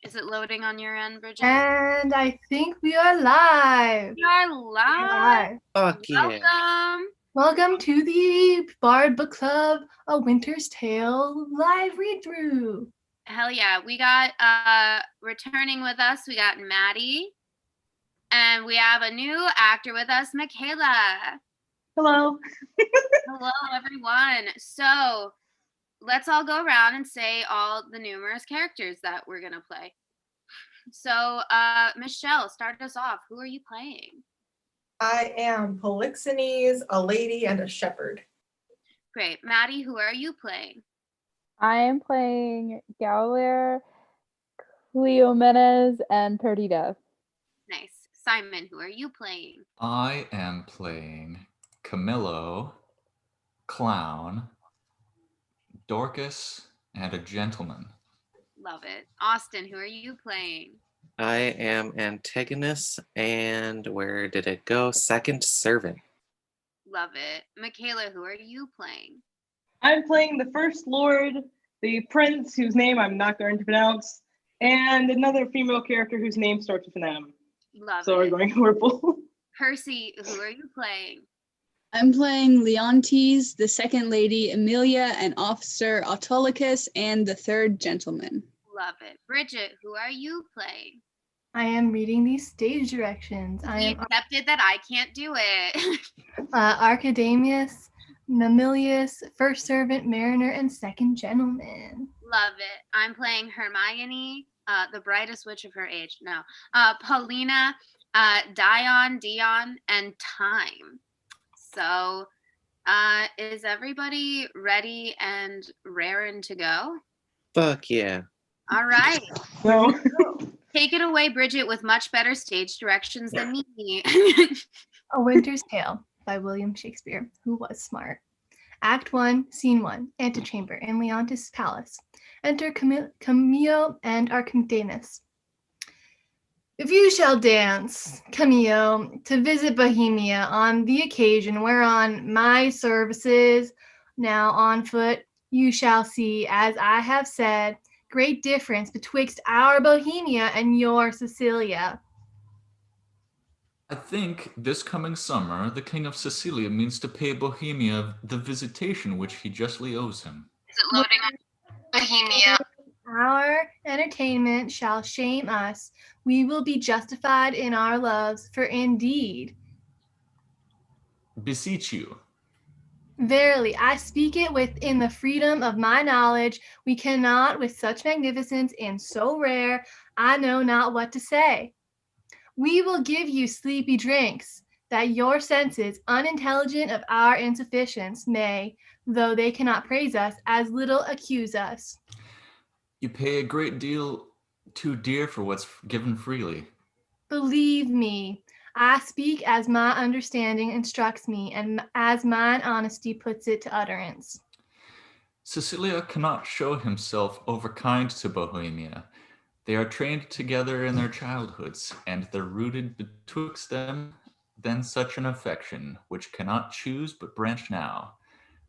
Is it loading on your end, Bridget? And I think we are live. We are live. Fuck yeah. Welcome. Welcome to the Bard Book Club, A Winter's Tale live read-through. Hell yeah. We got returning with us, we got Maddie. And we have a new actor with us, Michaela. Hello. Hello, everyone. So let's all go around and say all the numerous characters that we're going to play. So, Michelle, start us off. Who are you playing? I am Polixenes, a lady and a shepherd. Great. Maddie, who are you playing? I am playing Gauler, Cleomenes, and Perdita. Nice. Simon, who are you playing? I am playing Camillo, Clown, Dorcas, and a gentleman. Love it. Austin, who are you playing? I am Antigonus, and where did it go? Second servant. Love it. Michaela, who are you playing? I'm playing the First Lord, the Prince, whose name I'm not going to pronounce, and another female character whose name starts with an M. Love So it. we're going purple. Percy, who are you playing? I'm playing Leontes, the second lady Amelia, and Officer Autolycus, and the third gentleman. Love it. Bridget, who are you playing? I am reading these stage directions. I He am accepted that I can't do it. Archidamius, Mamilius, first servant, mariner, and second gentleman. Love it. I'm playing Hermione, the brightest witch of her age. No. Paulina, Dion, and Time. So, is everybody ready and raring to go? Fuck yeah. All right. No. Take it away, Bridget, with much better stage directions than me. A Winter's Tale by William Shakespeare, who was smart. Act 1, Scene 1, Antechamber in Leontes' palace. Enter Camillo and Archidamus. If you shall dance, Camillo, to visit Bohemia on the occasion whereon my services now on foot, you shall see, as I have said, great difference betwixt our Bohemia and your Sicilia. I think this coming summer, the King of Sicilia means to pay Bohemia the visitation which he justly owes him. Is it loading on Bohemia? Our entertainment shall shame us. We will be justified in our loves, for indeed, Beseech you. verily, I speak it within the freedom of my knowledge. We cannot, with such magnificence and so rare, I know not what to say. We will give you sleepy drinks, that your senses, unintelligent of our insufficience, may, though they cannot praise us, as little accuse us. You pay a great deal too dear for what's given freely. Believe me, I speak as my understanding instructs me, and as mine honesty puts it to utterance. Sicilia cannot show himself overkind to Bohemia. They are trained together in their childhoods, and there rooted betwixt them then such an affection, which cannot choose but branch now,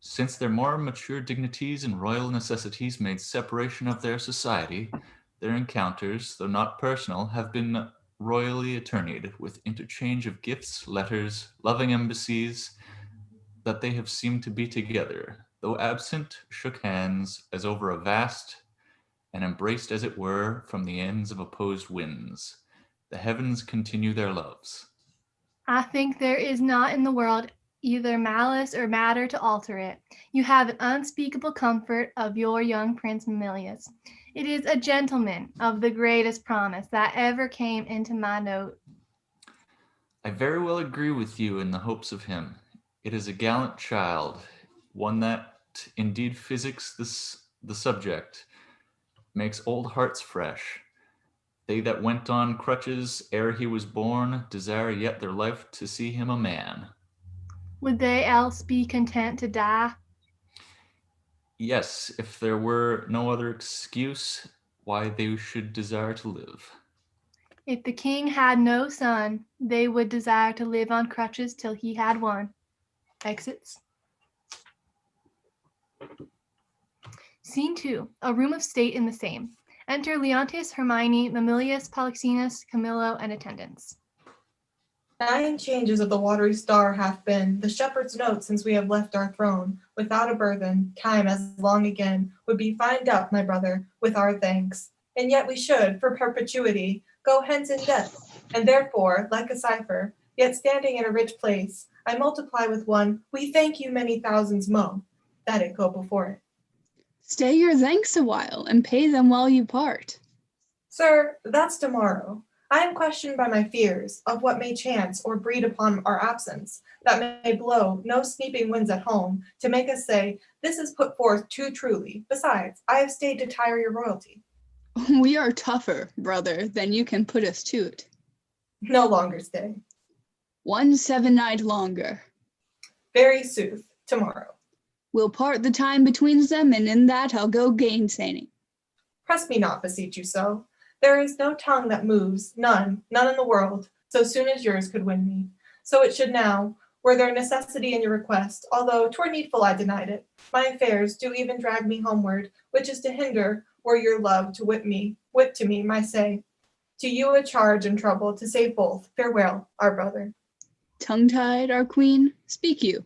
since their more mature dignities and royal necessities made separation of their society. Their encounters, though not personal, have been royally attorneyed, with interchange of gifts, letters, loving embassies, that they have seemed to be together, though absent, shook hands as over a vast, and embraced as it were from the ends of opposed winds. The heavens continue their loves. I think there is not in the world either malice or matter to alter it. You have an unspeakable comfort of your young Prince Mamilius. It is a gentleman of the greatest promise that ever came into my note. I very well agree with you in the hopes of him. It is a gallant child, one that indeed physics the subject, makes old hearts fresh. They that went on crutches ere he was born desire yet their life to see him a man. Would they else be content to die? Yes, if there were no other excuse why they should desire to live. If the king had no son, they would desire to live on crutches till he had one. Exits. Scene 2, a room of state in the same. Enter Leontes, Hermione, Mamilius, Polixenes, Camillo, and attendants. 9 changes of the watery star hath been the shepherd's note since we have left our throne. Without a burthen, time as long again would be fined up, my brother, with our thanks. And yet we should, for perpetuity, go hence in death. And therefore, like a cipher, yet standing in a rich place, I multiply with one, we thank you many thousands mo, that it go before it. Stay your thanks a while, and pay them while you part. Sir, that's tomorrow. I am questioned by my fears of what may chance or breed upon our absence, that may blow no sneaping winds at home, to make us say, this is put forth too truly. Besides, I have stayed to tire your royalty. We are tougher, brother, than you can put us to it. No longer stay. 1 7-night longer. Very sooth, tomorrow. We'll part the time between them, and in that I'll go gainsaying. Press me not, beseech you so. There is no tongue that moves, none in the world, so soon as yours could win me. So it should now, were there necessity in your request, although 'twere needful I denied it. My affairs do even drag me homeward, which is to hinder, were your love to whip to me, my say. To you a charge and trouble, to save both. Farewell, our brother. Tongue-tied, our queen, speak you.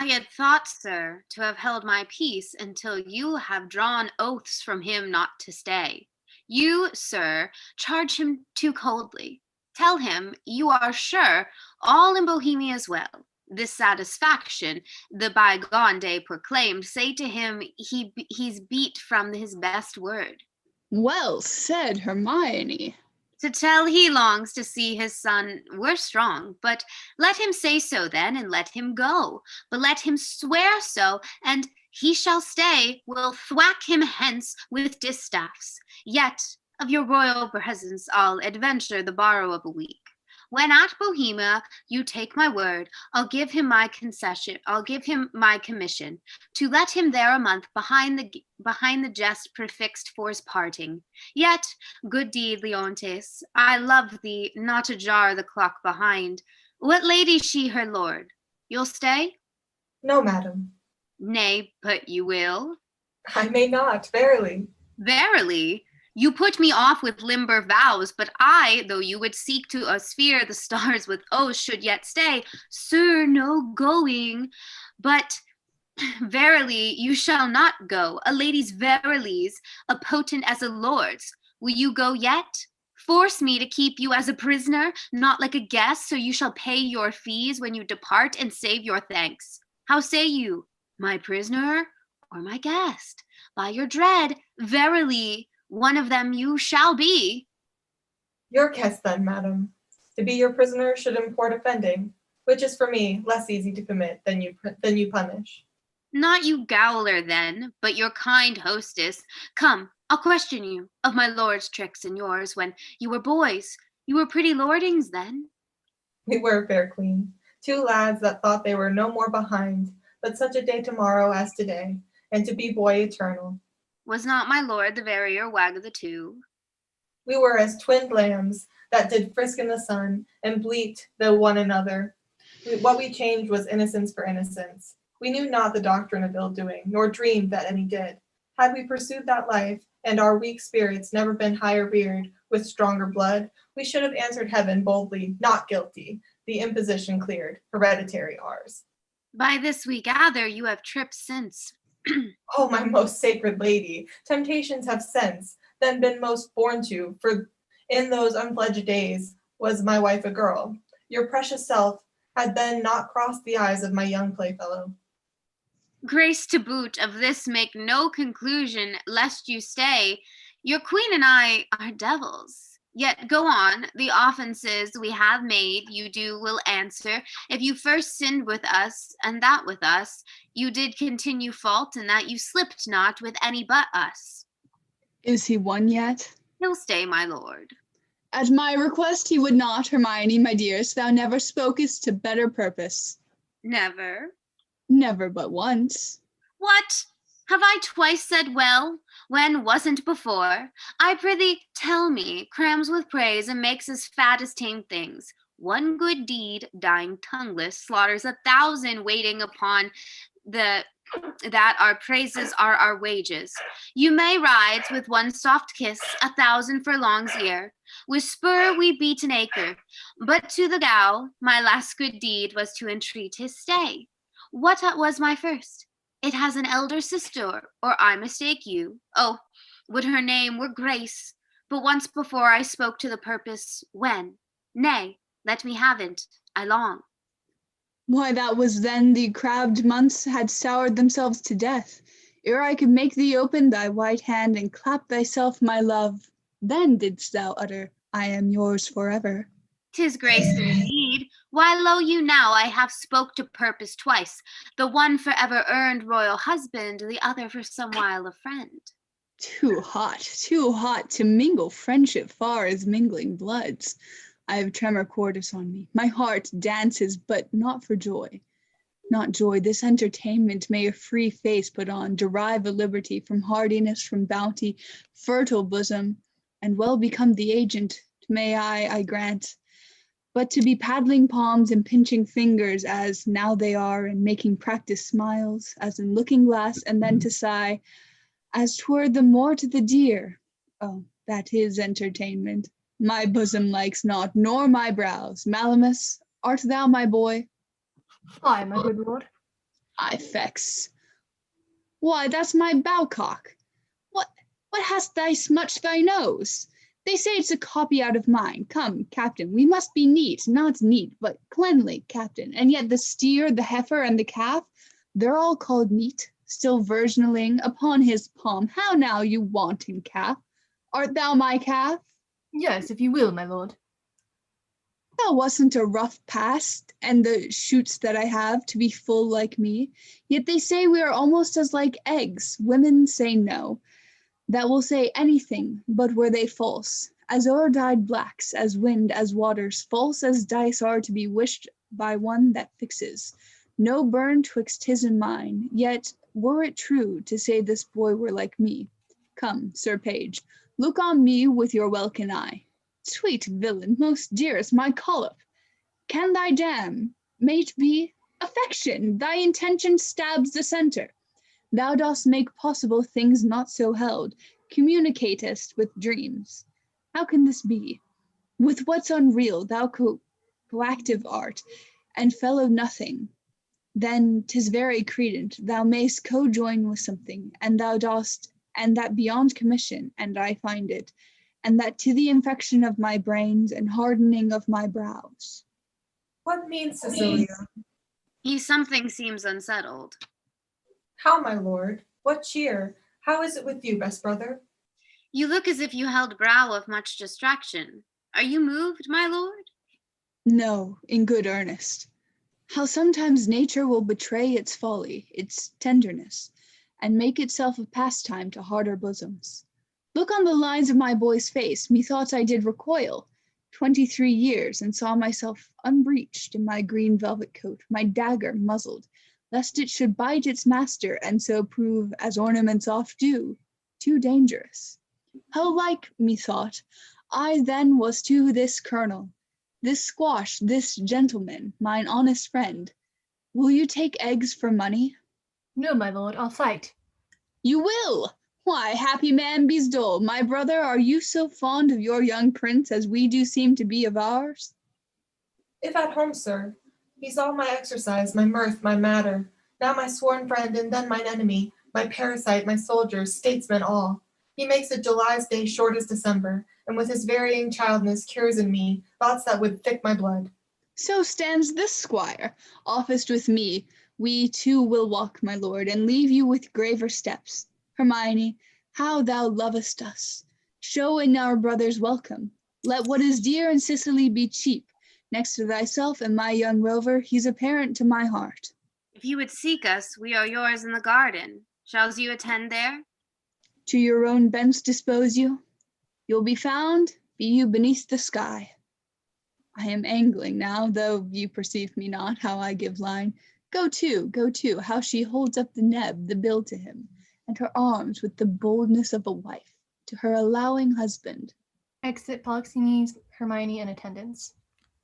I had thought, sir, to have held my peace until you have drawn oaths from him not to stay. You, sir, charge him too coldly. Tell him you are sure all in Bohemia is well. This satisfaction the bygone day proclaimed. Say to him he's beat from his best word. Well said, Hermione. To tell he longs to see his son, we're strong, but let him say so then, and let him go. But let him swear so, and he shall stay. We'll thwack him hence with distaffs. Yet of your royal presence I'll adventure the borrow of a week. When at Bohemia you take my word, I'll give him my commission, to let him there a month behind the jest prefixed for his parting. Yet, good deed, Leontes, I love thee, not to jar the clock behind. What lady she her lord? You'll stay? No, madam. Nay, but you will? I may not, verily. Verily? You put me off with limber vows, but I, though you would seek to sphere the stars with oaths, should yet stay. Sir, no going. But verily, you shall not go. A lady's verilies, a potent as a lord's. Will you go yet? Force me to keep you as a prisoner, not like a guest, so you shall pay your fees when you depart and save your thanks. How say you, my prisoner or my guest? By your dread, verily, one of them you shall be. Your guest then, madam. To be your prisoner should import offending, which is for me less easy to commit than you punish. Not you Gowler then, but your kind hostess. Come, I'll question you of my lord's tricks and yours when you were boys. You were pretty lordings then. We were, fair queen, 2 lads that thought they were no more behind, but such a day tomorrow as today, and to be boy eternal. Was not my lord the verier wag of the two? We were as twinned lambs that did frisk in the sun and bleat the one another. What we changed was innocence for innocence. We knew not the doctrine of ill-doing, nor dreamed that any did. Had we pursued that life, and our weak spirits never been higher reared with stronger blood, we should have answered heaven boldly, not guilty, the imposition cleared, hereditary ours. By this we gather you have tripped since. Oh, my most sacred lady, temptations have since then been most born to, for in those unfledged days was my wife a girl. Your precious self had then not crossed the eyes of my young playfellow. Grace to boot, of this make no conclusion, lest you stay. Your queen and I are devils. Yet go on, the offenses we have made, you will answer. If you first sinned with us, and that with us, you did continue fault, and that you slipped not with any but us. Is he won yet? He'll stay, my lord. At my request he would not, Hermione, my dearest, thou never spokest to better purpose. Never. Never but once. What? Have I twice said well, when wasn't before? I prithee tell me, crams with praise, and makes as fat as tame things. One good deed, dying tongueless, slaughters 1,000 waiting upon the that our praises are our wages. You may ride with one soft kiss 1,000 furlongs ere, with spur we beat an acre. But to the Gow, my last good deed was to entreat his stay. What was my first? It has an elder sister, or I mistake you. Oh, would her name were Grace, but once before I spoke to the purpose, when? Nay, let me have it, I long. Why, that was then the crabbed months had soured themselves to death, ere I could make thee open thy white hand and clap thyself my love. Then didst thou utter, I am yours forever. 'Tis grace indeed. Why, lo you now, I have spoke to purpose twice, the one for ever earned royal husband, the other for some while a friend. Too hot to mingle friendship far as mingling bloods. I have tremor cordis on me. My heart dances, but not for joy. Not joy. This entertainment may a free face put on, derive a liberty from hardiness, from bounty, fertile bosom, and well become the agent, may I grant. But to be paddling palms and pinching fingers as now they are, and making practice smiles, as in looking glass, and then to sigh, as 'twere the more to the dear. Oh, that is entertainment. My bosom likes not, nor my brows. Malamus, art thou my boy? Aye, my good lord. I fex. Why, that's my bowcock. What hast thou smutched thy nose? They say it's a copy out of mine. Come, captain, we must be neat, not neat, but cleanly, captain. And yet the steer, the heifer, and the calf, they're all called neat, still virginaling upon his palm. How now, you wanton calf? Art thou my calf? Yes, if you will, my lord. Thou wasn't a rough past, and the shoots that I have to be full like me. Yet they say we are almost as like eggs. Women say no. That will say anything, but were they false, as o'er-dyed blacks, as wind, as waters, false as dice are to be wished by one that fixes. No burn twixt his and mine, yet were it true to say this boy were like me. Come, Sir Page, look on me with your welkin eye. Sweet villain, most dearest, my collop, can thy dam mate be affection? Thy intention stabs the centre. Thou dost make possible things not so held, communicatest with dreams. How can this be? With what's unreal thou coactive art, and fellow nothing. Then 'tis very credent, thou mayst co-join with something, and thou dost, and that beyond commission, and I find it, and that to the infection of my brains and hardening of my brows. What means Cecilia? Something seems unsettled. How, my lord? What cheer? How is it with you, best brother? You look as if you held brow of much distraction. Are you moved, my lord? No, in good earnest. How sometimes nature will betray its folly, its tenderness, and make itself a pastime to harder bosoms. Look on the lines of my boy's face, methought I did recoil 23 years, and saw myself unbreeched in my green velvet coat, my dagger muzzled, lest it should bite its master, and so prove, as ornaments oft do, too dangerous. How like, methought, I then was to this colonel, this squash, this gentleman, mine honest friend. Will you take eggs for money? No, my lord, I'll fight. You will! Why, happy man be's dull. My brother, are you so fond of your young prince as we do seem to be of ours? If at home, sir. He's all my exercise, my mirth, my matter. Now my sworn friend, and then mine enemy, my parasite, my soldiers, statesmen all. He makes a July's day short as December, and with his varying childness cures in me thoughts that would thick my blood. So stands this squire, officed with me. We too will walk, my lord, and leave you with graver steps. Hermione, how thou lovest us. Show in our brother's welcome. Let what is dear in Sicily be cheap. Next to thyself and my young rover, he's a parent to my heart. If you would seek us, we are yours in the garden. Shall you attend there? To your own bents dispose you. You'll be found, be you beneath the sky. I am angling now, though you perceive me not, how I give line. Go to, how she holds up the neb, the bill to him, and her arms with the boldness of a wife, to her allowing husband. Exit Polixenes, Hermione, and attendants.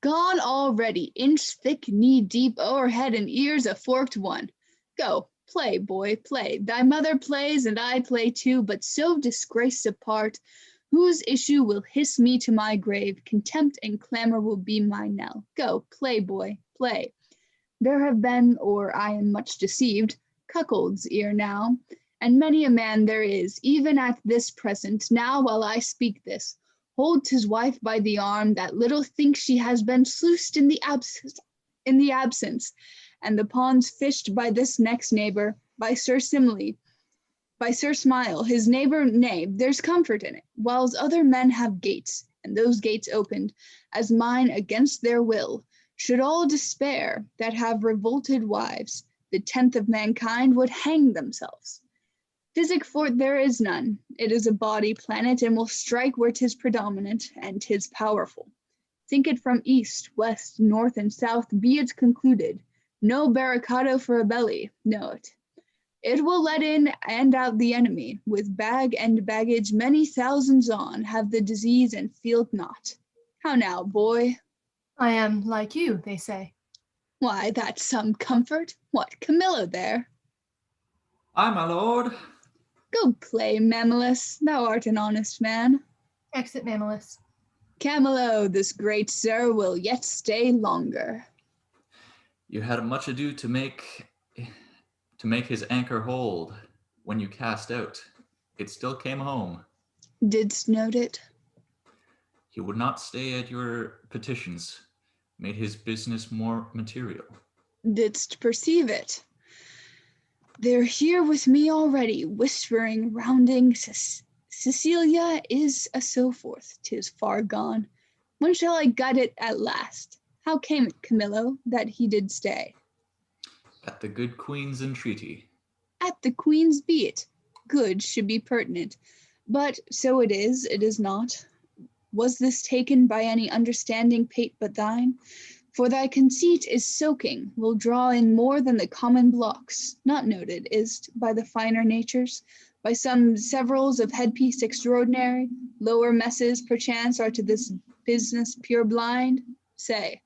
Gone already, inch thick, knee deep, o'er head and ears a forked one. Go, Play, boy, play. Thy mother plays, and I play too, but so disgraced apart, whose issue will hiss me to my grave, contempt and clamor will be my knell. Go, play, boy, play. There have been, or I am much deceived, cuckolds ere now, and many a man there is, even at this present, now while I speak this, holds his wife by the arm, that little thinks she has been sluiced in the absence, and the ponds fished by this next neighbor, by Sir Smile, his neighbor, nay, there's comfort in it, whiles other men have gates, and those gates opened, as mine against their will, should all despair that have revolted wives, the 10th of mankind would hang themselves. Physic for it there is none. It is a body planet and will strike where 'tis predominant, and 'tis powerful. Think it from east, west, north, and south, be it concluded. No barricado for a belly, know it. It will let in and out the enemy, with bag and baggage many thousands on, have the disease and feel it not. How now, boy? I am like you, they say. Why, that's some comfort. What, Camillo there? Aye, my lord. Go play, Mammalus, thou art an honest man. Exit Mammalus. Camillo, this great sir, will yet stay longer. You had much ado to make his anchor hold. When you cast out, it still came home. Didst note it? He would not stay at your petitions, made his business more material. Didst perceive it? They're here with me already, whispering, rounding, Cecilia is a so forth, 'tis far gone. When shall I gut it at last? How came it, Camillo, that he did stay? At the good queen's entreaty. At the queen's be it. Good should be pertinent. But so it is not. Was this taken by any understanding pate but thine? For thy conceit is soaking, will draw in more than the common blocks, not noted is't by the finer natures, by some severals of headpiece extraordinary, lower messes perchance are to this business pure blind? Say.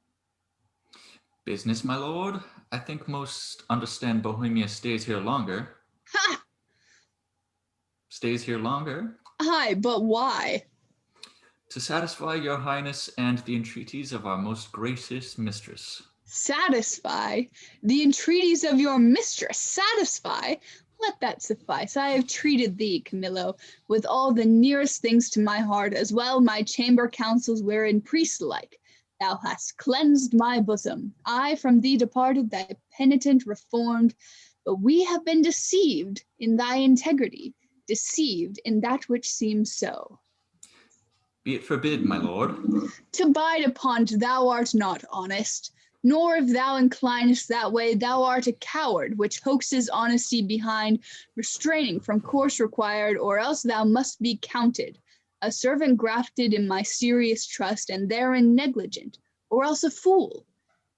Business, my lord? I think most understand Bohemia stays here longer. Ha! Stays here longer? Aye, but why? To satisfy your highness and the entreaties of our most gracious mistress. Satisfy? The entreaties of your mistress, satisfy? Let that suffice. I have treated thee, Camillo, with all the nearest things to my heart, as well my chamber councils wherein priest-like. Thou hast cleansed my bosom. I from thee departed, thy penitent reformed, but we have been deceived in thy integrity, deceived in that which seems so. Be it forbid, my lord. To bide upon't, thou art not honest, nor if thou inclinest that way, thou art a coward, which hoaxes honesty behind, restraining from course required, or else thou must be counted a servant grafted in my serious trust, and therein negligent, or else a fool,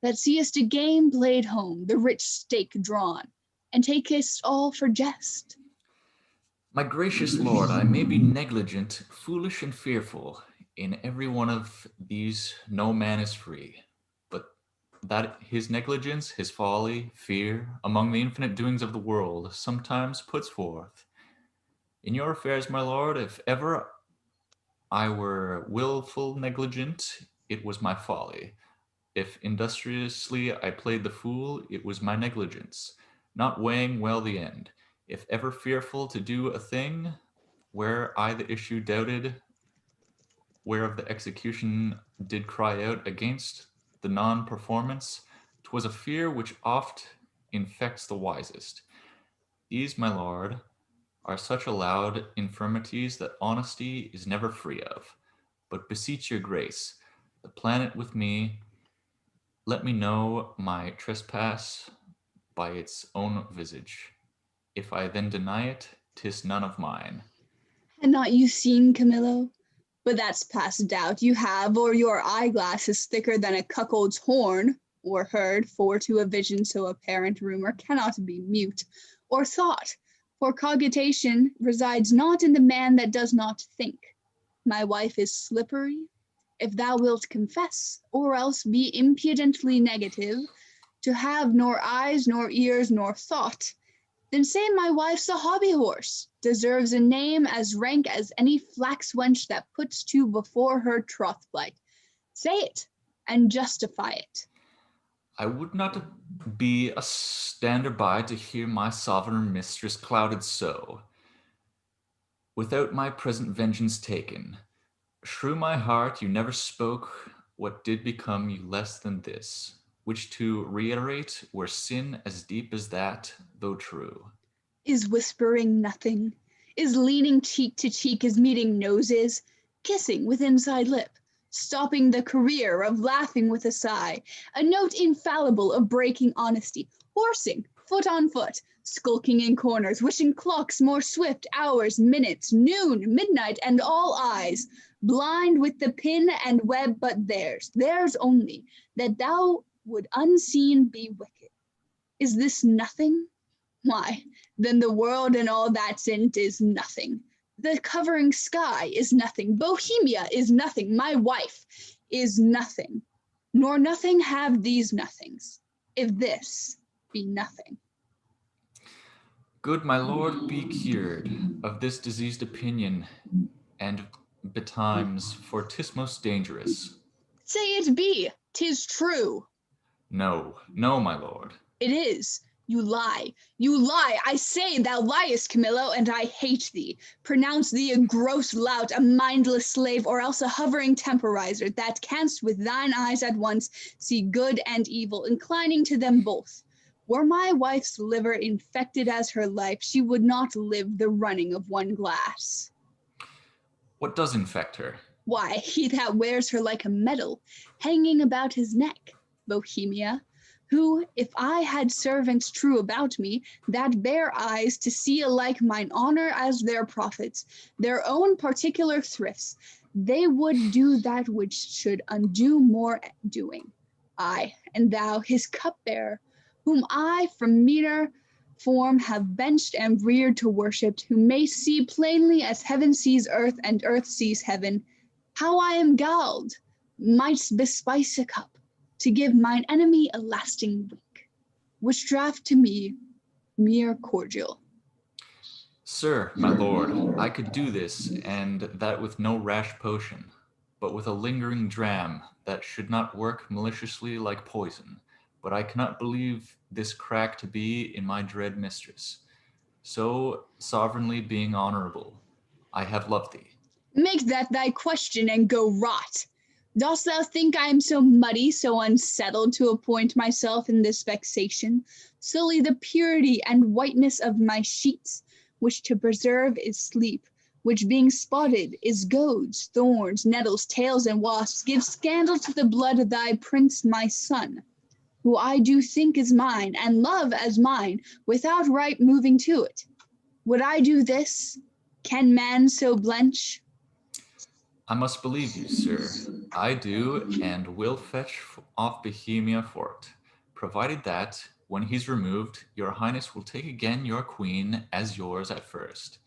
that seest a game played home, the rich stake drawn, and takest all for jest. My gracious lord, I may be negligent, foolish, and fearful. In every one of these no man is free. But that his negligence, his folly, fear, among the infinite doings of the world, sometimes puts forth. In your affairs, my lord, if ever I were willful negligent, it was my folly. If industriously I played the fool, it was my negligence, not weighing well the end. If ever fearful to do a thing, where I the issue doubted, whereof the execution did cry out against the non-performance, 'twas a fear which oft infects the wisest. These, my lord, are such allowed infirmities that honesty is never free of. But beseech your grace, the planet with me, let me know my trespass by its own visage. If I then deny it, 'tis none of mine. Had not you seen, Camillo? But that's past doubt you have, or your eyeglass is thicker than a cuckold's horn, or heard, for to a vision so apparent rumor cannot be mute, or thought, for cogitation resides not in the man that does not think. My wife is slippery, if thou wilt confess, or else be impudently negative, to have nor eyes, nor ears, nor thought, Then say my wife's a hobby horse, deserves a name as rank as any flax wench that puts two before her troth plight. Say it, and justify it. I would not be a stander by to hear my sovereign mistress clouded so. Without my present vengeance taken, shrew my heart you never spoke what did become you less than this, which to reiterate were sin as deep as that, though true. Is whispering nothing? Is leaning cheek to cheek as meeting noses? Kissing with inside lip? Stopping the career of laughing with a sigh? A note infallible of breaking honesty? Horsing, foot on foot? Skulking in corners, wishing clocks more swift, hours, minutes, noon, midnight, and all eyes, blind with the pin and web but theirs only, that thou would unseen be wicked. Is this nothing? Why, then the world and all that's in it is nothing. The covering sky is nothing. Bohemia is nothing. My wife is nothing. Nor nothing have these nothings, if this be nothing. Good my lord, be cured of this diseased opinion, and betimes, for 'tis most dangerous. Say it be, 'tis true. No, no, my lord. It is. You lie. You lie. I say thou liest, Camillo, and I hate thee. Pronounce thee a gross lout, a mindless slave, or else a hovering temporizer, that canst with thine eyes at once see good and evil, inclining to them both. Were my wife's liver infected as her life, she would not live the running of one glass. What does infect her? Why, he that wears her like a medal, hanging about his neck, Bohemia, who, if I had servants true about me, that bear eyes to see alike mine honor as their profits, their own particular thrifts, they would do that which should undo more doing. I, and thou, his cupbearer, whom I from meaner form have benched and reared to worship, who may see plainly as heaven sees earth and earth sees heaven, how I am galled, might bespice a cup, to give mine enemy a lasting wink, which draught to me mere cordial. Sir, my lord, I could do this, and that with no rash potion, but with a lingering dram that should not work maliciously like poison. But I cannot believe this crack to be in my dread mistress. So sovereignly being honorable, I have loved thee. Make that thy question and go rot. Dost thou think I am so muddy, so unsettled to appoint myself in this vexation, sully the purity and whiteness of my sheets, which to preserve is sleep, which being spotted is goads, thorns, nettles, tails, and wasps, give scandal to the blood of thy prince my son, who I do think is mine, and love as mine, without right moving to it. Would I do this? Can man so blench? I must believe you, sir. I do, and will fetch off Bohemia for it, provided that, when he's removed, your highness will take again your queen as yours at first,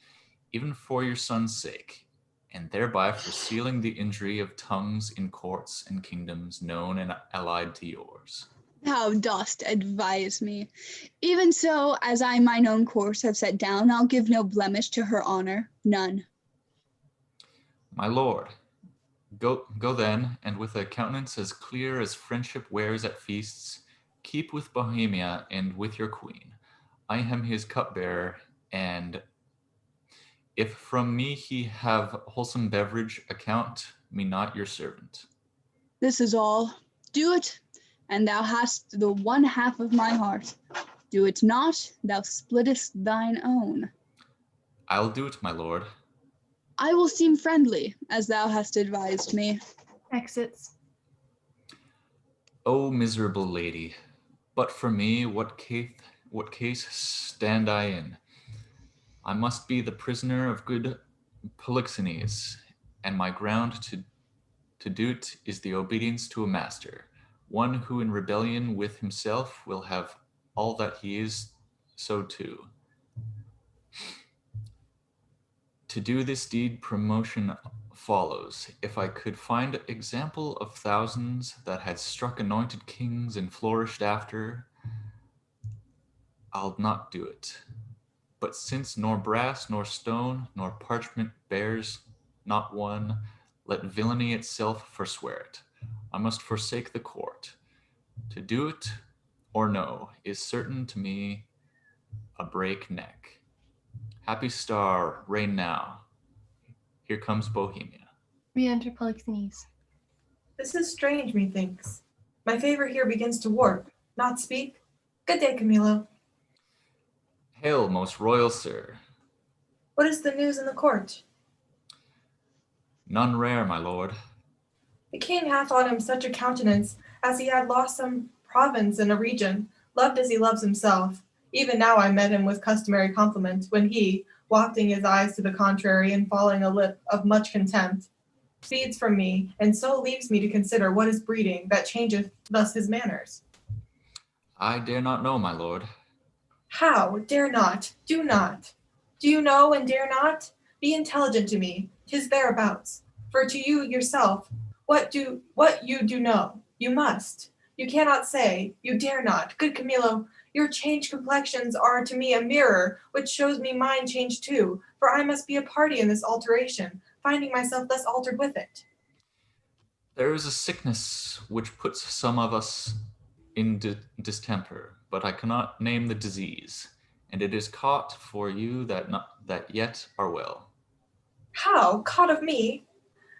even for your son's sake, and thereby for sealing the injury of tongues in courts and kingdoms known and allied to yours. Thou dost advise me. Even so, as I mine own course have set down, I'll give no blemish to her honor, none. My lord, go then, and with a countenance as clear as friendship wears at feasts, keep with Bohemia and with your queen. I am his cupbearer, and if from me he have wholesome beverage, account me not your servant. This is all. Do it, and thou hast the one half of my heart. Do it not, thou splittest thine own. I'll do it, my lord. I will seem friendly, as thou hast advised me. Exits. O miserable lady, but for me, what case stand I in? I must be the prisoner of good Polixenes, and my ground to do't is the obedience to a master, one who in rebellion with himself will have all that he is, so too. To do this deed promotion follows. If I could find example of thousands that had struck anointed kings and flourished after, I'll not do it. But since nor brass, nor stone, nor parchment bears not one, let villainy itself forswear it. I must forsake the court. To do it or no is certain to me a break neck. Happy star, reign now. Here comes Bohemia. Re-enter Polixenes. This is strange, methinks. My favor here begins to warp, not speak. Good day, Camillo. Hail, most royal sir. What is the news in the court? None rare, my lord. The king hath on him such a countenance as he had lost some province in a region, loved as he loves himself. Even now I met him with customary compliment, when he, wafting his eyes to the contrary and falling a lip of much contempt, speeds from me, and so leaves me to consider what is breeding that changeth thus his manners. I dare not know, my lord. How? Dare not? Do not? Do you know and dare not? Be intelligent to me. 'Tis thereabouts. For to you yourself, what you do know, you must. You cannot say, you dare not. Good Camillo, your changed complexions are to me a mirror, which shows me mine changed too, for I must be a party in this alteration, finding myself thus altered with it. There is a sickness which puts some of us in distemper, but I cannot name the disease, and it is caught for you that yet are well. How? Caught of me?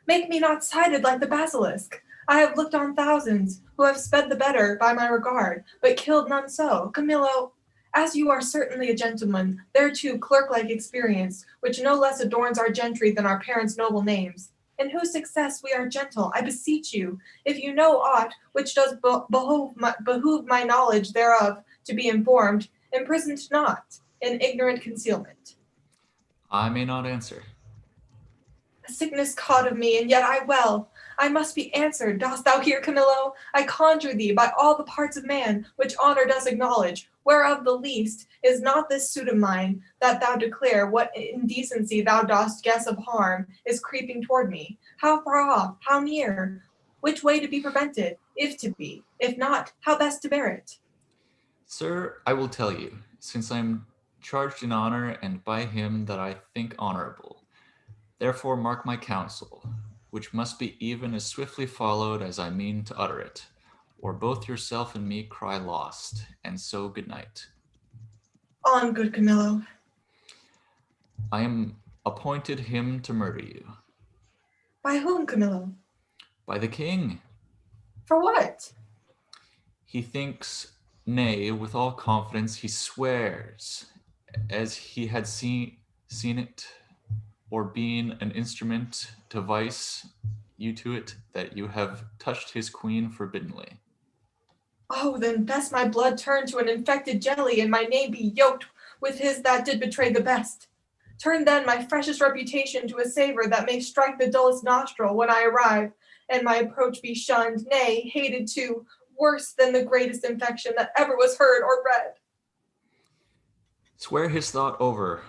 Make me not sighted like the basilisk. I have looked on thousands, who have sped the better by my regard, but killed none so. Camillo, as you are certainly a gentleman, thereto clerk-like experience, which no less adorns our gentry than our parents' noble names, in whose success we are gentle, I beseech you, if you know aught which does behoove my knowledge thereof to be informed, imprisoned not in ignorant concealment. I may not answer. A sickness caught of me, and yet I well. I must be answered. Dost thou hear, Camillo? I conjure thee by all the parts of man, which honor does acknowledge, whereof the least is not this suit of mine, that thou declare what indecency thou dost guess of harm is creeping toward me. How far off? How near? Which way to be prevented, if to be? If not, how best to bear it? Sir, I will tell you, since I am charged in honor and by him that I think honorable. Therefore mark my counsel, which must be even as swiftly followed as I mean to utter it, or both yourself and me cry lost, and so good night. On, good Camillo. I am appointed him to murder you. By whom, Camillo? By the king. For what? He thinks, nay, with all confidence he swears, as he had seen it, or being an instrument to vice you to it, that you have touched his queen forbiddenly. Oh, then best my blood turn to an infected jelly, and my name be yoked with his that did betray the best. Turn then my freshest reputation to a savor that may strike the dullest nostril when I arrive, and my approach be shunned, nay, hated too, worse than the greatest infection that ever was heard or read. Swear his thought over,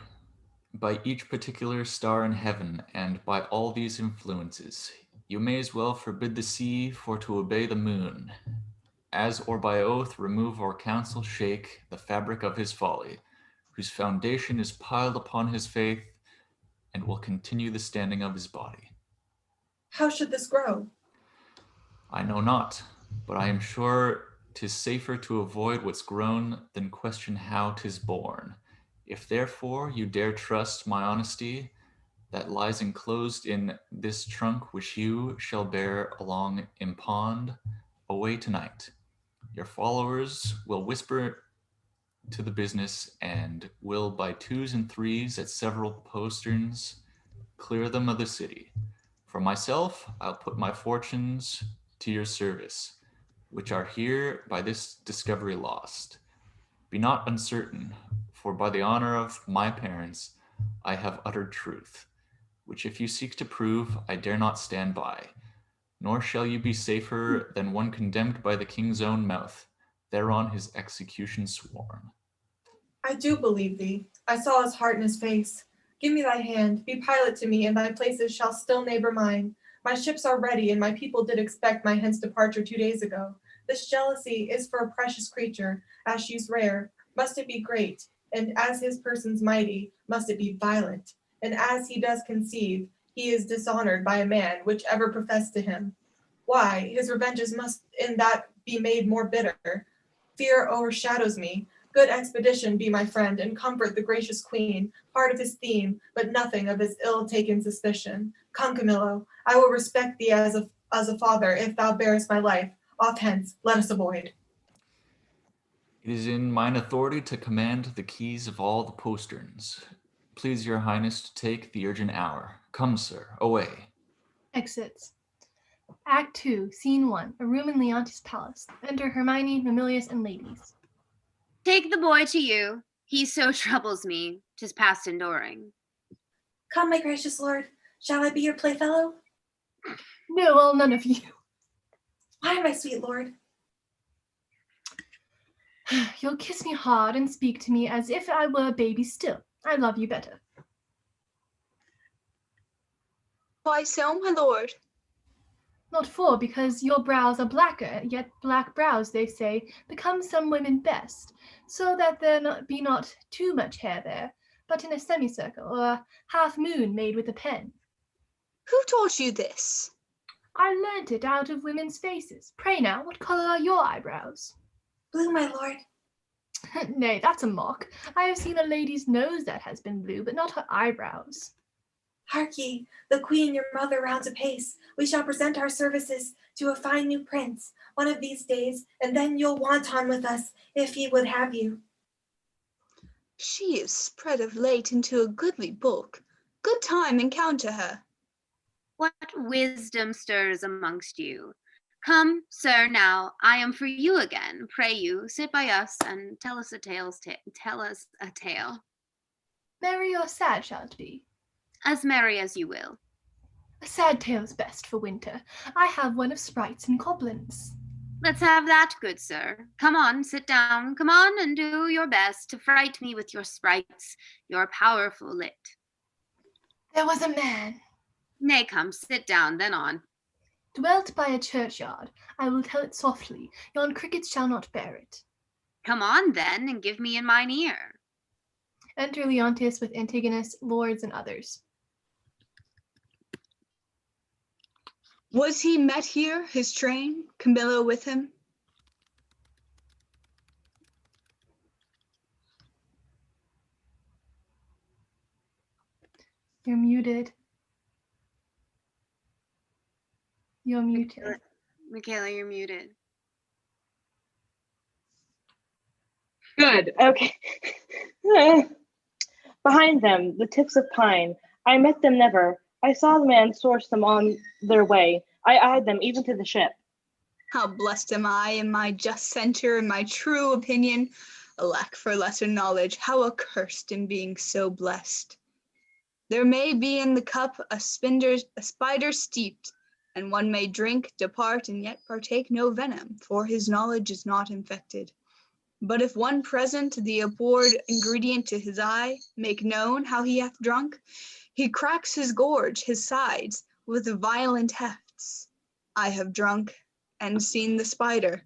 by each particular star in heaven, and by all these influences. You may as well forbid the sea for to obey the moon, as or by oath remove or counsel shake the fabric of his folly, whose foundation is piled upon his faith, and will continue the standing of his body. How should this grow? I know not, but I am sure 'tis safer to avoid what's grown than question how 'tis born. If therefore you dare trust my honesty, that lies enclosed in this trunk which you shall bear along in pond away tonight. Your followers will whisper to the business and will by twos and threes at several posterns clear them of the city. For myself, I'll put my fortunes to your service, which are here by this discovery lost. Be not uncertain, for by the honor of my parents, I have uttered truth, which if you seek to prove, I dare not stand by, nor shall you be safer than one condemned by the king's own mouth, thereon his execution sworn. I do believe thee. I saw his heart in his face. Give me thy hand, be pilot to me, and thy places shall still neighbor mine. My ships are ready, and my people did expect my hence departure 2 days ago. This jealousy is for a precious creature, as she's rare. Must it be great? and as his person's mighty, must it be violent. And as he does conceive, he is dishonored by a man which ever professed to him. Why, his revenges must in that be made more bitter. Fear overshadows me. Good expedition be my friend, and comfort the gracious queen, part of his theme, but nothing of his ill-taken suspicion. Come, Camillo, I will respect thee as a father, if thou bearest my life. Off hence, let us avoid. It is in mine authority to command the keys of all the posterns. Please your highness to take the urgent hour. Come, sir, away. Exits. Act 2, Scene 1, a room in Leontes' palace. Enter Hermione, Mamilius, and ladies. Take the boy to you. He so troubles me, 'tis past enduring. Come, my gracious lord, shall I be your playfellow? No, well, none of you. Why, my sweet lord? You'll kiss me hard and speak to me as if I were a baby still. I love you better. Why so, my lord? Not for, because your brows are blacker, yet black brows, they say, become some women best, so that there be not too much hair there, but in a semicircle, or a half moon made with a pen. Who taught you this? I learnt it out of women's faces. Pray now, what colour are your eyebrows? Blue, my lord. Nay, that's a mock. I have seen a lady's nose that has been blue, but not her eyebrows. Hark ye, the queen your mother rounds apace. We shall present our services to a fine new prince one of these days, and then you'll wanton with us, if he would have you. She is spread of late into a goodly bulk. Good time encounter her. What wisdom stirs amongst you? Come, sir, now, I am for you again. Pray you, sit by us and tell us a tale. Merry or sad shall it be? As merry as you will. A sad tale's best for winter. I have one of sprites and goblins. Let's have that, good sir. Come on, sit down. Come on and do your best to fright me with your sprites, your powerful wit. There was a man. Nay, come, sit down, then on. Dwelt by a churchyard. I will tell it softly. Yon crickets shall not bear it. Come on, then, and give me in mine ear. Enter Leontes with Antigonus, lords, and others. Was he met here, his train, Camillo with him? You're muted. You're muted. Michaela, you're muted. Good. Okay. Behind them, the tips of pine. I met them never. I saw the man source them on their way. I eyed them even to the ship. How blessed am I in my just center and my true opinion. Alack for lesser knowledge, how accursed in being so blessed. There may be in the cup a spider steeped, and one may drink, depart, and yet partake no venom, for his knowledge is not infected. But if one present the abhorred ingredient to his eye, make known how he hath drunk, he cracks his gorge, his sides, with violent hefts. I have drunk, and seen the spider.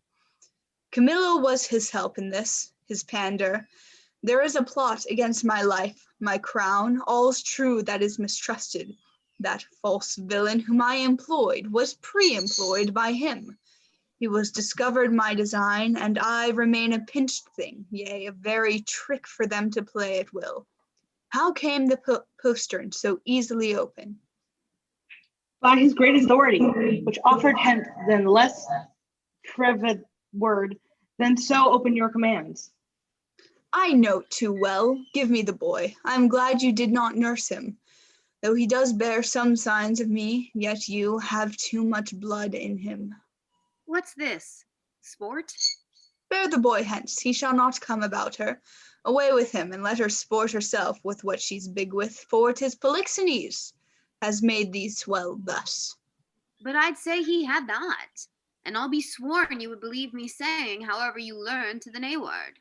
Camillo was his help in this, his pander. There is a plot against my life, my crown, all's true that is mistrusted. That false villain whom I employed was pre-employed by him. He was discovered my design, and I remain a pinched thing, yea, a very trick for them to play at will. How came the postern so easily open? By his great authority, which offered hence than less private word, then so open your commands. I note too well. Give me the boy. I am glad you did not nurse him. Though he does bear some signs of me, yet you have too much blood in him. What's this? Sport? Bear the boy hence, he shall not come about her. Away with him, and let her sport herself with what she's big with, for 'tis Polixenes has made thee swell thus. But I'd say he had not. And I'll be sworn you would believe me saying however you learned to the nayward.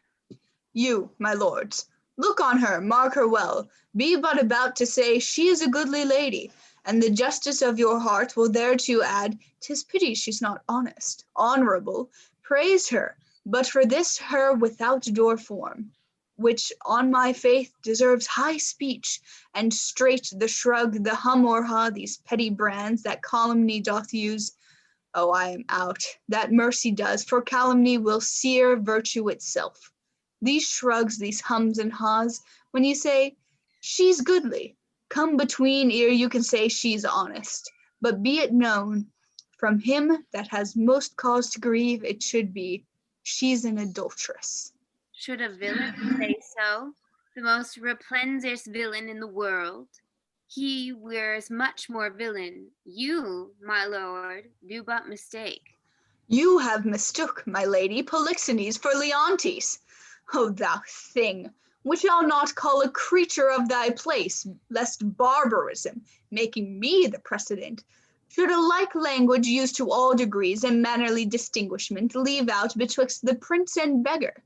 You, my lords, look on her, mark her well, be but about to say she is a goodly lady, and the justice of your heart will thereto add, 'tis pity she's not honest, honorable, praise her, but for this her without door form. which on my faith deserves high speech, and straight the shrug, the hum or ha, these petty brands that calumny doth use. Oh, I am out. That mercy does, for calumny will sear virtue itself. These shrugs, these hums and haws, when you say, she's goodly, come between ere you can say she's honest. But be it known, from him that has most cause to grieve, it should be, she's an adulteress. Should a villain say so? The most resplendent villain in the world. He wears much more villain. You, my lord, do but mistake. You have mistook, my lady, Polixenes for Leontes. O thou thing, which I'll not call a creature of thy place, lest barbarism, making me the precedent, should a like language used to all degrees and mannerly distinguishment leave out betwixt the prince and beggar.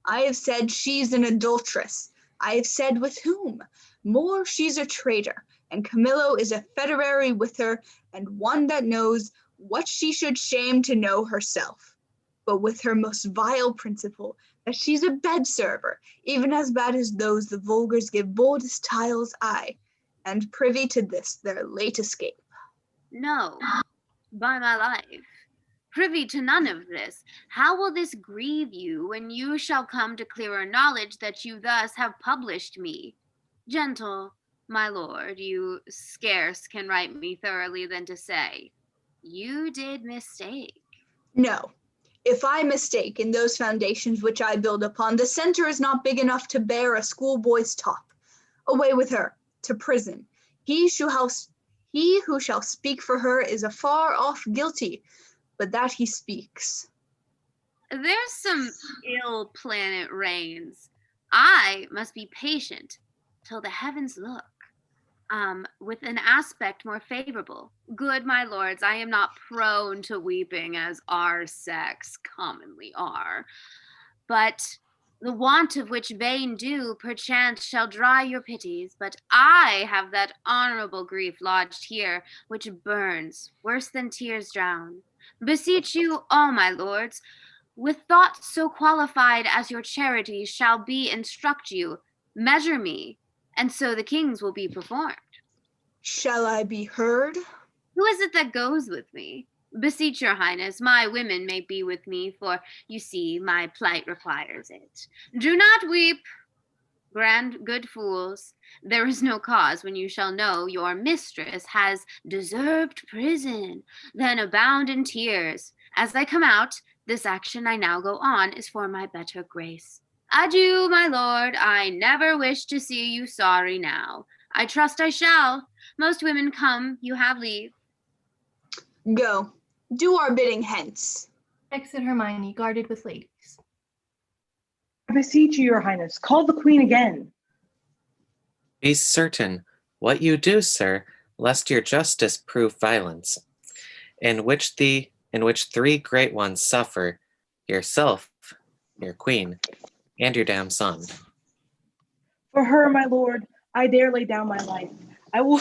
I have said she's an adulteress. I have said with whom? More, she's a traitor, and Camillo is a federary with her, and one that knows what she should shame to know herself. But with her most vile principle, that she's a bed server, even as bad as those the vulgars give boldest tiles eye, and privy to this their late escape. No, by my life. Privy to none of this, how will this grieve you when you shall come to clearer knowledge that you thus have published me? Gentle, my lord, you scarce can write me thoroughly than to say, you did mistake. No, if I mistake in those foundations which I build upon, the center is not big enough to bear a schoolboy's top. Away with her, to prison. He who shall speak for her is afar off guilty, but that he speaks. There's some ill planet reigns. I must be patient till the heavens look, with an aspect more favorable. Good my lords, I am not prone to weeping as our sex commonly are, but the want of which vain do perchance shall dry your pities, but I have that honorable grief lodged here, which burns worse than tears drown. Beseech you, all my lords, with thought so qualified as your charity shall be, instruct you, measure me, and so the king's will be performed. Shall I be heard? Who is it that goes with me? Beseech your highness, my women may be with me, for you see my plight requires it. Do not weep, grand good fools. There is no cause when you shall know your mistress has deserved prison, then abound in tears. As I come out, this action I now go on is for my better grace. Adieu, my lord, I never wish to see you sorry now. I trust I shall. Most women come, you have leave. Go, do our bidding hence. Exit Hermione, guarded with ladies. I beseech you, your highness, call the queen again. Be certain what you do, sir, lest your justice prove violence, in which three great ones suffer, yourself, your queen, and your damn son. For her, my lord, I dare lay down my life. I will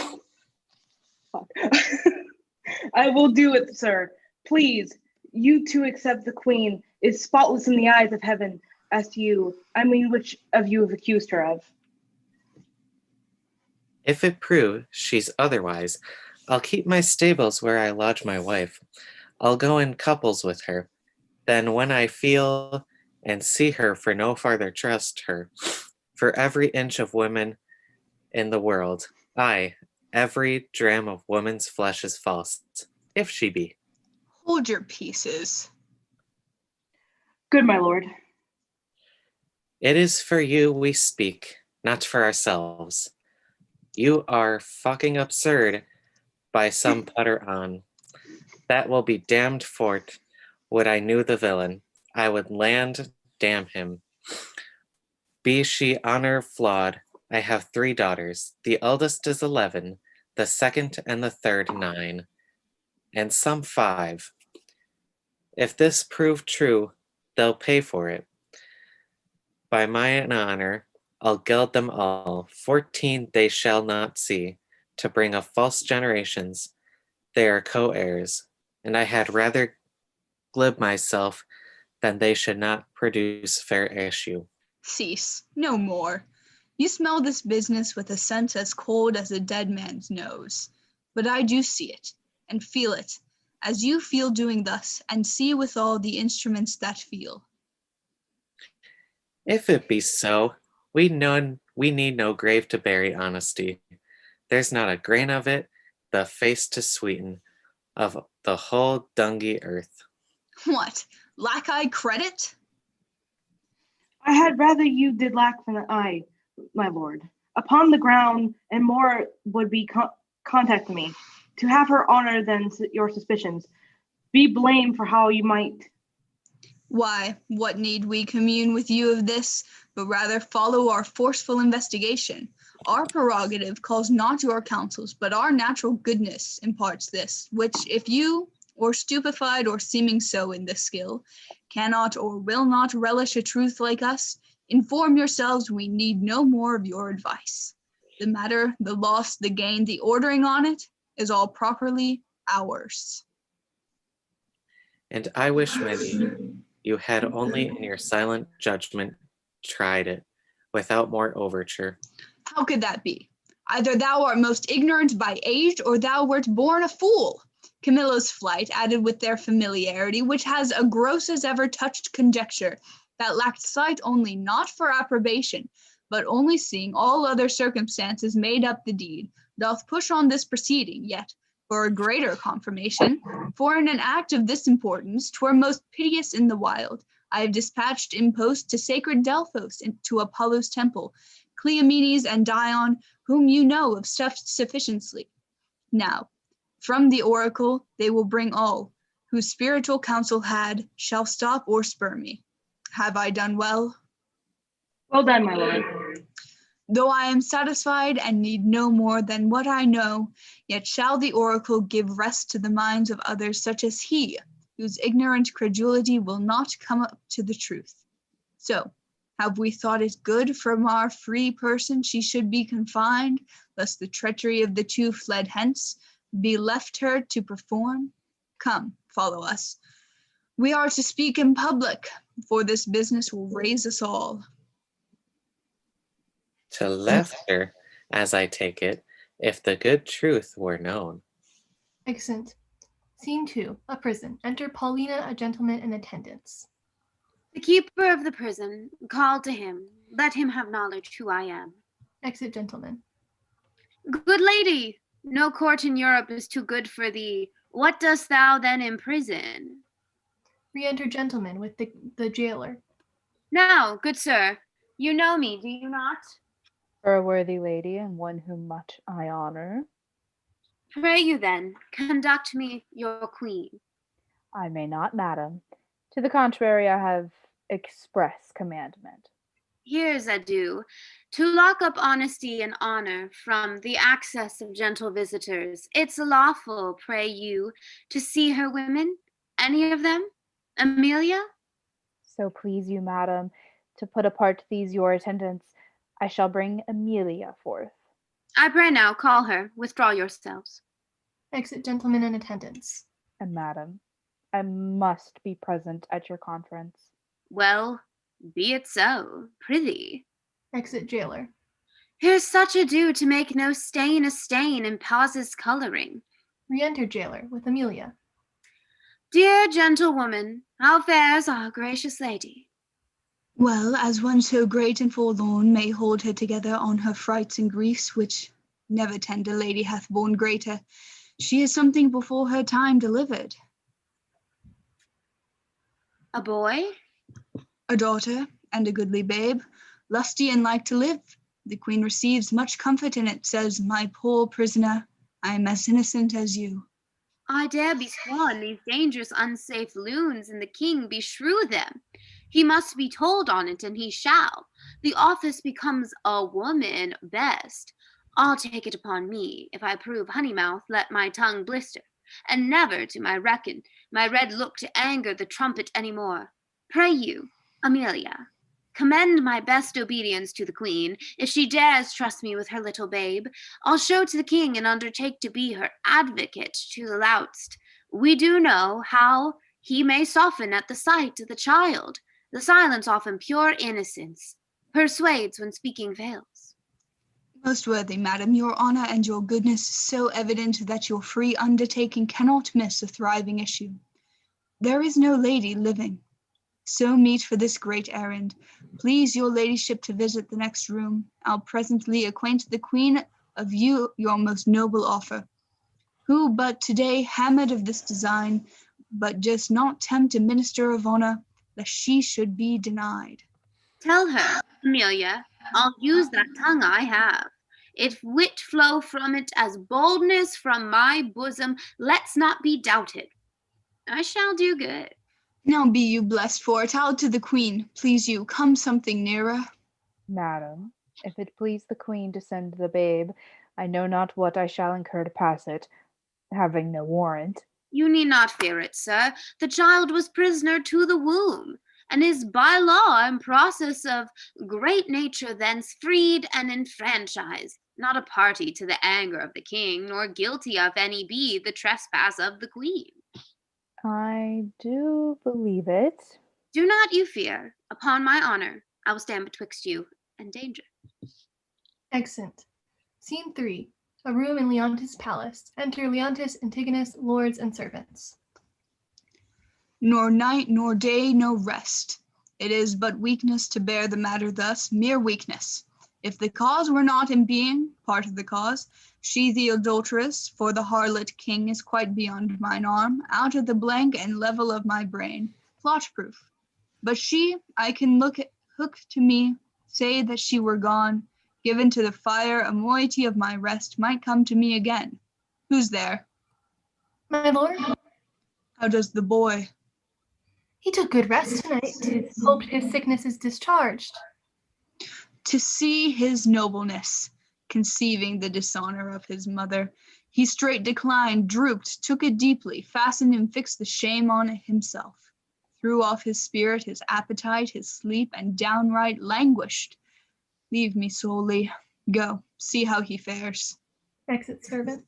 I will do it, sir. Please, you too accept the queen is spotless in the eyes of heaven. As to you, I mean, which of you have accused her of? If it prove she's otherwise, I'll keep my stables where I lodge my wife. I'll go in couples with her. Then when I feel and see her for no farther trust her, for every inch of women in the world, aye, every dram of woman's flesh is false, if she be. Hold your pieces. Good, my lord. It is for you we speak, not for ourselves. You are fucking absurd by some putter on. That will be damned for't. Would I knew the villain, I would land damn him. Be she honor flawed, I have 3 daughters. The eldest is 11, the second and the third 9, and some 5. If this prove true, they'll pay for it. By mine honor, I'll geld them all. 14 they shall not see, to bring up false generations. They are co-heirs, and I had rather glib myself than they should not produce fair issue. Cease, no more. You smell this business with a sense as cold as a dead man's nose. But I do see it, and feel it, as you feel doing thus, and see withal the instruments that feel. If it be so, we need no grave to bury honesty. There's not a grain of it, the face to sweeten, of the whole dungy earth. What, lack I credit? I had rather you did lack than I, my lord. Upon the ground, and more would be contact me. To have her honor than your suspicions. Be blamed for how you might. Why, what need we commune with you of this, but rather follow our forceful investigation? Our prerogative calls not your counsels, but our natural goodness imparts this, which if you, or stupefied or seeming so in this skill, cannot or will not relish a truth like us, inform yourselves we need no more of your advice. The matter, the loss, the gain, the ordering on it, is all properly ours. And I wish, Wendy, you had only in your silent judgment tried it, without more overture. How could that be? Either thou art most ignorant by age, or thou wert born a fool. Camillo's flight, added with their familiarity, which has a gross as ever touched conjecture, that lacked sight only not for approbation, but only seeing all other circumstances made up the deed, doth push on this proceeding, yet, for a greater confirmation, for in an act of this importance, 'twere most piteous in the wild, I have dispatched in post to sacred Delphos, to Apollo's temple, Cleomenes and Dion, whom you know of sufficiently. Now, from the oracle they will bring all, whose spiritual counsel shall stop or spur me. Have I done well? Well done, my lord. Though I am satisfied and need no more than what I know, yet shall the oracle give rest to the minds of others such as he, whose ignorant credulity will not come up to the truth. So, have we thought it good from our free person she should be confined, lest the treachery of the two fled hence be left her to perform? Come, follow us. We are to speak in public, for this business will raise us all. To laughter, as I take it, if the good truth were known. Exeunt. Scene 2. A prison. Enter Paulina, a gentleman in attendance. The keeper of the prison, call to him. Let him have knowledge who I am. Exit gentleman. Good lady, no court in Europe is too good for thee. What dost thou then in prison? Re-enter gentleman with the jailer. Now, good sir, you know me, do you not? For a worthy lady and one whom much I honor. Pray you then, conduct me your queen. I may not, madam. To the contrary, I have express commandment. Here's ado, to lock up honesty and honor from the access of gentle visitors. It's lawful, pray you, to see her women, any of them? Amelia? So please you, madam, to put apart these your attendants, I shall bring Amelia forth. I pray now, call her, withdraw yourselves. Exit gentleman in attendance. And madam, I must be present at your conference. Well, be it so, prithee. Exit jailer. Here's such ado to make no stain a stain in pauses coloring. Re-enter jailer with Amelia. Dear gentlewoman, how fares our gracious lady? Well, as one so great and forlorn may hold her together on her frights and griefs, which never tender lady hath borne greater, she is something before her time delivered. A boy? A daughter, and a goodly babe, lusty and like to live. The queen receives much comfort in it, says, my poor prisoner, I am as innocent as you. I dare be sworn these dangerous unsafe loons, and the king beshrew them. He must be told on it, and he shall. The office becomes a woman best. I'll take it upon me, if I prove Honeymouth, let my tongue blister, and never do my reckon my red look to anger the trumpet any more. Pray you, Amelia, commend my best obedience to the queen. If she dares trust me with her little babe, I'll show to the king and undertake to be her advocate to the loudest. We do know how he may soften at the sight of the child, the silence often pure innocence. persuades when speaking fails. Most worthy madam, your honor and your goodness is so evident that your free undertaking cannot miss a thriving issue. There is no lady living, so meet for this great errand. Please your ladyship to visit the next room. I'll presently acquaint the queen of you your most noble offer, who but today hammered of this design, but does not tempt a minister of honor, lest she should be denied. Tell her, Amelia, I'll use that tongue I have. If wit flow from it as boldness from my bosom, let's not be doubted. I shall do good. Now be you blessed for it. Out to the queen, please you, come something nearer. Madam, if it please the queen to send the babe, I know not what I shall incur to pass it, having no warrant. You need not fear it, sir. The child was prisoner to the womb, and is by law in process of great nature thence freed and enfranchised, not a party to the anger of the king, nor guilty of any be the trespass of the queen. I do believe it. Do not you fear. Upon my honor, I will stand betwixt you and danger. Exeunt. Scene 3. A room in Leontes' palace. Enter Leontes, Antigonus, lords, and servants. Nor night nor day no rest. It is but weakness to bear the matter thus, mere weakness. If the cause were not in being, part of the cause, she the adulteress, for the harlot king is quite beyond mine arm, out of the blank and level of my brain, plot-proof. But she, I can hook to me, say that she were gone, given to the fire, a moiety of my rest might come to me again. Who's there? My lord, How does the boy? he took good rest tonight. 'Tis hoped his sickness is discharged. To see his nobleness, conceiving the dishonor of his mother, he straight declined, drooped, took it deeply, fastened and fixed the shame on himself, threw off his spirit, his appetite, his sleep, and downright languished. Leave me solely. Go, see how he fares. Exit servant.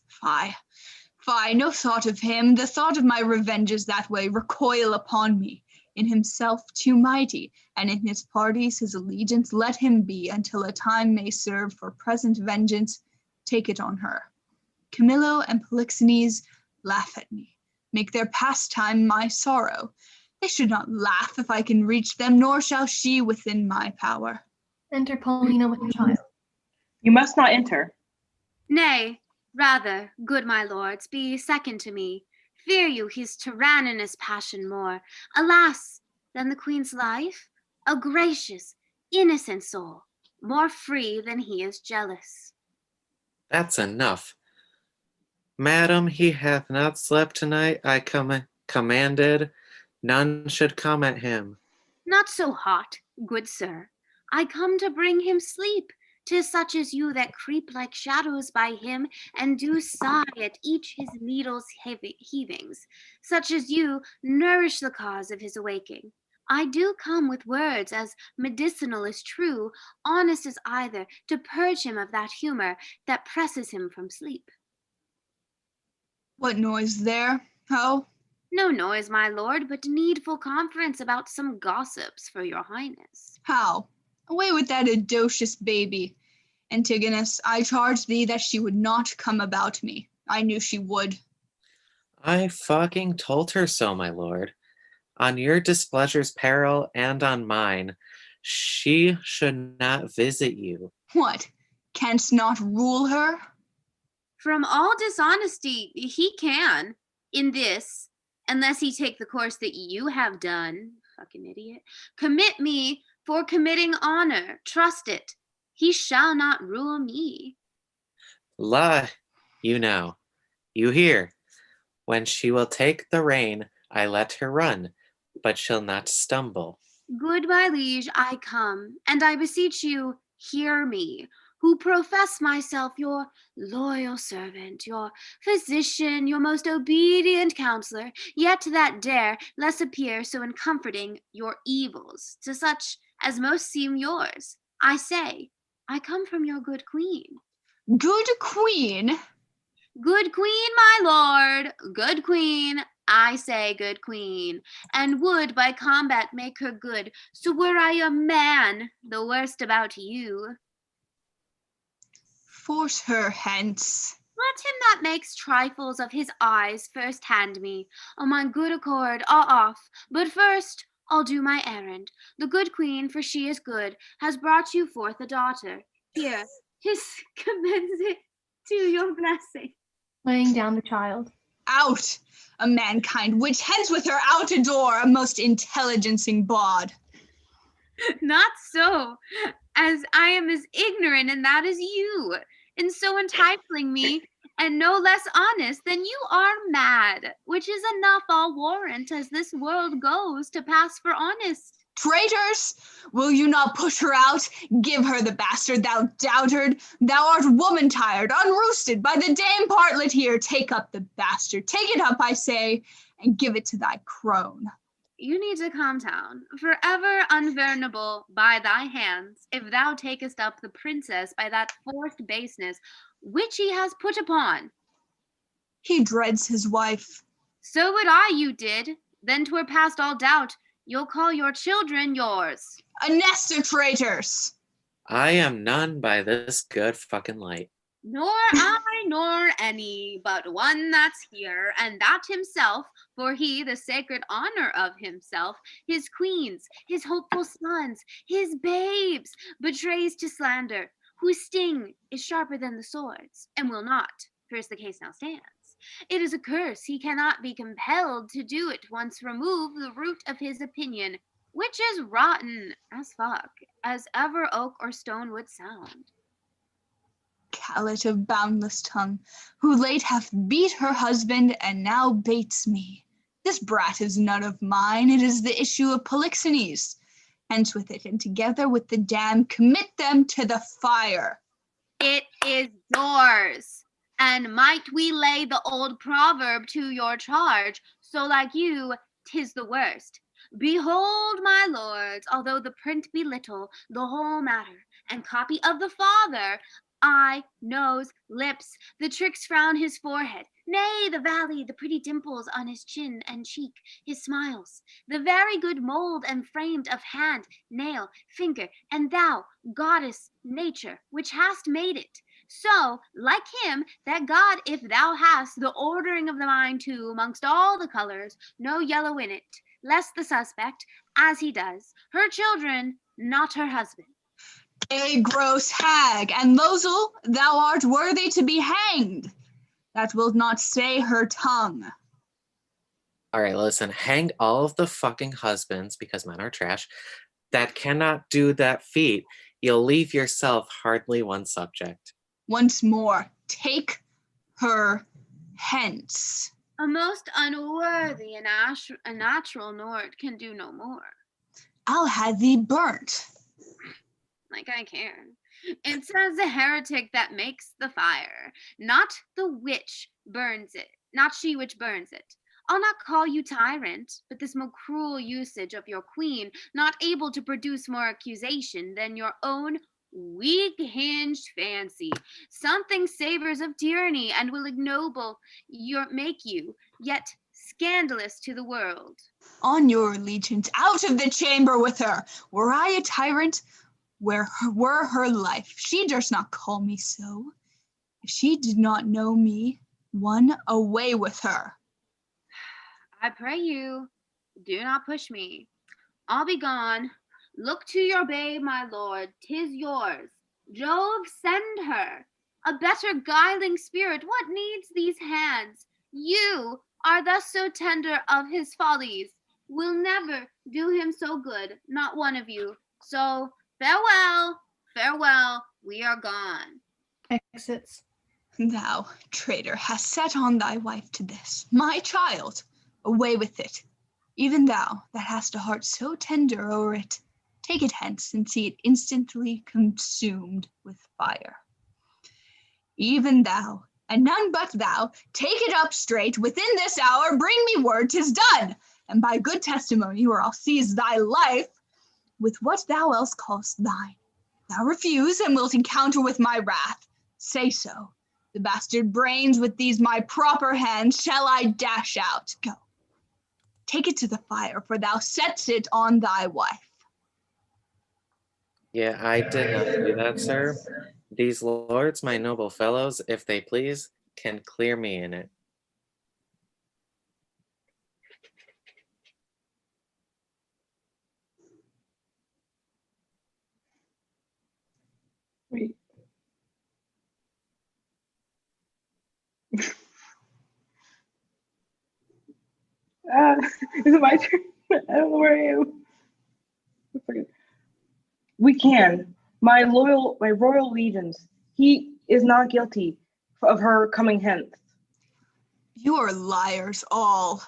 Fie, no thought of him. The thought of my revenges that way recoil upon me. In himself too mighty, and in his parties his allegiance let him be, until a time may serve for present vengeance, take it on her. Camillo and Polixenes laugh at me, make their pastime my sorrow. They should not laugh if I can reach them, nor shall she within my power. Enter Paulina with the child. You must not enter. Nay, rather, good my lords, be second to me. Fear you his tyrannous passion more, alas, than the queen's life? A gracious, innocent soul, more free than he is jealous. That's enough. Madam, he hath not slept tonight. I commanded none should come at him. Not so hot, good sir. I come to bring him sleep. 'Tis such as you that creep like shadows by him, and do sigh at each his needle's heavings. Such as you nourish the cause of his awaking. I do come with words as medicinal as true, honest as either, to purge him of that humor that presses him from sleep. What noise there? Ho? No noise, my lord, but needful conference about some gossips for your highness. How? Away with that adocious baby. Antigonus, I charged thee that she would not come about me. I knew she would. I fucking told her so, my lord. On your displeasure's peril and on mine, she should not visit you. What? Canst not rule her? From all dishonesty, he can, in this, unless he take the course that you have done, fucking idiot. Commit me for committing honor, trust it. He shall not rule me. La, you know, you hear. When she will take the rein, I let her run, but she'll not stumble. Good my liege, I come, and I beseech you, hear me, who profess myself your loyal servant, your physician, your most obedient counselor, yet that dare less appear so in comforting your evils to such as most seem yours. I say, I come from your good queen. Good queen? Good queen, my lord, good queen, I say, good queen, and would by combat make her good. So were I a man, the worst about you. Force her hence. Let him that makes trifles of his eyes first hand me. On my good accord, I'll off. But first, I'll do my errand. The good queen, for she is good, has brought you forth a daughter. Here, commends it to your blessing. Laying down the child. Out, a mankind witch, hence with her out a door, a most intelligencing bawd. Not so, as I am as ignorant, and that is you, and so enticing me, and no less honest than you are mad, which is enough, I'll warrant, as this world goes, to pass for honest. Traitors, will you not push her out? Give her the bastard, thou doubtard. Thou art woman tired, unroosted by the dame partlet here. Take up the bastard, take it up, I say, and give it to thy crone. You need to calm down, forever unvernable by thy hands, if thou takest up the princess by that forced baseness which he has put upon. He dreads his wife. So would I you did, then 'twere past all doubt, you'll call your children yours. A nest of traitors. I am none by this good fucking light. Nor I, nor any, but one that's here, and that himself, for he the sacred honor of himself, his queens, his hopeful sons, his babes, betrays to slander, whose sting is sharper than the swords, and will not, for as the case now stands. It is a curse, he cannot be compelled to do it once remove the root of his opinion, which is rotten as fuck, as ever oak or stone would sound. Callet of boundless tongue, who late hath beat her husband and now baits me. This brat is none of mine, it is the issue of Polixenes. Hence with it, and together with the dam, commit them to the fire. It is yours. And might we lay the old proverb to your charge, so like you, 'tis the worst. Behold, my lords, although the print be little, the whole matter, and copy of the father, eye, nose, lips, the tricks frown his forehead, nay, the valley, the pretty dimples on his chin and cheek, his smiles, the very good mold and framed of hand, nail, finger, and thou, goddess, nature, which hast made it. So, like him, that God, if thou hast the ordering of the mind too, amongst all the colors, no yellow in it, lest the suspect, as he does, her children, not her husband. A gross hag, and Losel, thou art worthy to be hanged. That wilt not stay her tongue. All right, listen, hang all of the fucking husbands, because men are trash, that cannot do that feat. You'll leave yourself hardly one subject. Once more, take her hence. A most unworthy and a natural Nord can do no more. I'll have thee burnt. Like I care. It says the heretic that makes the fire, not the witch burns it, not she which burns it. I'll not call you tyrant, but this more cruel usage of your queen, not able to produce more accusation than your own weak-hinged fancy. Something savors of tyranny and will ignoble make you, yet scandalous to the world. On your allegiance, out of the chamber with her. Were I a tyrant, were her life, she durst not call me so. If she did not know me, one away with her. I pray you, do not push me. I'll be gone. Look to your babe, my lord, 'tis yours. Jove, send her. A better guiling spirit, what needs these hands? You are thus so tender of his follies. Will never do him so good, not one of you. So farewell, farewell, we are gone. Exits. Thou, traitor, hast set on thy wife to this, my child. Away with it. Even thou, that hast a heart so tender o'er it, take it hence and see it instantly consumed with fire. Even thou, and none but thou, take it up straight, within this hour bring me word 'tis done, and by good testimony, or I'll seize thy life with what thou else callest thine. Thou refuse, and wilt encounter with my wrath. Say so. The bastard brains with these my proper hands shall I dash out. Go, take it to the fire, for thou setst it on thy wife. Yeah, I did not do that, sir. These lords, my noble fellows, if they please, can clear me in it. Wait. Is it my turn? I don't know where I am. I forget. We can. My royal legions. He is not guilty of her coming hence. You are liars all.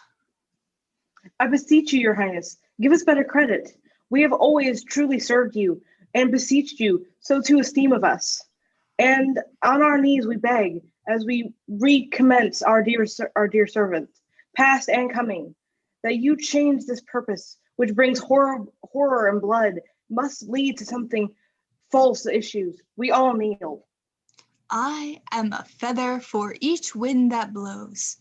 I beseech you, your highness, give us better credit. We have always truly served you and beseeched you so to esteem of us. And on our knees we beg, as we recommence our dear servants, past and coming, that you change this purpose, which brings horror and blood, must lead to something false issues. We all kneel. I am a feather for each wind that blows.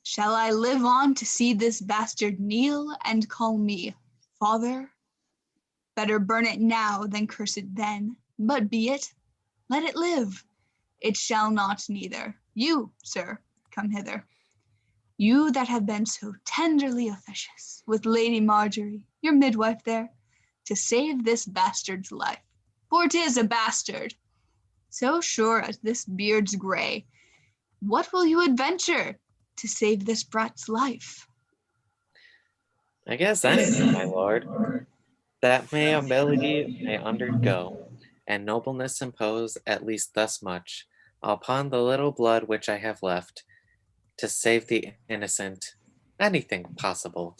Shall I live on to see this bastard kneel and call me father? Better burn it now than curse it then. But be it, let it live. It shall not neither. You, sir, come hither. You that have been so tenderly officious with Lady Marjorie, your midwife there, to save this bastard's life. For 'tis a bastard. So sure as this beard's gray, what will you adventure to save this brat's life? I guess anything, my lord, that may ability may undergo, and nobleness impose at least thus much upon the little blood which I have left, to save the innocent. Anything possible.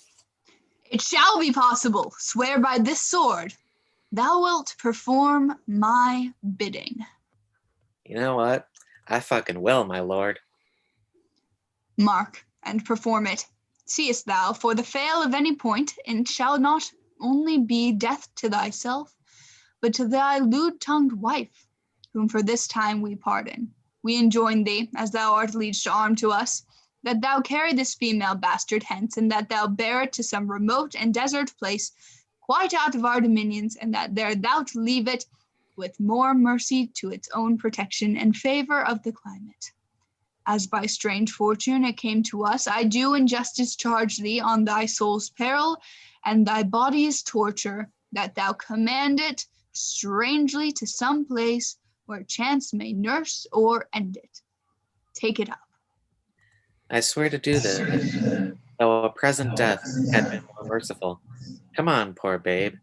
It shall be possible, swear by this sword. Thou wilt perform my bidding. You know what? I fucking will, my lord. Mark, and perform it. Seest thou, for the fail of any point, it shall not only be death to thyself, but to thy lewd-tongued wife, whom for this time we pardon. We enjoin thee, as thou art liege to arm to us, that thou carry this female bastard hence, and that thou bear it to some remote and desert place, quite out of our dominions, and that there thou leave it with more mercy to its own protection and favor of the climate. As by strange fortune it came to us, I do in justice charge thee on thy soul's peril and thy body's torture, that thou command it strangely to some place where chance may nurse or end it. Take it up. I swear to do this, though a present death had been more merciful. Come on, poor babe.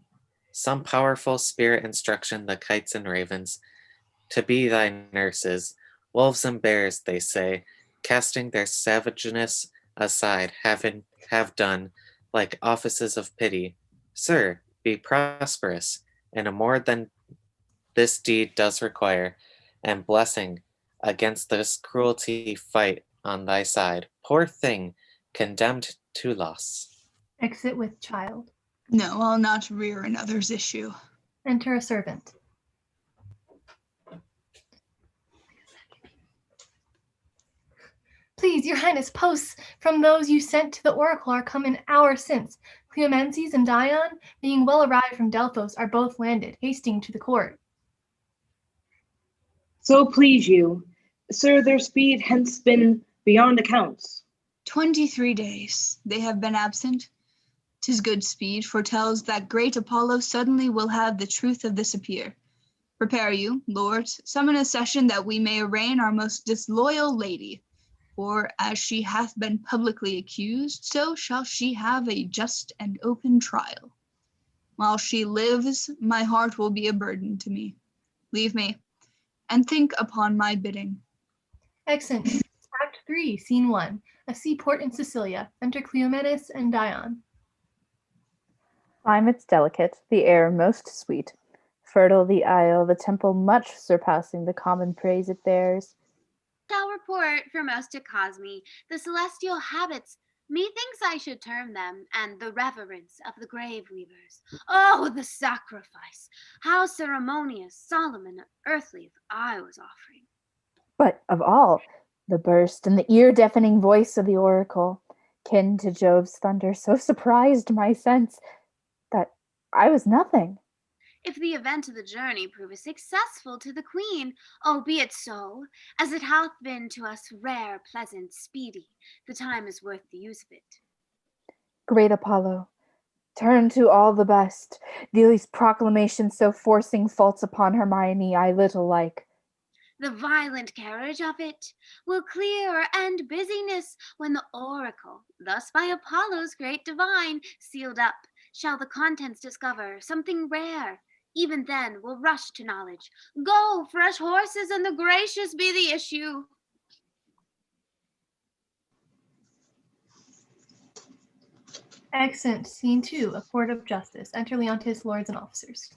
Some powerful spirit instruction the kites and ravens to be thy nurses. Wolves and bears, they say, casting their savageness aside, have done, like offices of pity. Sir, be prosperous, and a more than this deed does require, and blessing against this cruelty fight on thy side. Poor thing, condemned to loss. Exit with child. No, I'll not rear another's issue. Enter a servant. Please, your highness, posts from those you sent to the oracle are come an hour since. Cleomences and Dion, being well arrived from Delphos, are both landed, hasting to the court. So please you, sir, their speed hence been beyond accounts. 23 days they have been absent. 'Tis good speed, foretells that great Apollo suddenly will have the truth of this appear. Prepare you, lords, summon a session that we may arraign our most disloyal lady. For as she hath been publicly accused, so shall she have a just and open trial. While she lives, my heart will be a burden to me. Leave me, and think upon my bidding. Exit. Act 3, Scene 1. A seaport in Sicilia. Enter Cleomenes and Dion. Climate's delicate, the air most sweet. Fertile the isle, the temple much surpassing the common praise it bears. Shall report for most to cause me the celestial habits, methinks I should term them, and the reverence of the grave weavers. Oh, the sacrifice! How ceremonious, solemn, and earthly if I was offering. But of all, the burst and the ear-deafening voice of the oracle, kin to Jove's thunder, so surprised my sense that I was nothing. If the event of the journey prove successful to the queen, oh, be it so, as it hath been to us rare, pleasant, speedy, the time is worth the use of it. Great Apollo, turn to all the best. These proclamations so forcing faults upon Hermione I little like. The violent carriage of it will clear end busyness when the oracle, thus by Apollo's great divine, sealed up, shall the contents discover something rare. Even then we'll rush to knowledge. Go, fresh horses, and the gracious be the issue. Excellent. Scene 2, a court of justice. Enter Leontis, lords, and officers.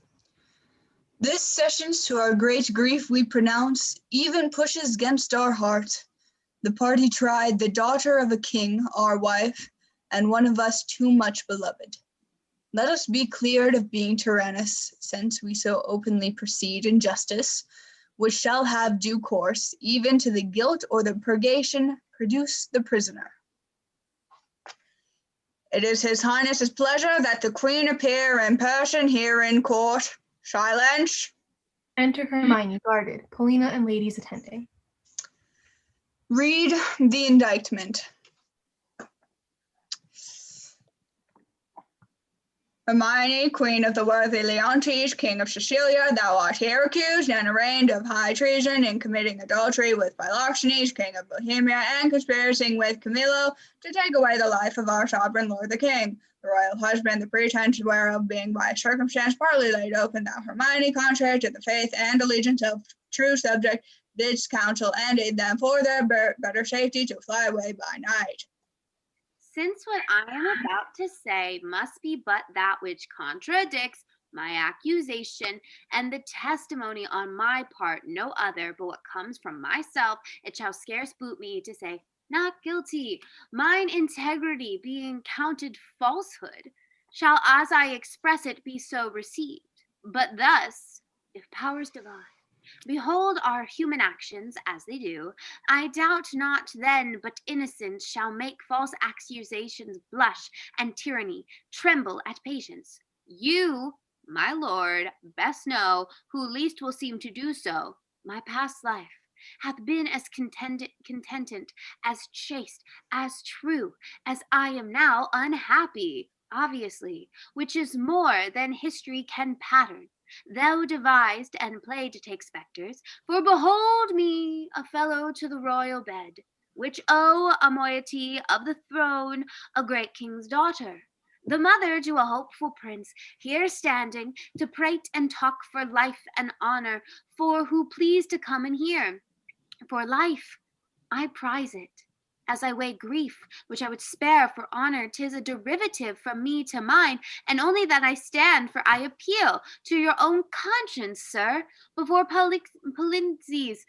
This sessions to our great grief we pronounce, even pushes against our heart. The party tried the daughter of a king, our wife, and one of us too much beloved. Let us be cleared of being tyrannous, since we so openly proceed in justice, which shall have due course, even to the guilt or the purgation produce the prisoner. It is his highness's pleasure that the queen appear in person here in court. Silence. Enter Hermione, guarded, Paulina and ladies attending. Read the indictment. Hermione, queen of the worthy Leontes, king of Sicilia, thou art here accused and arraigned of high treason in committing adultery with Philoxenes, king of Bohemia, and conspiring with Camillo to take away the life of our sovereign lord the king, the royal husband, the pretense whereof being by circumstance partly laid open, thou Hermione, contrary to the faith and allegiance of true subject, didst counsel and aid them for their better safety to fly away by night. Since what I am about to say must be but that which contradicts my accusation, and the testimony on my part no other but what comes from myself, it shall scarce boot me to say, not guilty, mine integrity being counted falsehood, shall as I express it be so received. But thus, if powers divine, behold our human actions as they do, I doubt not then but innocence shall make false accusations blush, and tyranny tremble at patience. You, my lord, best know, who least will seem to do so, my past life hath been as contented, as chaste, as true, as I am now unhappy, obviously, which is more than history can pattern. Thou devised and played to take spectres, for behold me, a fellow to the royal bed, which owe a moiety of the throne, a great king's daughter, the mother to a hopeful prince, here standing to prate and talk for life and honor, for who please to come and hear. For life, I prize it, as I weigh grief, which I would spare for honor. 'Tis a derivative from me to mine, and only that I stand, for I appeal to your own conscience, sir. Before Polyneices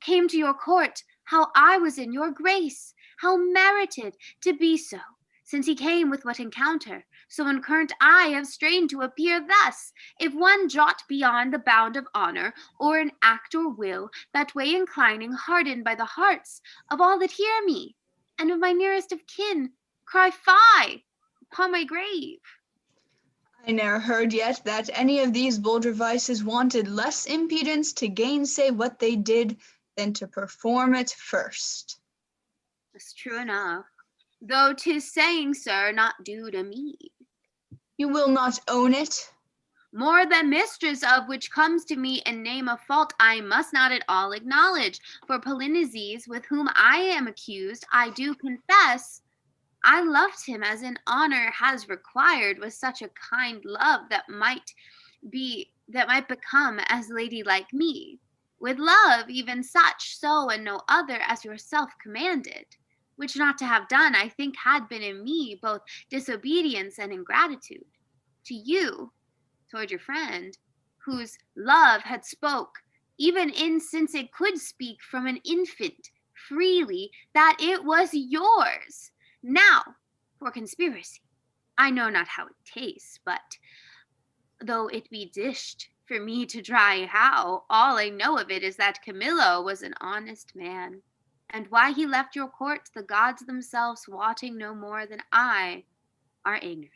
came to your court, how I was in your grace, how merited to be so, since he came with what encounter, so in current I have strained to appear thus, if one jot beyond the bound of honor, or an act or will, that way inclining, hardened by the hearts of all that hear me, and of my nearest of kin, cry fie upon my grave. I ne'er heard yet that any of these bolder vices wanted less impudence to gainsay what they did than to perform it first. That's true enough, though 'tis saying, sir, not due to me. You will not own it? More than mistress of which comes to me in name of fault, I must not at all acknowledge. For Polyneices, with whom I am accused, I do confess, I loved him as in honor has required, with such a kind love that might become as lady like me. With love even such, so and no other as yourself commanded, which not to have done, I think had been in me both disobedience and ingratitude. To you, toward your friend, whose love had spoke, even in since it could speak from an infant, freely, that it was yours. Now, for conspiracy, I know not how it tastes, but though it be dished for me to try how, all I know of it is that Camillo was an honest man, and why he left your court, the gods themselves wotting no more than I are ignorant.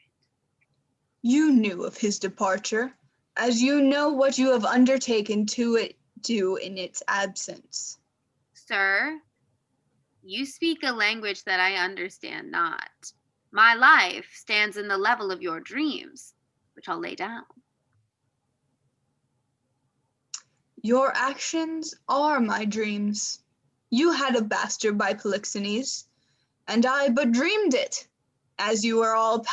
You knew of his departure, as you know what you have undertaken to do in its absence. Sir, you speak a language that I understand not. My life stands in the level of your dreams, which I'll lay down. Your actions are my dreams. You had a bastard by Polixenes, and I but dreamed it. As you are all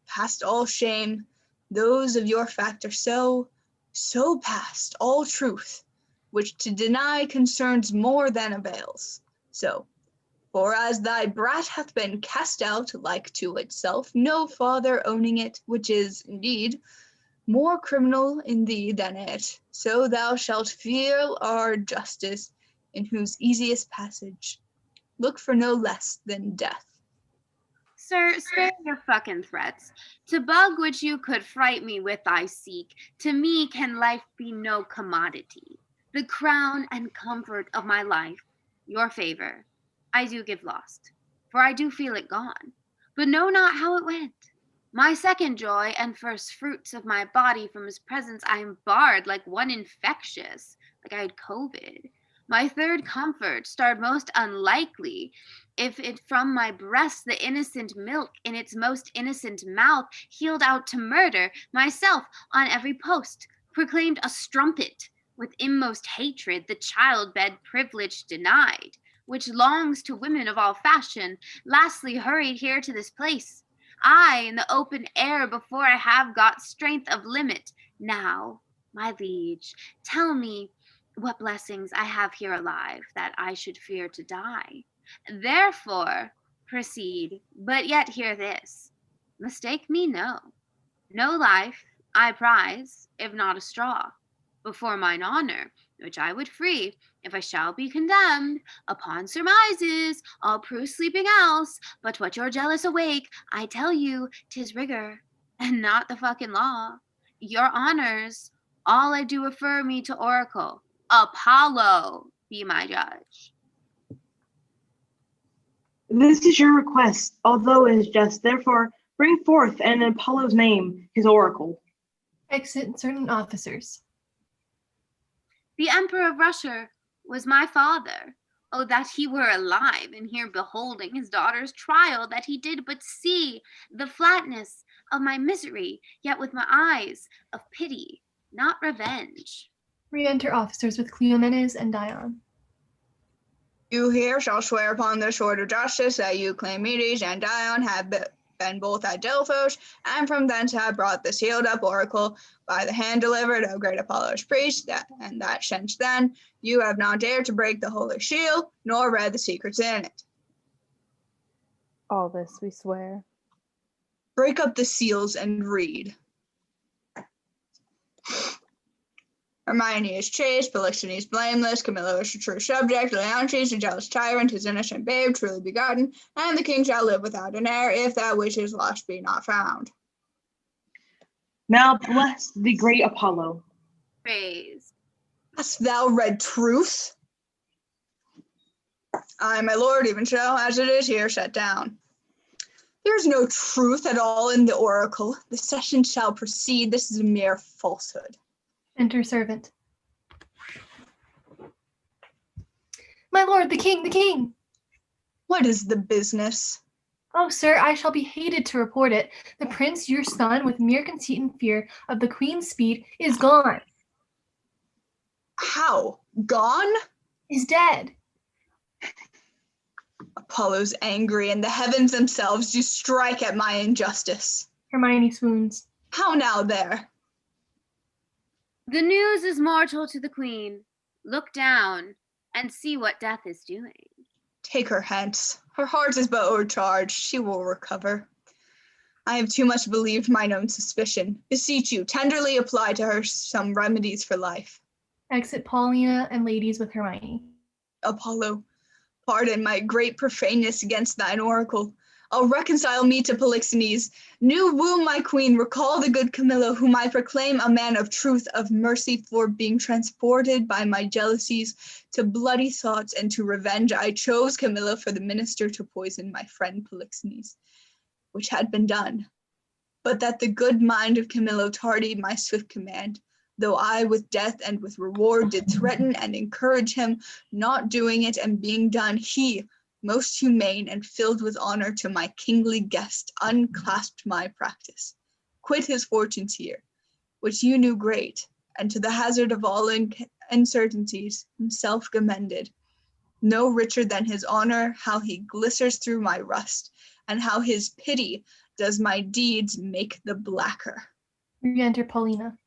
past all shame, those of your fact are so past all truth, which to deny concerns more than avails. So, for as thy brat hath been cast out like to itself, no father owning it, which is, indeed, more criminal in thee than it, so thou shalt feel our justice, in whose easiest passage look for no less than death. Sir, spare your fucking threats. To bug which you could fright me with I seek. To me can life be no commodity. The crown and comfort of my life, your favor, I do give lost, for I do feel it gone, but know not how it went. My second joy and first fruits of my body from his presence I am barred like one infectious, like I had COVID. My third comfort starred most unlikely, if it from my breast the innocent milk in its most innocent mouth healed out to murder, myself on every post proclaimed a strumpet, with inmost hatred the childbed privilege denied, which longs to women of all fashion, lastly hurried here to this place. I in the open air before I have got strength of limit. Now, my liege, tell me what blessings I have here alive, that I should fear to die. Therefore, proceed, but yet hear this. Mistake me no. No life I prize, if not a straw, before mine honor, which I would free, if I shall be condemned, upon surmises, all prove sleeping else, but what you're jealous awake, I tell you, 'tis rigor, and not the fucking law. Your honors, all I do refer me to oracle, Apollo be my judge. This is your request, although it is just. Therefore, bring forth in Apollo's name his oracle. Exit certain officers. The Emperor of Russia was my father. Oh, that he were alive, and here beholding his daughter's trial, that he did but see the flatness of my misery, yet with my eyes of pity, not revenge. Re-enter officers with Cleomenes and Dion. You here shall swear upon this sword of justice that you, Cleomenes and Dion, have been both at Delphos, and from thence have brought the sealed up oracle by the hand delivered of great Apollo's priest, and that since then you have not dared to break the holy shield, nor read the secrets in it. All this we swear. Break up the seals and read. Hermione is chaste, Polixenes blameless, Camillo is a true subject, Leontes a jealous tyrant, his innocent babe truly begotten, and the king shall live without an heir, if that which is lost be not found. Now bless the great Apollo. Praise. Hast thou read truth? Aye, my lord, even so, as it is here set down. There is no truth at all in the oracle. The session shall proceed. This is a mere falsehood. Enter servant. My lord, the king, the king! What is the business? Oh, sir, I shall be hated to report it. The prince, your son, with mere conceit and fear of the queen's speed, is gone. How? Gone? Is dead. Apollo's angry, and the heavens themselves do strike at my injustice. Hermione swoons. How now there? The news is mortal to the queen. Look down and see what death is doing. Take her hence. Her heart is but overcharged. She will recover. I have too much believed mine own suspicion. Beseech you, tenderly apply to her some remedies for life. Exit Paulina and ladies with Hermione. Apollo, pardon my great profaneness against thine oracle. I'll reconcile me to Polixenes. New womb, my queen, recall the good Camillo, whom I proclaim a man of truth, of mercy, for being transported by my jealousies to bloody thoughts and to revenge. I chose Camillo for the minister to poison my friend Polixenes, which had been done. But that the good mind of Camillo tardied my swift command, though I with death and with reward did threaten and encourage him, not doing it and being done, he, most humane and filled with honor to my kingly guest, unclasped my practice, quit his fortunes here, which you knew great, and to the hazard of all uncertainties himself commended. No richer than his honor, how he glisters through my rust, and how his pity does my deeds make the blacker. Re-enter Paulina.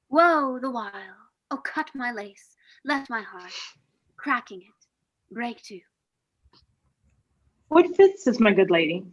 Woe the while, oh cut my lace, let my heart, cracking it, break too. What fits this, my good lady?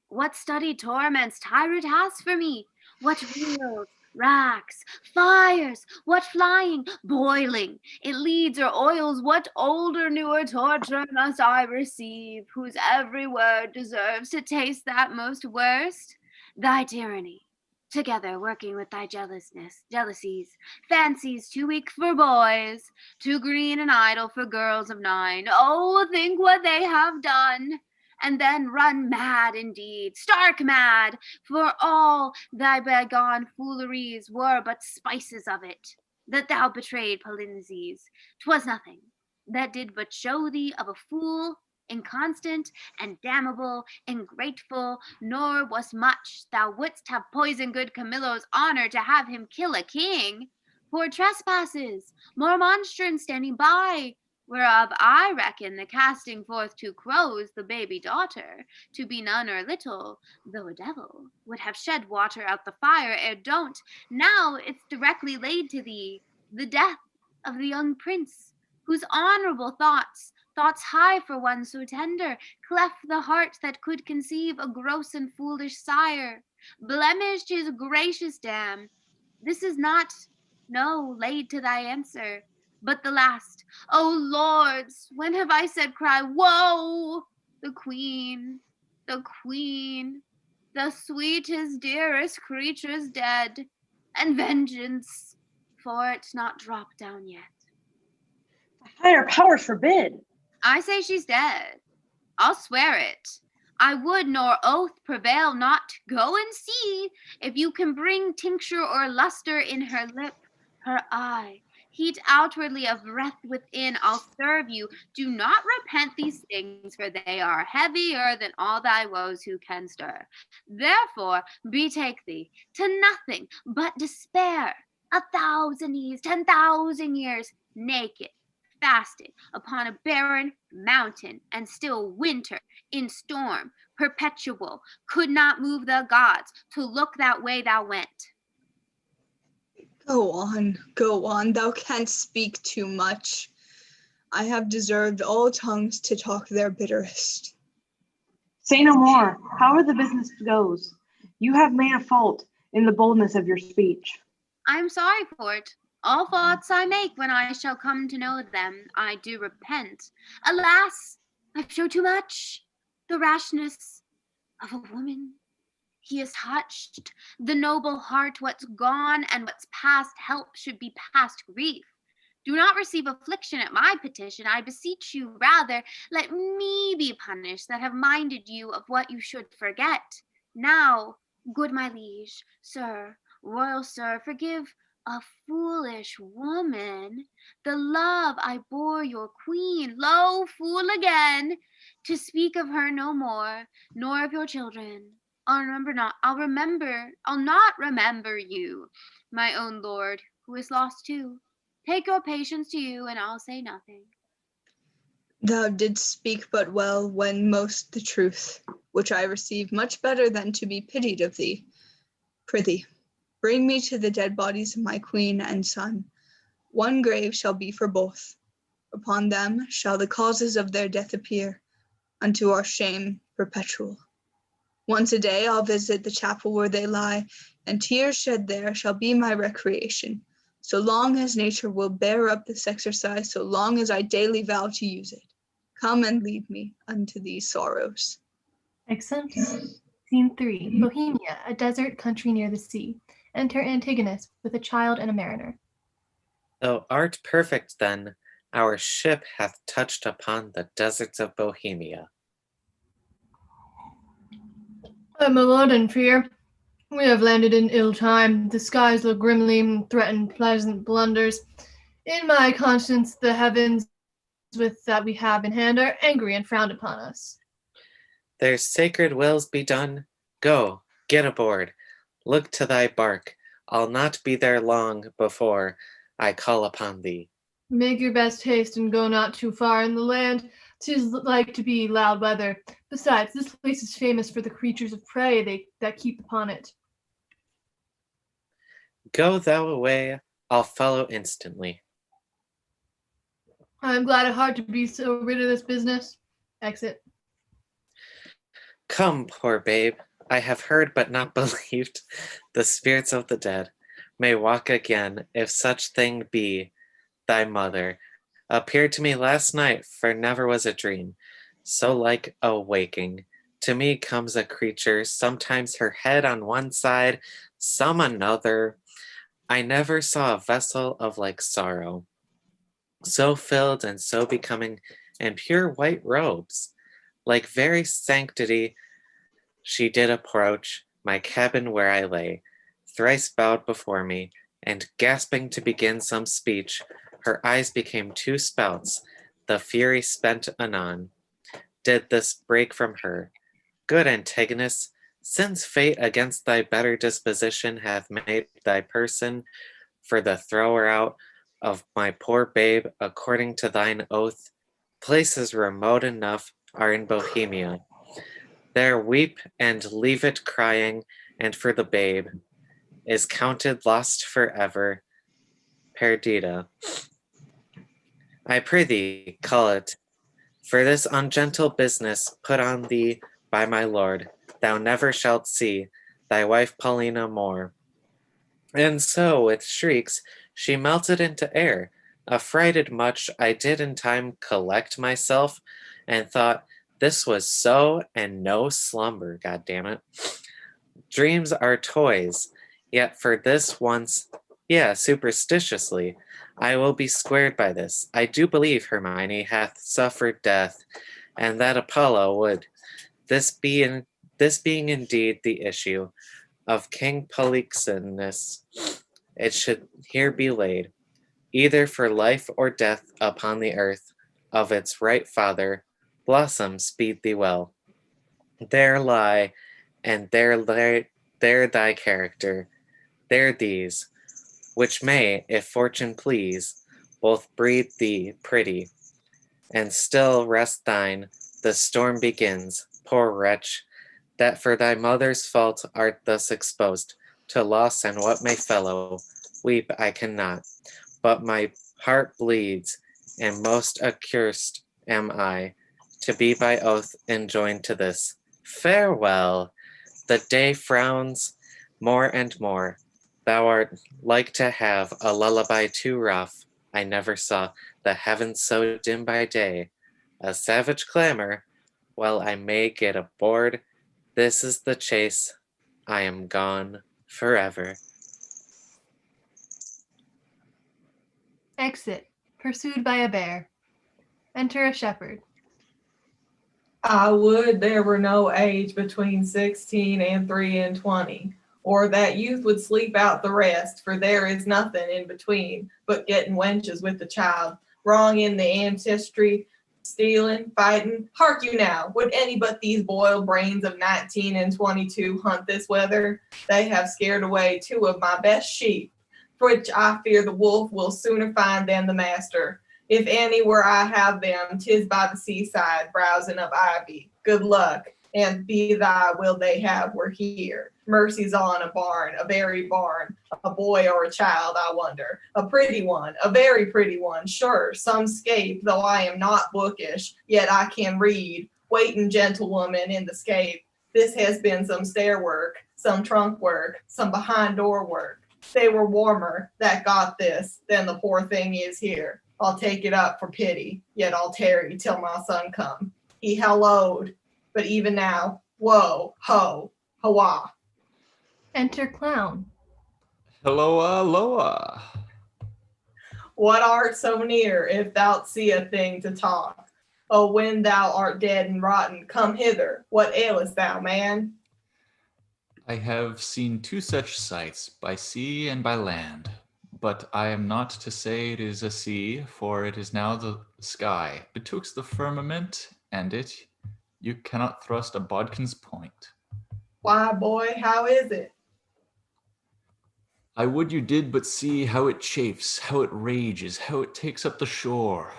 What studied torments tyrant has for me? What wheels, racks, fires, what flying, boiling, it leads or oils, what older, newer torture must I receive, whose every word deserves to taste that most worst? Thy tyranny, together working with thy jealousies, fancies too weak for boys, too green and idle for girls of 9. Oh, think what they have done, and then run mad indeed, stark mad, for all thy bygone fooleries were but spices of it, that thou betrayed Polixenes. 'Twas nothing, that did but show thee of a fool, inconstant and damnable, ingrateful, nor was much thou wouldst have poisoned good Camillo's honor to have him kill a king, for trespasses, more monstrance standing by, whereof I reckon the casting forth 2 crows the baby daughter, to be none or little, though a devil, would have shed water out the fire ere don't. Now it's directly laid to thee, the death of the young prince, whose honorable thoughts high for one so tender, cleft the heart that could conceive a gross and foolish sire, blemished his gracious dam. This is not, no, laid to thy answer, but the last. O lords, when have I said cry, woe! The queen, the sweetest, dearest creature's dead, and vengeance for it not dropped down yet. Higher powers forbid. I say she's dead. I'll swear it. I would nor oath prevail not. Go and see if you can bring tincture or luster in her lip, her eye, heat outwardly of breath within. I'll serve you. Do not repent these things, for they are heavier than all thy woes who can stir. Therefore betake thee to nothing but despair, 1,000 years, 10,000 years, naked, fasted upon a barren mountain, and still winter in storm perpetual could not move the gods to look that way thou went. Go on, thou canst speak too much. I have deserved all tongues to talk their bitterest. Say no more. However the business goes, you have made a fault in the boldness of your speech. I am sorry for it. All faults I make when I shall come to know them, I do repent. Alas, I've showed too much. The rashness of a woman. He is touched. The noble heart, what's gone and what's past help should be past grief. Do not receive affliction at my petition. I beseech you, rather, let me be punished that have minded you of what you should forget. Now, good my liege, sir, royal sir, forgive a foolish woman, the love I bore your queen. Lo, fool again, to speak of her no more, nor of your children. I'll not remember you, my own lord, who is lost too. Take your patience to you, and I'll say nothing. Thou didst speak but well, when most the truth, which I receive much better than to be pitied of thee. Prithee, bring me to the dead bodies of my queen and son. One grave shall be for both. Upon them shall the causes of their death appear, unto our shame perpetual. Once a day I'll visit the chapel where they lie, and tears shed there shall be my recreation. So long as nature will bear up this exercise, so long as I daily vow to use it. Come and lead me unto these sorrows. Excellent. Scene 3. Bohemia, a desert country near the sea. Enter Antigonus with a child and a mariner. Thou art perfect then, our ship hath touched upon the deserts of Bohemia. My lord and fear, we have landed in ill time. The skies look grimly and threaten pleasant blunders. In my conscience, the heavens with that we have in hand are angry and frowned upon us. Their sacred wills be done. Go, get aboard. Look to thy bark. I'll not be there long before I call upon thee. Make your best haste and go not too far in the land. 'Tis like to be loud weather. Besides, this place is famous for the creatures of prey that keep upon it. Go thou away, I'll follow instantly. I am glad at heart to be so rid of this business. Exit. Come, poor babe, I have heard but not believed. The spirits of the dead may walk again, if such thing be. Thy mother appeared to me last night, for never was a dream so like a waking. To me comes a creature, sometimes her head on one side, some another. I never saw a vessel of like sorrow, so filled and so becoming, in pure white robes, like very sanctity. She did approach my cabin where I lay, thrice bowed before me, and gasping to begin some speech, her eyes became two spouts, the fury spent anon. Did this break from her? Good Antigonus, since fate against thy better disposition hath made thy person for the thrower out of my poor babe according to thine oath, places remote enough are in Bohemia. There weep and leave it crying, and for the babe is counted lost forever. Perdita. I prithee, call it. For this ungentle business put on thee by my lord, thou never shalt see thy wife Paulina more. And so, with shrieks, she melted into air. Affrighted much, I did in time collect myself, and thought this was so and no slumber, God damn it. Dreams are toys, yet for this once, superstitiously, I will be squared by this. I do believe Hermione hath suffered death, and that Apollo would, this being indeed the issue of King Polixenes, it should here be laid, either for life or death upon the earth of its right father. Blossom, speed thee well. There lie, and there thy character, there these, which may, if fortune please, both breed thee pretty, and still rest thine. The storm begins, poor wretch, that for thy mother's fault art thus exposed to loss, and what may follow. Weep I cannot, but my heart bleeds, and most accursed am I, to be by oath enjoined to this. Farewell! The day frowns more and more. Thou art like to have a lullaby too rough. I never saw the heavens so dim by day. A savage clamor, well I may get aboard. This is the chase. I am gone forever. Exit. Pursued by a bear. Enter a shepherd. I would there were no age between 16 and 3 and 20, or that youth would sleep out the rest, for there is nothing in between but getting wenches with the child, wrong in the ancestry, stealing, fighting. Hark you now, would any but these boiled brains of 19 and 22 hunt this weather? They have scared away 2 of my best sheep, which I fear the wolf will sooner find than the master. If any where I have them, 'tis by the seaside, browsing of ivy. Good luck, and be thy will they have were here. Mercy's on a barn, a very barn, a boy or a child, I wonder. A pretty one, a very pretty one, sure, some scape, though I am not bookish, yet I can read. Waiting gentlewoman in the scape. This has been some stair work, some trunk work, some behind door work. They were warmer that got this than the poor thing is here. I'll take it up for pity, yet I'll tarry till my son come. He hallooed, but even now Whoa, ho, hawa. Enter clown. Hello, aloha. What art so near, if thou see a thing to talk? Oh, when thou art dead and rotten, come hither. What ailest thou, man? I have seen two such sights, by sea and by land. But I am not to say it is a sea, for it is now the sky. Betwixt the firmament and it, you cannot thrust a bodkin's point. Why, boy, how is it? I would you did but see how it chafes, how it rages, how it takes up the shore.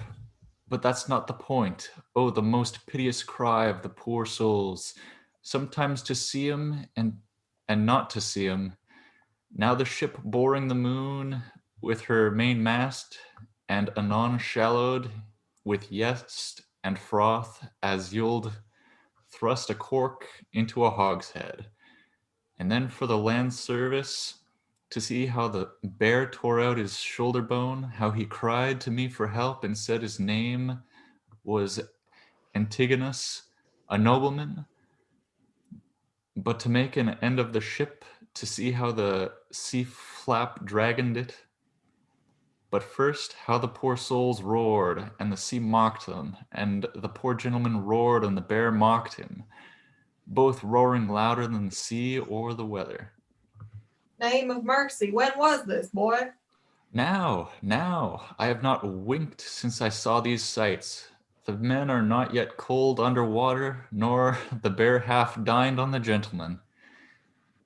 But that's not the point. Oh, the most piteous cry of the poor souls, sometimes to see 'em and not to see 'em. Now the ship boring the moon with her main mast, and anon shallowed with yeast and froth, as you'ld thrust a cork into a hogshead. And then for the land service, to see how the bear tore out his shoulder bone, how he cried to me for help and said his name was Antigonus, a nobleman. But to make an end of the ship, to see how the sea flap dragoned it. But first, how the poor souls roared, and the sea mocked them, and the poor gentleman roared, and the bear mocked him, both roaring louder than the sea or the weather. Name of mercy, when was this, boy? Now, I have not winked since I saw these sights. The men are not yet cold under water, nor the bear half dined on the gentleman.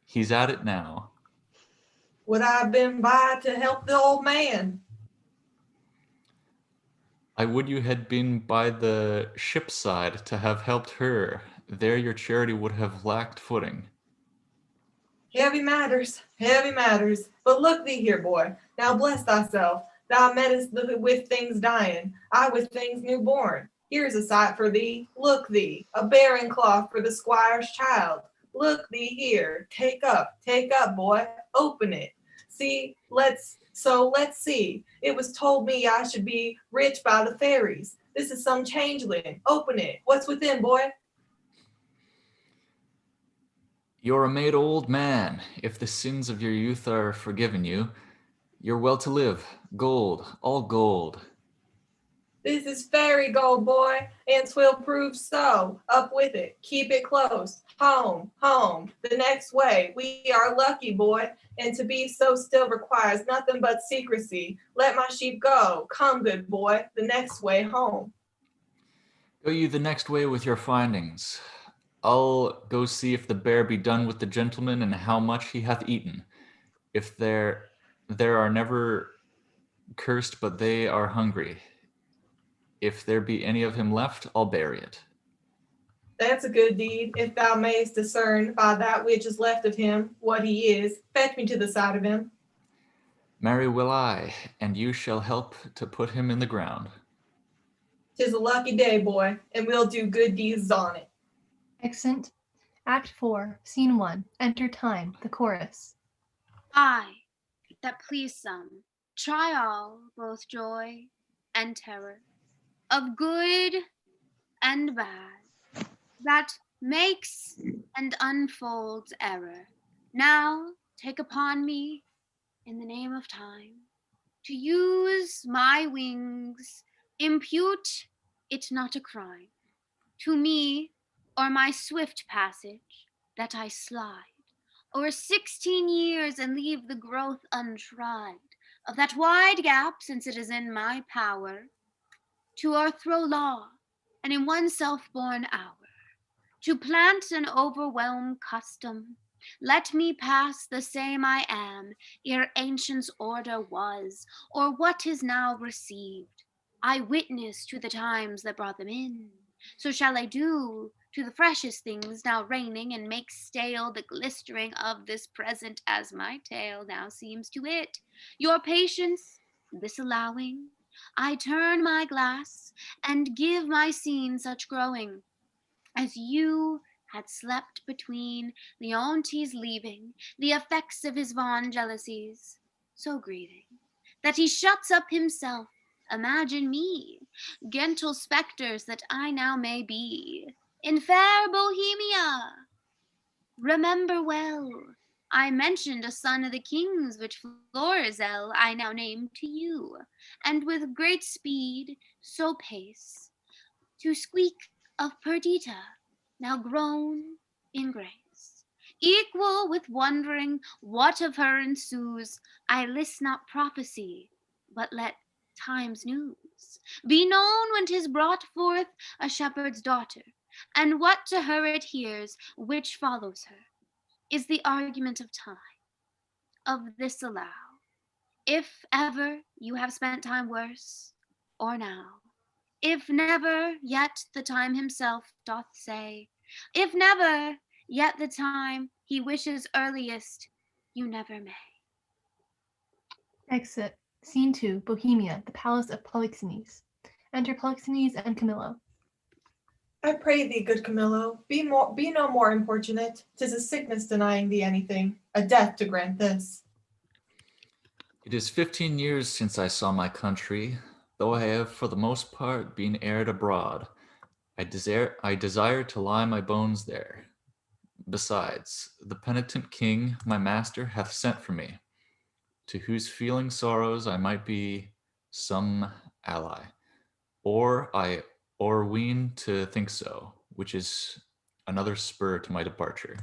He's at it now. Would I have been by to help the old man? I would you had been by the ship's side to have helped her. There your charity would have lacked footing. Heavy matters. But look thee here, boy. Now bless thyself. Thou mettest with things dying, I with things newborn. Here's a sight for thee. Look thee, a bearing cloth for the squire's child. Look thee here. Take up, boy. Open it. See, let's see. It was told me I should be rich by the fairies. This is some changeling. Open it. What's within, boy? You're a made old man. If the sins of your youth are forgiven you, you're well to live. Gold, all gold. This is fairy gold, boy, and 'twill prove so. Up with it. Keep it close. Home, the next way. We are lucky, boy, and to be so still requires nothing but secrecy. Let my sheep go. Come, good boy, the next way home. Go you the next way with your findings. I'll go see if the bear be done with the gentleman and how much he hath eaten. If there are never cursed, but they are hungry. If there be any of him left, I'll bury it. That's a good deed, if thou mayst discern by that which is left of him what he is. Fetch me to the side of him. Marry will I, and you shall help to put him in the ground. 'Tis a lucky day, boy, and we'll do good deeds on it. Exeunt. Act 4, Scene 1. Enter time, the chorus. I, that please some, try all, both joy and terror, of good and bad, that makes and unfolds error. Now take upon me, in the name of time, to use my wings, impute it not a crime to me, or my swift passage, that I slide o'er 16 years and leave the growth untried of that wide gap, since it is in my power to o'erthrow law, and in one self-born hour to plant and overwhelm custom. Let me pass the same I am, ere ancients' order was, or what is now received. I witness to the times that brought them in. So shall I do to the freshest things now reigning, and make stale the glistering of this present, as my tale now seems to it. Your patience, this allowing, I turn my glass, and give my scene such growing, as you had slept between Leontes leaving the effects of his vain jealousies, so grieving, that he shuts up himself. Imagine me, gentle spectres that I now may be, in fair Bohemia, Remember well, I mentioned a son of the king's, which Florizel I now name to you, and with great speed, so pace, to squeak of Perdita, now grown in grace. Equal with wondering what of her ensues, I list not prophecy, but let time's news be known when 'tis brought forth a shepherd's daughter, and what to her adheres, which follows her, is the argument of time. Of this allow, if ever you have spent time worse, or now, if never, yet the time himself doth say, if never, yet the time he wishes earliest, you never may. Exit. Scene 2. Bohemia, the palace of Polixenes. Enter Polixenes and Camillo. I pray thee, good Camillo, be no more importunate. 'Tis a sickness denying thee anything, a death to grant this. It is 15 years since I saw my country, though I have for the most part been aired abroad. I desire to lie my bones there. Besides, the penitent king, my master, hath sent for me, to whose feeling sorrows I might be some ally, or I o'erween to think so, which is another spur to my departure.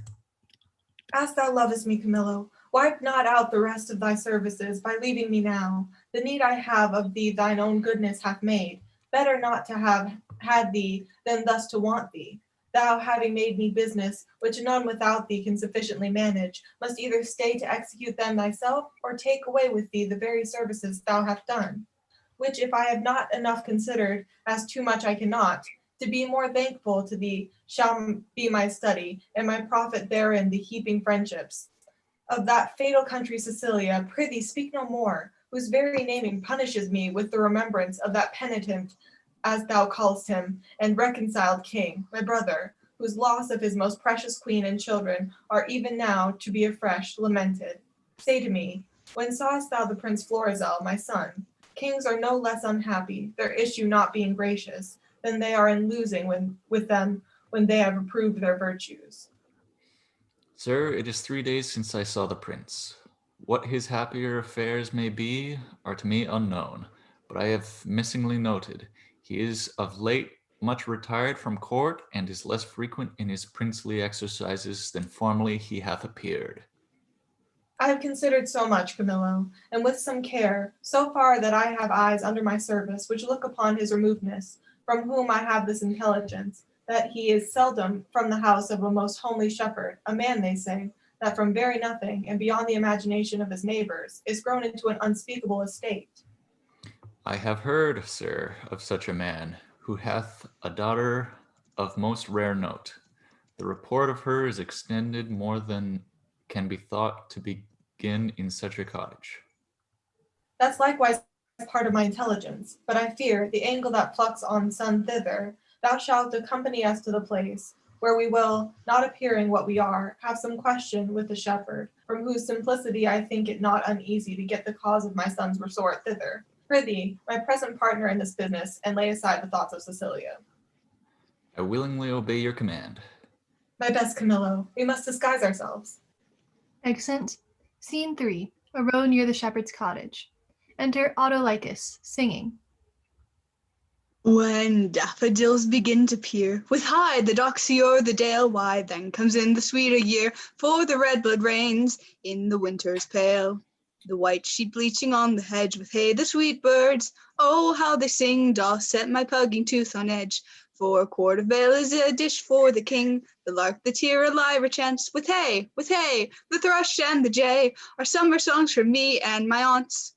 As thou lovest me, Camillo, wipe not out the rest of thy services by leaving me now. The need I have of thee thine own goodness hath made. Better not to have had thee than thus to want thee. Thou, having made me business, which none without thee can sufficiently manage, must either stay to execute them thyself, or take away with thee the very services thou hast done. Which if I have not enough considered, as too much I cannot, to be more thankful to thee shall be my study, and my profit therein the heaping friendships. Of that fatal country Sicilia, prithee speak no more, whose very naming punishes me with the remembrance of that penitent, as thou callest him, and reconciled king, my brother, whose loss of his most precious queen and children are even now to be afresh lamented. Say to me, when sawest thou the Prince Florizel, my son? Kings are no less unhappy, their issue not being gracious, than they are in losing with them when they have approved their virtues. Sir, it is 3 days since I saw the prince. What his happier affairs may be are to me unknown, but I have missingly noted he is of late much retired from court and is less frequent in his princely exercises than formerly he hath appeared. I have considered so much, Camillo, and with some care, so far that I have eyes under my service which look upon his removedness, from whom I have this intelligence, that he is seldom from the house of a most homely shepherd, a man, they say, that from very nothing, and beyond the imagination of his neighbors, is grown into an unspeakable estate. I have heard, sir, of such a man, who hath a daughter of most rare note. The report of her is extended more than can be thought to begin in such a cottage. That's likewise part of my intelligence, but I fear the angle that plucks on son thither, thou shalt accompany us to the place, where we will, not appearing what we are, have some question with the shepherd, from whose simplicity I think it not uneasy to get the cause of my son's resort thither. Prithee, my present partner in this business, and lay aside the thoughts of Cecilia. I willingly obey your command. My best Camillo, we must disguise ourselves. Exit. Scene 3. A row near the shepherd's cottage. Enter Autolycus, singing. When daffodils begin to peer, with high the doxy o'er the dale wide, then comes in the sweeter year, for the red blood reigns in the winter's pale. The white sheep bleaching on the hedge with hay, the sweet birds, oh how they sing, doth set my pugging tooth on edge. For a quart of ale is a dish for the king, the lark, the tear, a lyre chants, with hay, the thrush and the jay, are summer songs for me and my aunts.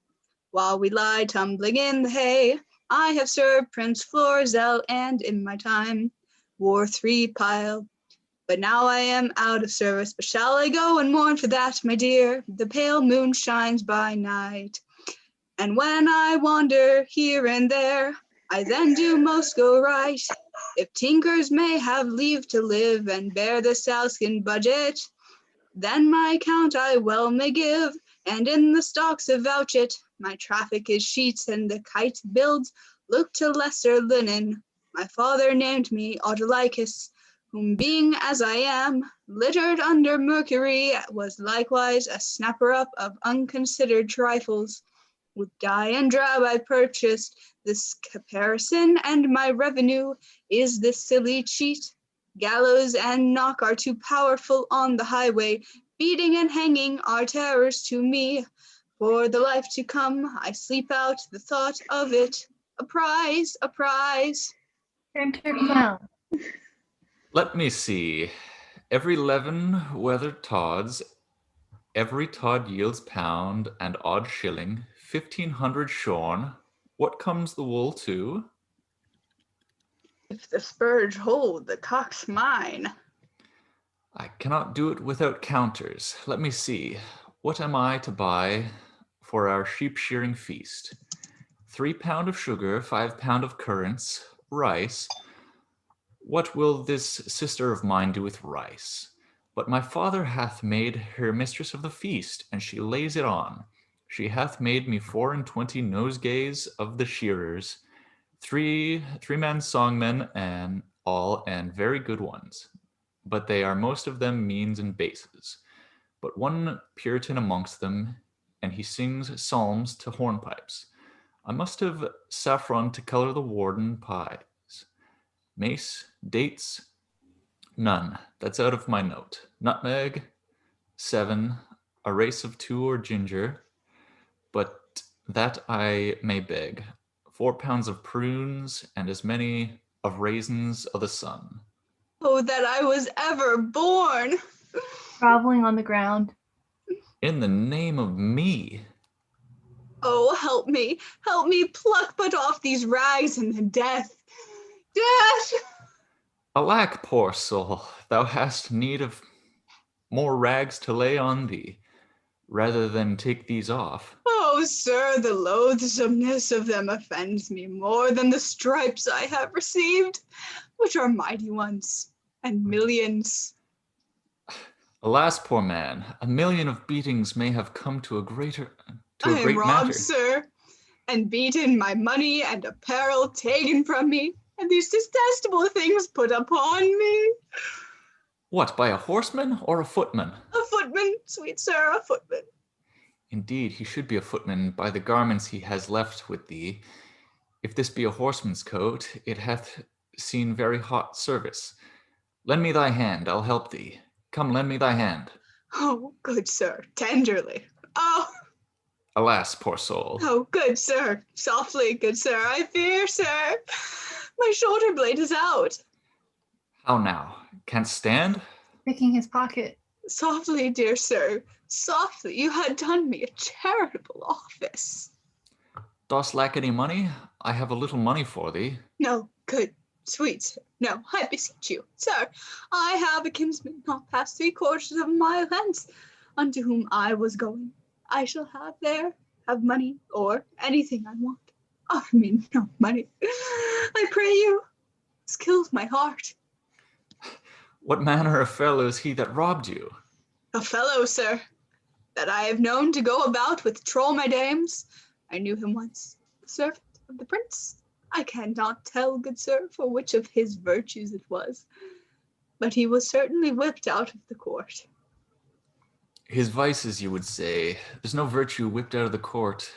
While we lie tumbling in the hay, I have served Prince Florizel, and in my time wore 3 pile. But now I am out of service, but shall I go and mourn for that, my dear? The pale moon shines by night, and when I wander here and there, I then do most go right. If tinkers may have leave to live and bear the sowskin budget, then my account I well may give, and in the stocks avouch it. My traffic is sheets, and the kite builds look to lesser linen. My father named me Autolycus, whom being as I am, littered under Mercury, was likewise a snapper up of unconsidered trifles. With dye and drab I purchased this caparison, and my revenue is this silly cheat. Gallows and knock are too powerful on the highway, beating and hanging are terrors to me. For the life to come, I sleep out the thought of it. A prize, a prize. Enter clown. Let me see. Every 11 weathered tods, every tod yields pound and odd shilling, 1,500 shorn. What comes the wool to? If the spurge hold, the cock's mine. I cannot do it without counters. Let me see. What am I to buy for our sheep shearing feast? 3 pound of sugar, 5 pound of currants, rice. What will this sister of mine do with rice? But my father hath made her mistress of the feast, and she lays it on. She hath made me 24 nosegays of the shearers, three-man songmen and all, and very good ones. But they are most of them means and bases. But one Puritan amongst them, and he sings psalms to hornpipes. I must have saffron to color the warden pies. Mace, dates, none. That's out of my note. Nutmeg, 7. A race of 2 or ginger, but that I may beg. 4 pounds of prunes and as many of raisins of the sun. Oh, that I was ever born! Groveling on the ground. In the name of me. Oh, help me pluck but off these rags and the death. Death! Alack, poor soul, thou hast need of more rags to lay on thee, rather than take these off. Oh, sir, the loathsomeness of them offends me more than the stripes I have received, which are mighty ones, and millions. Alas, poor man, 1,000,000 of beatings may have come to a great I am matter. robbed, sir, and beaten, my money and apparel taken from me, and these detestable things put upon me. What, by a horseman or a footman? A footman, sweet sir, a footman. Indeed, he should be a footman by the garments he has left with thee. If this be a horseman's coat, it hath seen very hot service. Lend me thy hand, I'll help thee. Come, lend me thy hand. Oh, good sir, tenderly. Oh, Alas, poor soul. oh, good sir, softly, good sir, I fear, sir. My shoulder blade is out. How now? Canst stand? Picking his pocket. Softly, dear sir, softly. You had done me a charitable office. Dost lack any money? I have a little money for thee. No, good, sweet sir. No, I beseech you, sir. I have a kinsman not past 3/4 of a mile hence, unto whom I was going. I shall have money, or anything I want. Offer me no money. I pray you. This kills my heart. What manner of fellow is he that robbed you? A fellow, sir, that I have known to go about with trollmadames. I knew him once, the servant of the prince. I cannot tell, good sir, for which of his virtues it was, but he was certainly whipped out of the court. His vices, you would say. There's no virtue whipped out of the court.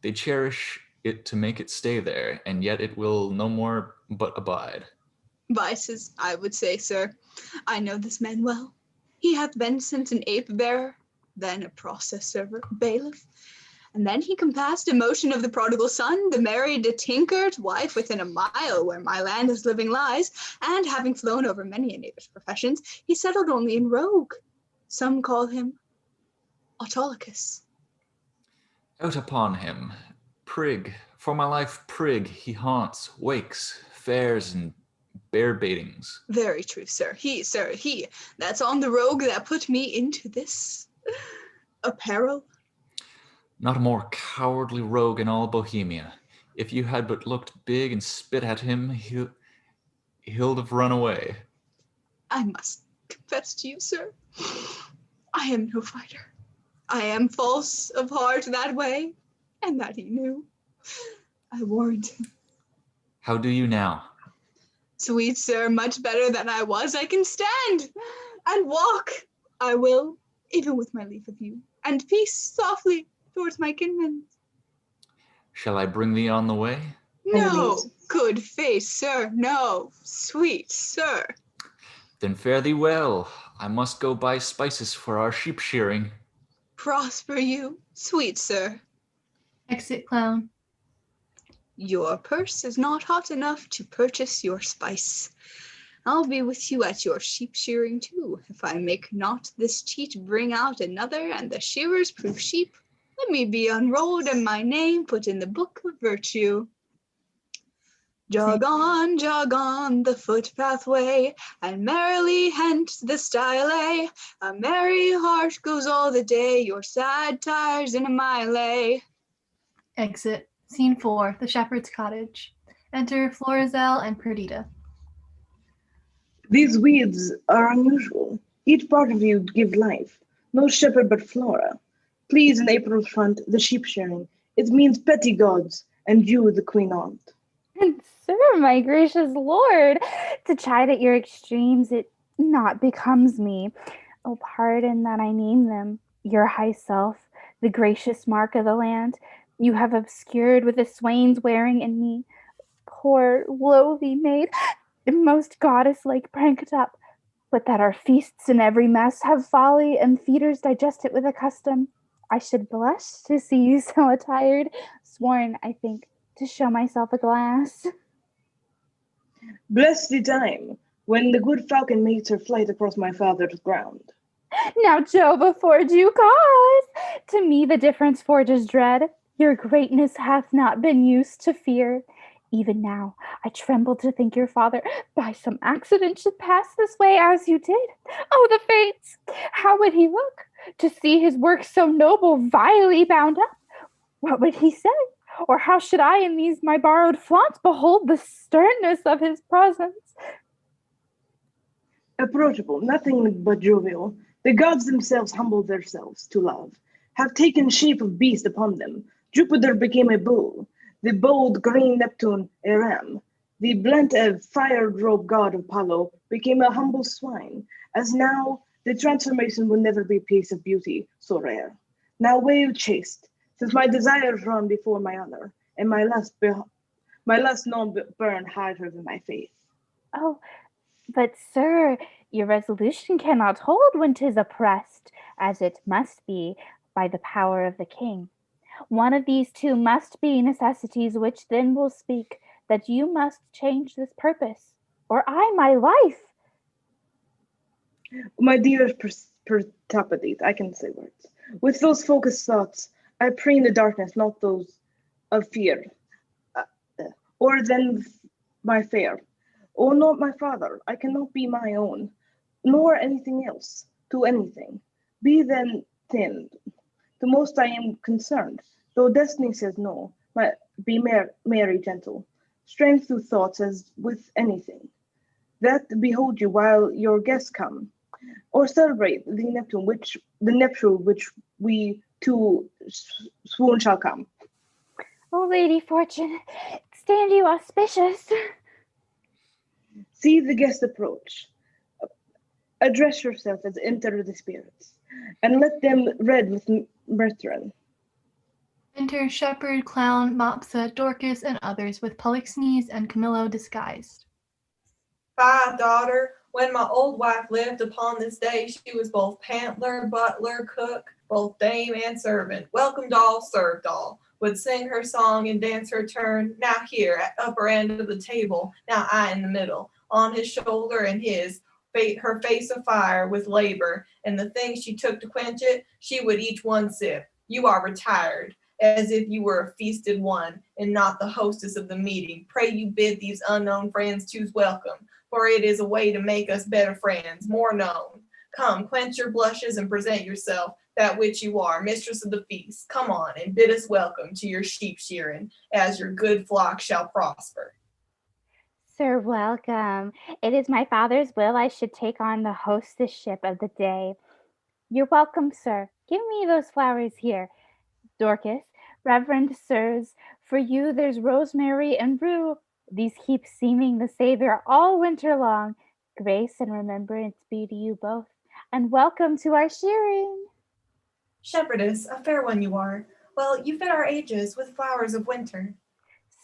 They cherish it to make it stay there, and yet it will no more but abide. Vices, I would say, sir. I know this man well. He hath been since an ape-bearer, then a process server, bailiff, and then he compassed a motion of the prodigal son, the married a tinker's wife within a mile where my land as living lies, and having flown over many a neighbor's professions, he settled only in rogue. Some call him Autolycus. Out upon him. Prig, for my life, prig, he haunts, wakes, fares, and bear baitings. Very true, sir. He, that's on the rogue that put me into this apparel. Not a more cowardly rogue in all Bohemia. If you had but looked big and spit at him, he'll have run away. I must confess to you, sir, I am no fighter. I am false of heart that way, and that he knew. I warned him. How do you now? Sweet sir, much better than I was. I can stand and walk. I will, even with my leave of you, and pace softly towards my kinmen. Shall I bring thee on the way? No, good face, sir. No, sweet sir. Then fare thee well. I must go buy spices for our sheep shearing. Prosper you, sweet sir. Exit clown. Your purse is not hot enough to purchase your spice. I'll be with you at your sheep shearing too. If I make not this cheat bring out another, and the shearers prove sheep, let me be unrolled and my name put in the book of virtue. Jog on the footpath way, and merrily hence the stile. A merry heart goes all the day, your sad tires in a mile. Exit. Scene 4, the shepherd's cottage. Enter Florizel and Perdita. These weeds are unusual. Each part of you gives life. No shepherd but Flora. Please, in April's front, the sheep shearing. It means petty gods, and you the queen aunt. And sir, my gracious lord, to chide at your extremes, it not becomes me. Oh, pardon that I name them. Your high self, the gracious mark of the land, you have obscured with the swains wearing in me. Poor, lowly maid, most goddess-like pranked up, but that our feasts in every mess have folly, and feeders digest it with a custom. I should blush to see you so attired, sworn, I think, to show myself a glass. Bless the time, when the good falcon makes her flight across my father's ground. Now Jove afford you cause. To me the difference forges dread. Your greatness hath not been used to fear. Even now I tremble to think your father by some accident should pass this way as you did. Oh, the fates! How would he look to see his work so noble vilely bound up? What would he say? Or how should I in these my borrowed flaunts behold the sternness of his presence? Approachable, nothing but jovial. The gods themselves humbled themselves to love, have taken shape of beast upon them. Jupiter became a bull, the bold green Neptune a ram. The blunt fire-drove god Apollo became a humble swine, as now the transformation will never be a piece of beauty so rare. Now wail chaste, since my desires run before my honor, and my lust non burn higher than my faith. Oh, but sir, your resolution cannot hold when 'tis oppressed, as it must be, by the power of the king. One of these two must be necessities, which then will speak that you must change this purpose, or I my life. My dearest Pertapodite, I can say words. With those focused thoughts, I pray in the darkness, not those of fear, or then my fear. Oh, not my father, I cannot be my own, nor anything else, to anything. Be then thinned. The most I am concerned, though destiny says no, be merry, gentle. Strength through thoughts as with anything. That behold you while your guests come, or celebrate the Neptune which we to swoon shall come. Oh, Lady Fortune, stand you auspicious. See the guest approach. Address yourself as enter the spirits, and let them read with Bertrand. Enter Shepherd, Clown, Mopsa, Dorcas, and others with Polixenes and Camillo disguised. Fie, daughter, when my old wife lived upon this day, she was both pantler, butler, cook, both dame and servant, welcomed all, served all, would sing her song and dance her turn, now here at upper end of the table, now I in the middle, on his shoulder and his, her face afire with labor, and the things she took to quench it, she would each one sip. You are retired, as if you were a feasted one, and not the hostess of the meeting. Pray you bid these unknown friends choose welcome, for it is a way to make us better friends, more known. Come, quench your blushes and present yourself, that which you are, mistress of the feast. Come on, and bid us welcome to your sheep shearing, as your good flock shall prosper. Sir, welcome. It is my father's will I should take on the hostessship of the day. You're welcome, sir. Give me those flowers here. Dorcas, reverend sirs, for you there's rosemary and rue. These keep seeming the savior all winter long. Grace and remembrance be to you both, and welcome to our shearing. Shepherdess, a fair one you are. Well, you fit our ages with flowers of winter.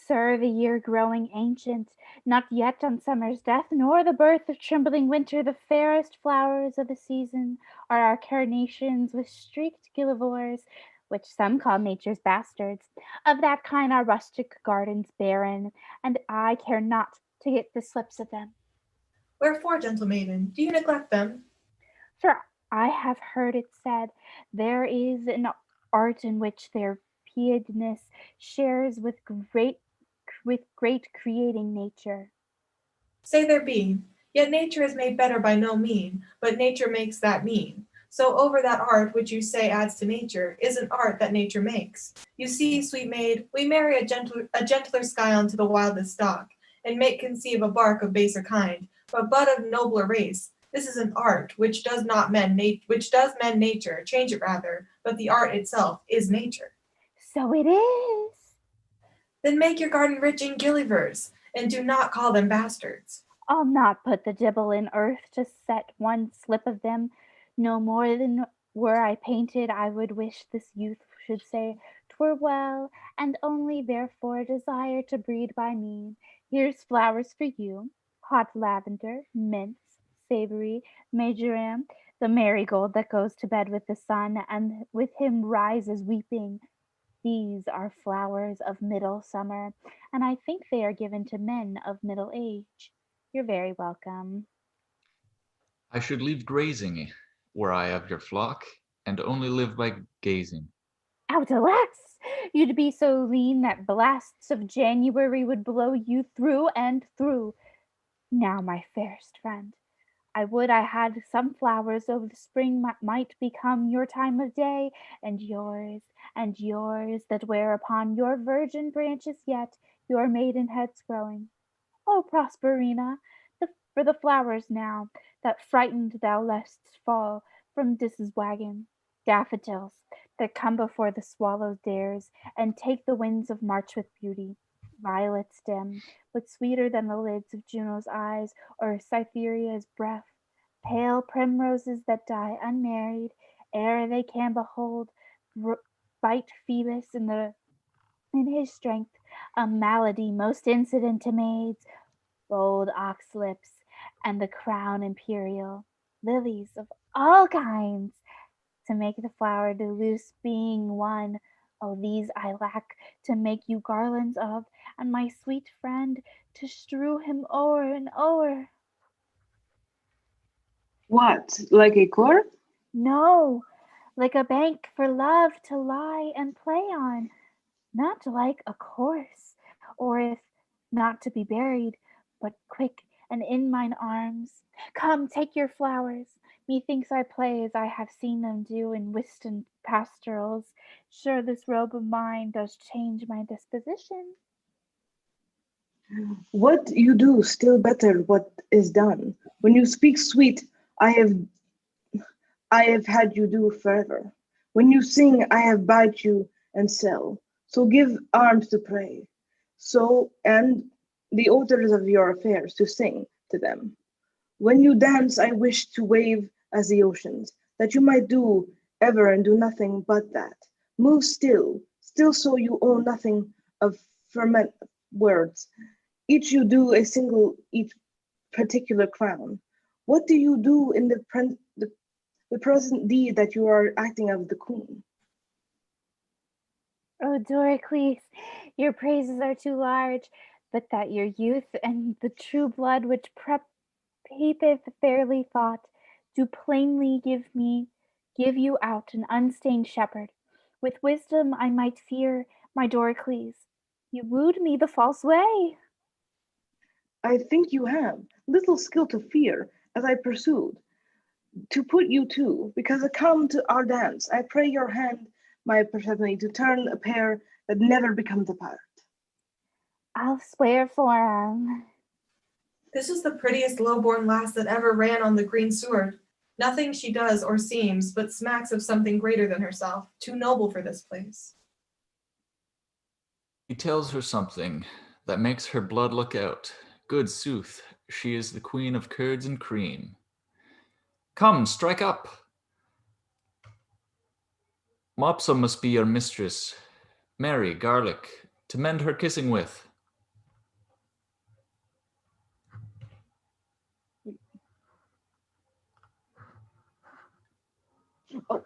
Sir, the year growing ancient, not yet on summer's death, nor the birth of trembling winter, the fairest flowers of the season are our carnations with streaked gillivores, which some call nature's bastards. Of that kind our rustic gardens barren, and I care not to get the slips of them. Wherefore, gentle maiden, do you neglect them? For I have heard it said, there is an art in which their piedness shares with great creating nature. Say there be, yet nature is made better by no mean, but nature makes that mean. So over that art which you say adds to nature is an art that nature makes. You see, sweet maid, we marry a gentler scion to the wildest stock, and make conceive a bark of baser kind, but bud of nobler race. This is an art which does mend nature, change it rather, but the art itself is nature. So it is. Then make your garden rich in gillivers, and do not call them bastards. I'll not put the dibble in earth to set one slip of them, no more than were I painted. I would wish this youth should say 'twere well, and only therefore desire to breed by me. Here's flowers for you, hot lavender, mints, savory, marjoram, the marigold that goes to bed with the sun, and with him rises weeping. These are flowers of middle summer, and I think they are given to men of middle age. You're very welcome. I should leave grazing were I of your flock, and only live by gazing. Out, alas! You'd be so lean that blasts of January would blow you through and through. Now, my fairest friend, I would I had some flowers of the spring might become your time of day, and yours, that wear upon your virgin branches yet your maiden heads growing. O Prosperina, for the flowers now, that frightened thou lest fall from Dis's wagon, daffodils, that come before the swallow dares, and take the winds of March with beauty, violets dim, but sweeter than the lids of Juno's eyes, or Cytherea's breath, pale primroses that die unmarried, ere they can behold, bite Phoebus in his strength, a malady most incident to maids, bold ox lips, and the crown imperial, lilies of all kinds, to make the flower deluce being one. Oh, these I lack to make you garlands of, and my sweet friend to strew him o'er and o'er. What, like a court? No, like a bank for love to lie and play on, not like a course, or if not to be buried, but quick and in mine arms. Come, take your flowers. Methinks I play as I have seen them do in Whiston pastorals. Sure, this robe of mine does change my disposition. What you do still better what is done. When you speak sweet, I have had you do forever. When you sing, I have bite you and sell. So give arms to pray. So, and the authors of your affairs to sing to them. When you dance, I wish to wave as the oceans, that you might do ever and do nothing but that. Move still so you own nothing of ferment words. Each you do a single, each particular crown. What do you do in the present deed that you are acting of the queen? Oh, Doricles, your praises are too large, but that your youth and the true blood which peepeth fairly thought, do plainly give you out an unstained shepherd. With wisdom I might fear, my Doricles. You wooed me the false way. I think you have little skill to fear, as I pursued, to put you to, because I come to our dance. I pray your hand, my Persephone, to turn a pair that never becomes apart. I'll swear for him. This is the prettiest low-born lass that ever ran on the green sword. Nothing she does or seems but smacks of something greater than herself, too noble for this place. He tells her something, that makes her blood look out. Good sooth, she is the queen of curds and cream. Come, strike up! Mopsa must be your mistress, Mary, garlic, to mend her kissing with. Oh,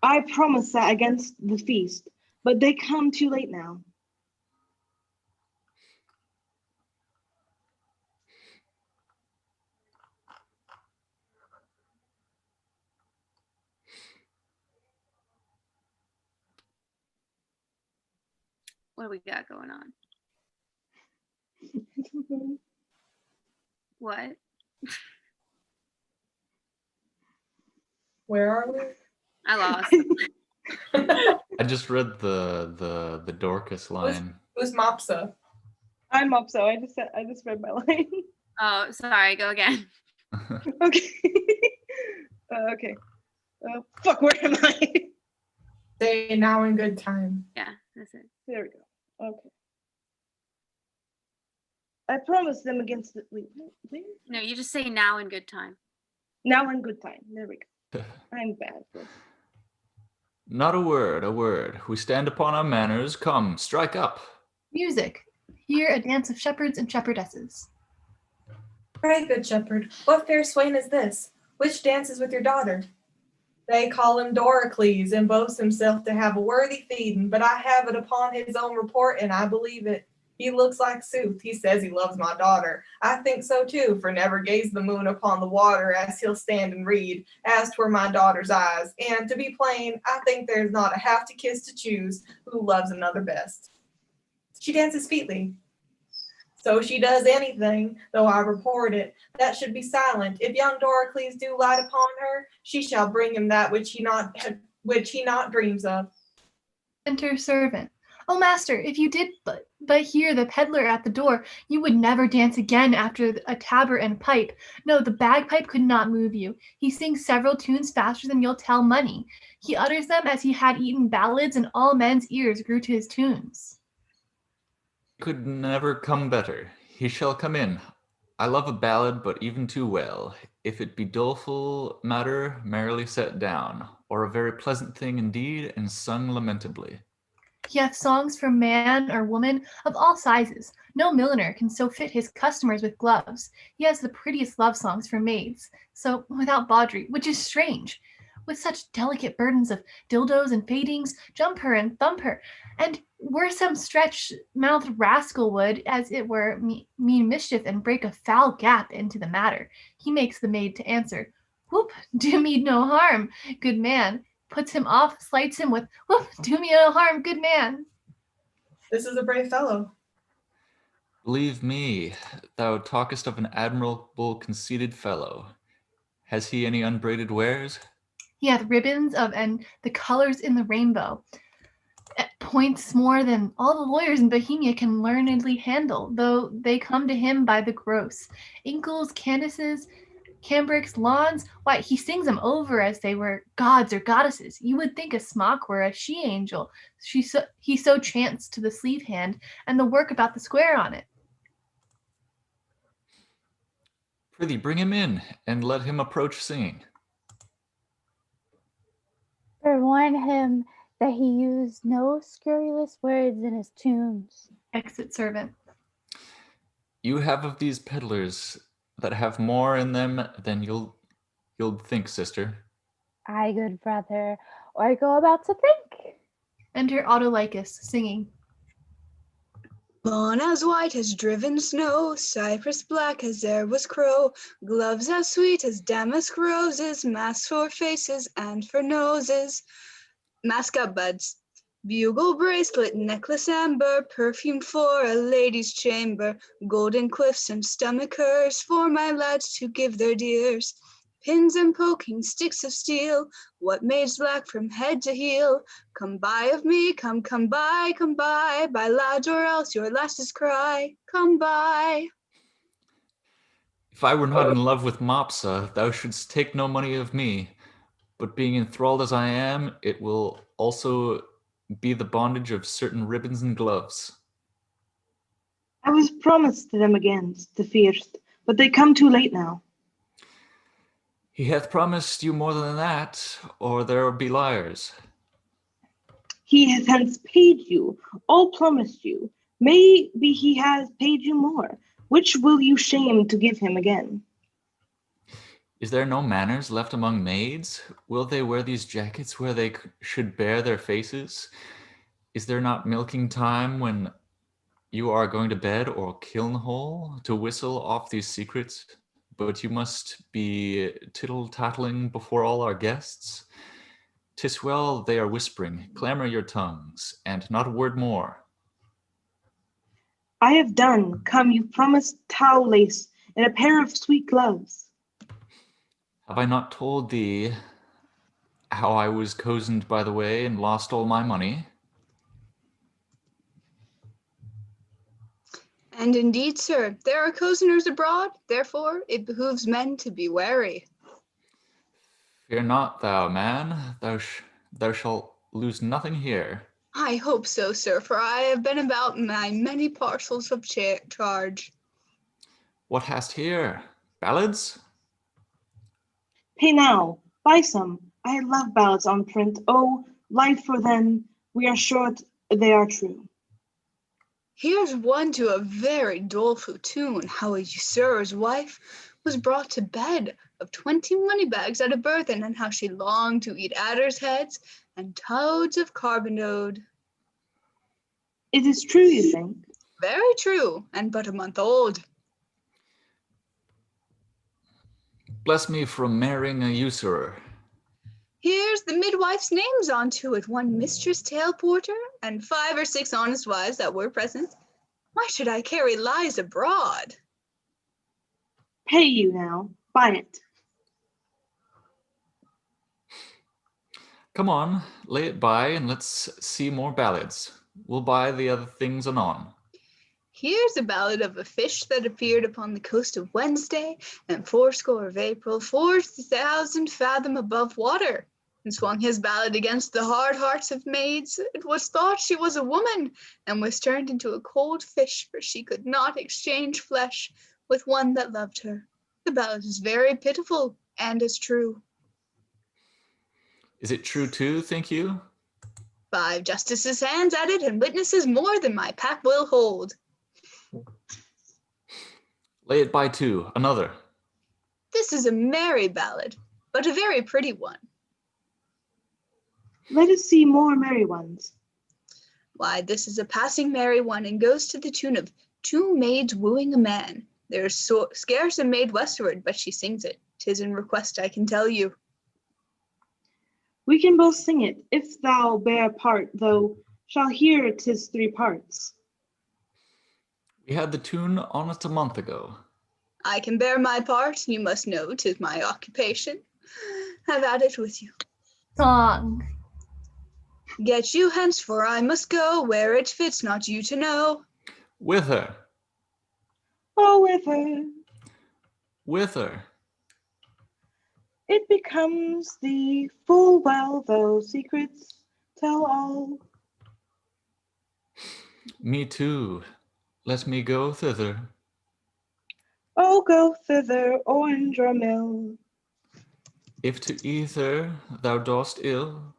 I promised that against the feast, but they come too late now. What do we got going on? What? Where are we? I lost. I just read the Dorcas line. Who's Mopsa? I'm Mopso. I just read my line. Oh, sorry. Go again. Okay. Okay. Fuck, where am I? Say now in good time. Yeah, that's it. There we go. Okay. I promised them against the wait, where? No, you just say now in good time. Now in good time. There we go. I'm bad. Not a word, a word. We stand upon our manners. Come, strike up. Music. Here a dance of shepherds and shepherdesses. Pray, good shepherd, what fair swain is this? Which dances with your daughter? They call him Doricles, and boasts himself to have a worthy feeding, but I have it upon his own report, and I believe it. He looks like sooth. He says he loves my daughter. I think so too, for never gaze the moon upon the water, as he'll stand and read, as 'twere my daughter's eyes. And to be plain, I think there's not a half to kiss to choose who loves another best. She dances featly. So she does anything, though I report it, that should be silent. If young Doricles do light upon her, she shall bring him that which he not dreams of. Enter servant. Oh, master, if you did but hear the peddler at the door, you would never dance again after a tabor and pipe. No, the bagpipe could not move you. He sings several tunes faster than you'll tell money. He utters them as he had eaten ballads, and all men's ears grew to his tunes. Could never come better. He shall come in. I love a ballad, but even too well. If it be doleful matter, merrily set down, or a very pleasant thing indeed, and sung lamentably. He hath songs for man or woman of all sizes. No milliner can so fit his customers with gloves. He has the prettiest love songs for maids, so without bawdry, which is strange. With such delicate burdens of dildos and fadings, jump her and thump her, and were some stretch-mouthed rascal would, as it were, mean mischief and break a foul gap into the matter, he makes the maid to answer, "Whoop, do me no harm, good man," puts him off, slights him with, "Whoop, do me no harm, good man." This is a brave fellow. Believe me, thou talkest of an admirable conceited fellow. Has he any unbraided wares? He hath ribbons of and the colors in the rainbow. Points more than all the lawyers in Bohemia can learnedly handle, though they come to him by the gross. Inkles, Candaces, cambrics, lawns, why, he sings them over as they were gods or goddesses. You would think a smock were a she-angel. He so chanced to the sleeve hand, and the work about the square on it. Prithee, bring him in, and let him approach singing. Forewarn him that he used no scurrilous words in his tunes. Exit servant. You have of these peddlers that have more in them than you'll think, sister. Aye, good brother, or go about to think. Enter Autolycus, singing. Lawn as white as driven snow, cypress black as there was crow, gloves as sweet as damask roses, masks for faces and for noses. Mask up, buds. Bugle bracelet, necklace amber, perfumed for a lady's chamber, golden cliffs and stomachers for my lads to give their dears. Pins and poking sticks of steel, what maids lack from head to heel. Come buy of me, come buy, buy lads or else your lasses cry, come buy. If I were not in love with Mopsa, thou shouldst take no money of me. But being enthralled as I am, it will also be the bondage of certain ribbons and gloves. I was promised them against the fierce, but they come too late now. He hath promised you more than that, or there be liars. He has hence paid you, all promised you. Maybe he has paid you more. Which will you shame to give him again? Is there no manners left among maids? Will they wear these jackets where they should bare their faces? Is there not milking time when you are going to bed or kiln hole to whistle off these secrets? But you must be tittle-tattling before all our guests? 'Tis well they are whispering, clamor your tongues, and not a word more. I have done. Come, you promised towel lace and a pair of sweet gloves. Have I not told thee how I was cozened by the way and lost all my money? And indeed, sir, there are cozeners abroad, therefore it behooves men to be wary. Fear not, thou man, thou shalt lose nothing here. I hope so, sir, for I have been about my many parcels of charge. What hast here? Ballads? Pay now, buy some. I love ballads on print. Oh, life for them, we are sure they are true. Here's one to a very doleful tune, how a usurer's wife was brought to bed of 20 money bags at a burthen, and how she longed to eat adders' heads and toads of carbonode. It is true, you think? Very true, and but a month old. Bless me from marrying a usurer. Here's the midwife's names onto it, one Mistress Tailporter, and 5 or 6 honest wives that were present. Why should I carry lies abroad? Pay you now, buy it. Come on, lay it by and let's see more ballads. We'll buy the other things anon. Here's a ballad of a fish that appeared upon the coast of Wednesday, and 80 of April, 4,000 fathom above water, and swung his ballad against the hard hearts of maids. It was thought she was a woman, and was turned into a cold fish, for she could not exchange flesh with one that loved her. The ballad is very pitiful, and is true. Is it true too, think you? 5 justices' hands at it, and witnesses more than my pack will hold. Lay it by too, another. This is a merry ballad, but a very pretty one. Let us see more merry ones. Why, this is a passing merry one, and goes to the tune of 2 maids wooing a man. There is scarce a maid westward, but she sings it. 'Tis in request, I can tell you. We can both sing it, if thou bear part, though shall hear 'tis 3 parts. We had the tune on it a month ago. I can bear my part, you must know 'tis my occupation. Have at it with you. Song. Get you hence, for I must go where it fits not you to know. Whither? Oh, whither Whither? it becomes thee full well, though secrets tell all. Me too. Let me go thither. Oh, go thither, orange or mill. If to either thou dost ill,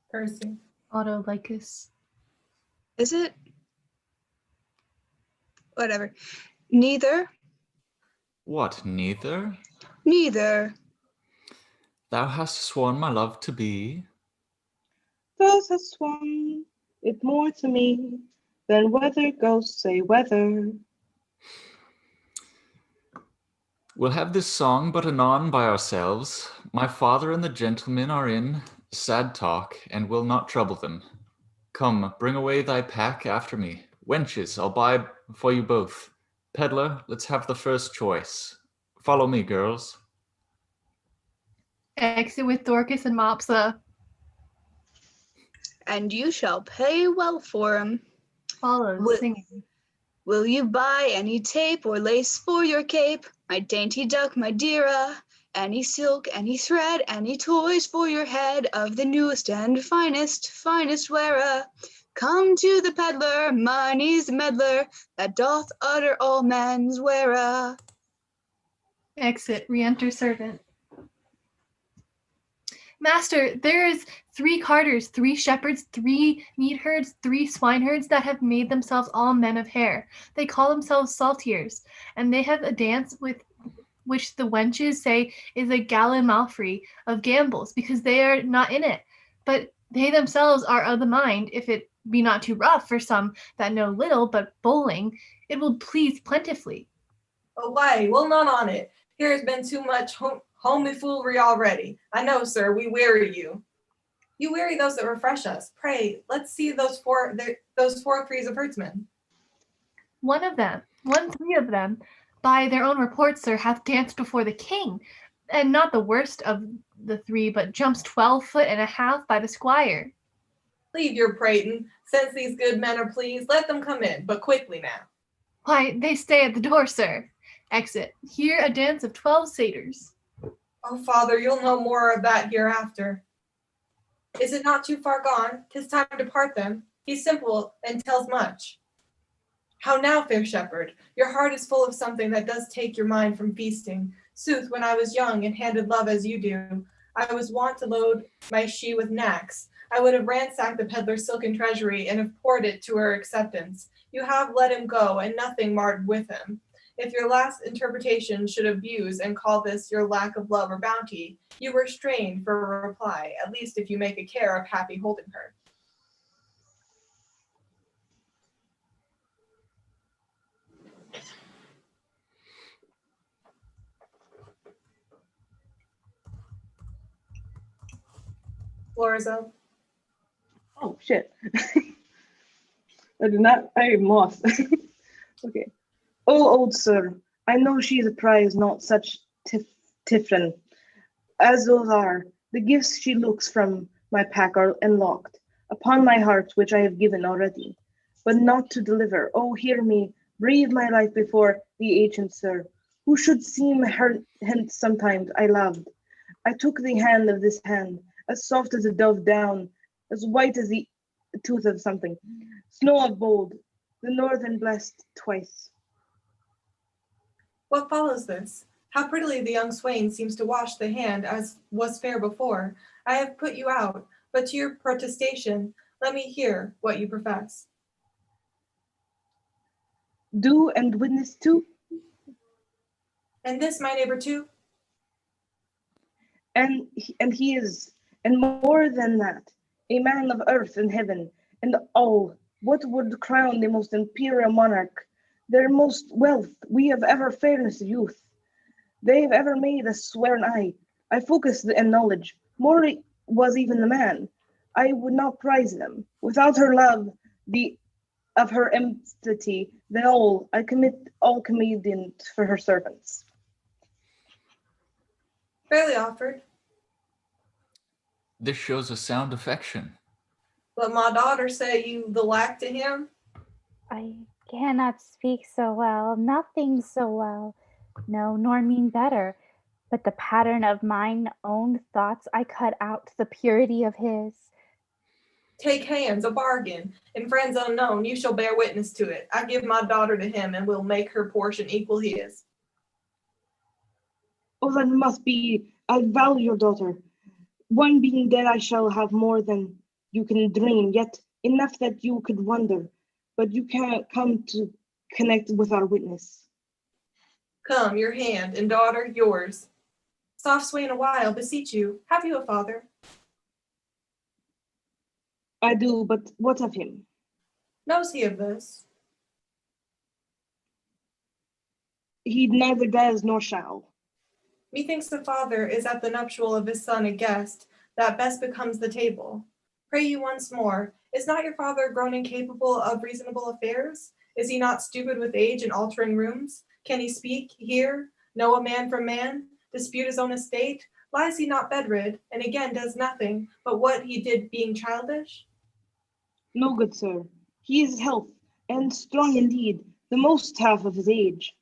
Percy. Autolycus. Is it? Whatever. Neither. what, neither? Neither. Thou hast sworn my love to be. Those have sworn it more to me than whether ghosts say whether. We'll have this song but anon by ourselves. My father and the gentlemen are in sad talk, and will not trouble them. Come, bring away thy pack after me. Wenches, I'll buy for you both. Peddler, let's have the first choice. Follow me, girls. Exit with Dorcas and Mopsa. and you shall pay well for 'em. Follows Wi- singing. Will you buy any tape or lace for your cape? My dainty duck, my deara. Any silk, any thread, any toys for your head of the newest and finest wearer. Come to the peddler, money's the meddler, that doth utter all men's wearer. Exit. Re-enter servant. Master, there is 3 carters, 3 shepherds, 3 neatherds, 3 swineherds that have made themselves all men of hair. They call themselves saltiers, and they have a dance with which the wenches say is a gallimalfrey of gambles, because they are not in it. But they themselves are of the mind, if it be not too rough for some that know little but bowling, it will please plentifully. Away, we'll none on it. Here has been too much homely foolery already. I know, sir, we weary you. You weary those that refresh us. Pray, let's see those four threes of herdsmen. One 3 of them, by their own report, sir, hath danced before the king, and not the worst of the 3, but jumps 12 foot and a half by the squire. Leave your prating. Since these good men are pleased, let them come in, but quickly now. Why, they stay at the door, sir. Exit. Here a dance of 12 satyrs. Oh, father, you'll know more of that hereafter. Is it not too far gone? 'Tis time to part them. He's simple and tells much. How now, fair shepherd? Your heart is full of something that does take your mind from feasting. Sooth, when I was young and handed love as you do, I was wont to load my she with knacks. I would have ransacked the peddler's silken treasury and have poured it to her acceptance. You have let him go, and nothing marred with him. If your last interpretation should abuse and call this your lack of love or bounty, you were strained for a reply, at least if you make a care of happy holding her. Florizel. Oh shit. I am lost. Okay. Oh, old sir, I know she is a prize, not such tiffin as those are. The gifts she looks from my pack are unlocked upon my heart, which I have given already, but not to deliver. Oh, hear me, breathe my life before the ancient sir, who should seem her hence sometimes I loved. I took the hand of this hand, as soft as a dove down, as white as the tooth of something, snow of bold, the northern blessed twice. What follows this? How prettily the young swain seems to wash the hand as was fair before. I have put you out, but to your protestation, let me hear what you profess. Do and witness too? And this my neighbor too? And he is, and more than that, a man of earth and heaven, and all. What would crown the most imperial monarch? Their most wealth, we have ever fairness of youth. They have ever made us swear an eye. I focus and knowledge. More was even the man. I would not prize them. Without her love, of her entity, then all, I commit all comediant for her servants. Fairly offered. This shows a sound affection. But my daughter say you the lack to him? I cannot speak so well, nothing so well, no, nor mean better, but the pattern of mine own thoughts I cut out the purity of his. Take hands, a bargain. In friends unknown, you shall bear witness to it. I give my daughter to him, and will make her portion equal his. Oh, that must be, I value your daughter. One being dead, I shall have more than you can dream, yet enough that you could wonder, but you cannot come to connect with our witness. Come, your hand, and daughter, yours. Soft swain a while, beseech you, have you a father? I do, but what of him? Knows he of this? He neither does nor shall. Methinks the father is at the nuptial of his son a guest that best becomes the table. Pray you once more, is not your father grown incapable of reasonable affairs? Is he not stupid with age and altering rooms? Can he speak, hear, know a man from man, dispute his own estate? Lies he not bedrid, and again does nothing but what he did being childish? No, good sir. He is health, and strong indeed, the most half of his age.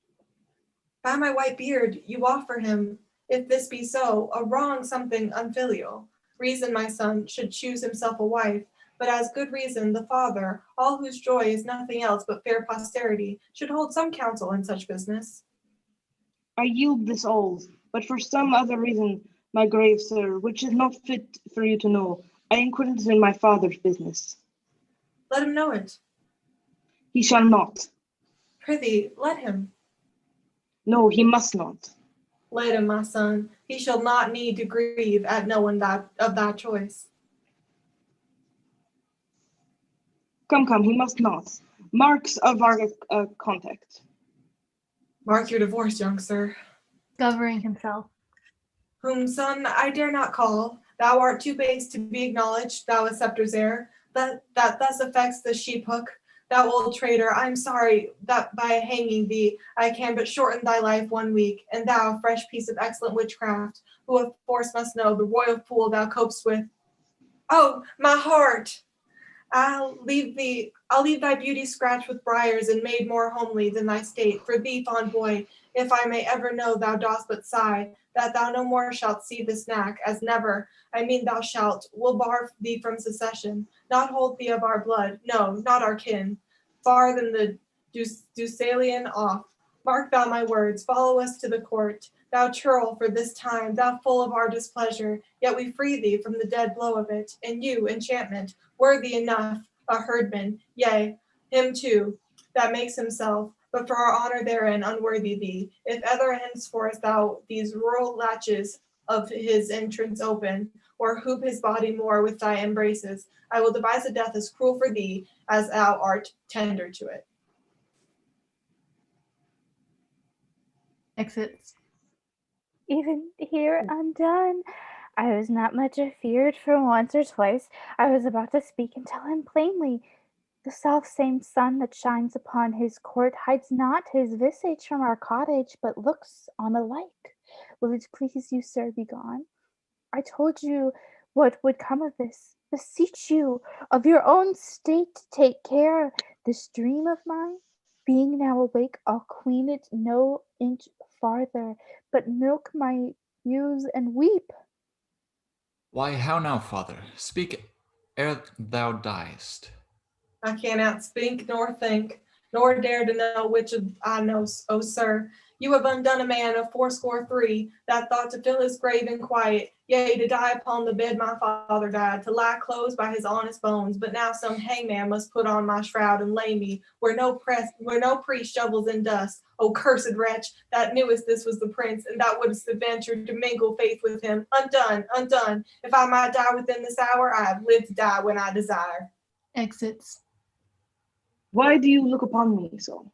By my white beard, you offer him, if this be so, a wrong something unfilial. Reason, my son, should choose himself a wife, but as good reason, the father, all whose joy is nothing else but fair posterity, should hold some counsel in such business. I yield this all, but for some other reason, my grave sir, which is not fit for you to know, I inquired in my father's business. Let him know it. He shall not. Prithee, let him. No, he must not. Let him, my son. He shall not need to grieve at knowing that of thy choice. Come, he must not. Marks of our contact. Mark your divorce, young sir. Discovering himself. Whom son I dare not call. Thou art too base to be acknowledged, thou a scepter's heir. That thus affects the sheep hook. Thou old traitor, I am sorry that by hanging thee I can but shorten thy life 1 week, and thou, fresh piece of excellent witchcraft, who of force must know the royal fool thou copest with. Oh, my heart! I'll leave thy beauty scratched with briars and made more homely than thy state. For thee, fond boy, if I may ever know thou dost but sigh, that thou no more shalt see this knack, as never, I mean thou shalt, will bar thee from secession, not hold thee of our blood, no, not our kin, far than the Deucalion off. Mark thou my words, follow us to the court, thou churl for this time, thou full of our displeasure, yet we free thee from the dead blow of it, and you, enchantment, worthy enough, a herdman, yea, him too, that makes himself, but for our honor therein unworthy thee. If ever henceforth thou these rural latches of his entrance open, or hoop his body more with thy embraces, I will devise a death as cruel for thee as thou art tender to it. Exits. Even here undone. I was not much afeard for once or twice. I was about to speak and tell him plainly. The self-same sun that shines upon his court hides not his visage from our cottage, but looks on the light. Will it please you, sir, be gone? I told you what would come of this. Beseech you, of your own state take care. This dream of mine, being now awake, I'll queen it no inch farther, but milk my ewes and weep. Why, how now, father? Speak ere thou diest. I cannot speak nor think, nor dare to know which of I know, O sir. You have undone a man of 83, that thought to fill his grave in quiet, yea, to die upon the bed my father died, to lie closed by his honest bones. But now some hangman must put on my shroud and lay me where no priest shovels in dust. O cursed wretch, that knewest this was the prince, and that wouldst have ventured to mingle faith with him. Undone, undone. If I might die within this hour, I have lived to die when I desire. Exits. Why do you look upon me so?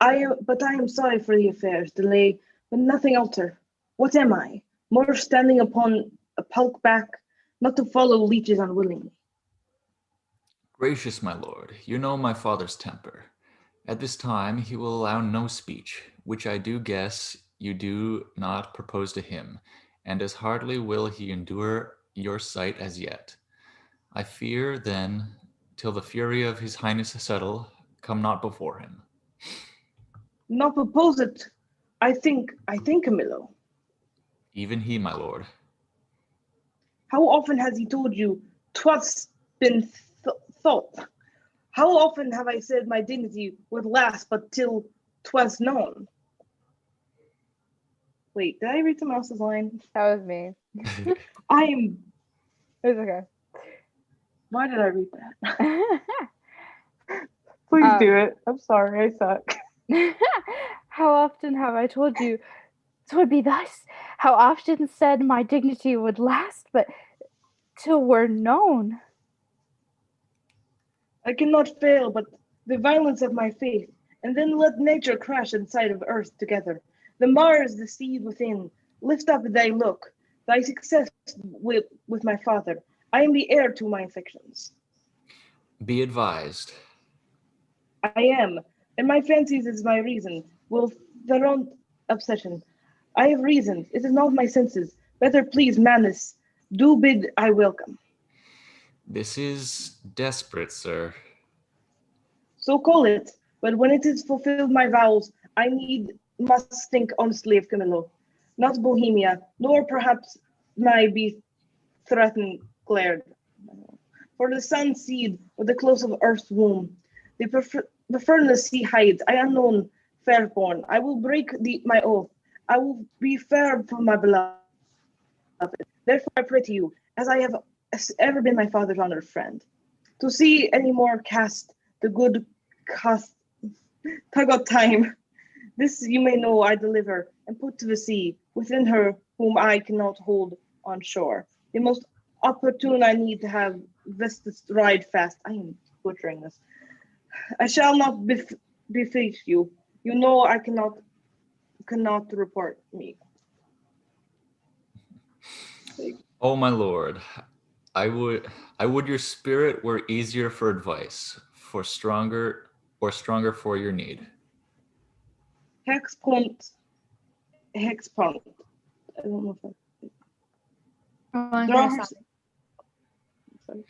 I am sorry for the affair's delay, but nothing alter. What am I? More standing upon a pulk back, not to follow leeches unwillingly. Gracious my lord, you know my father's temper. At this time he will allow no speech, which I do guess you do not propose to him, and as hardly will he endure your sight as yet. I fear then, till the fury of his highness settle, come not before him. Not propose it, I think, Camillo. Even he, my lord. How often has he told you 'twas been thought? How often have I said my dignity would last but till 'twas known? Wait, did I read someone else's line? That was me. I am. It's okay. Why did I read that? Please do it. I'm sorry, I suck. How often have I told you 'twould be thus? How often said my dignity would last, but till we're known? I cannot fail but the violence of my faith, and then let nature crash inside of earth together. The Mars, the seed within, lift up thy look, thy success with my father. I am the heir to my affections. Be advised. I am, and my fancies is my reason, will their own obsession. I have reason, it is not my senses. Better please Manus, do bid I welcome. This is desperate, sir. So call it. But when it is fulfilled my vows, must think honestly of Camillo, not Bohemia, nor perhaps my be threatened Clare. For the sun's seed, or the close of earth's womb, the furnace he hides, I unknown, fairborn. I will break my oath. I will be fair for my beloved. Therefore I pray to you, as I have ever been my father's honored friend, to see any more cast the good tug of time. This you may know I deliver and put to the sea, within her whom I cannot hold on shore. The most opportune I need to have vested ride fast. I am butchering this. I shall not befeat you. You know I cannot report me. Oh my lord, I would your spirit were easier for advice, for stronger for your need. Hex point. I don't know if I draw her. Sorry.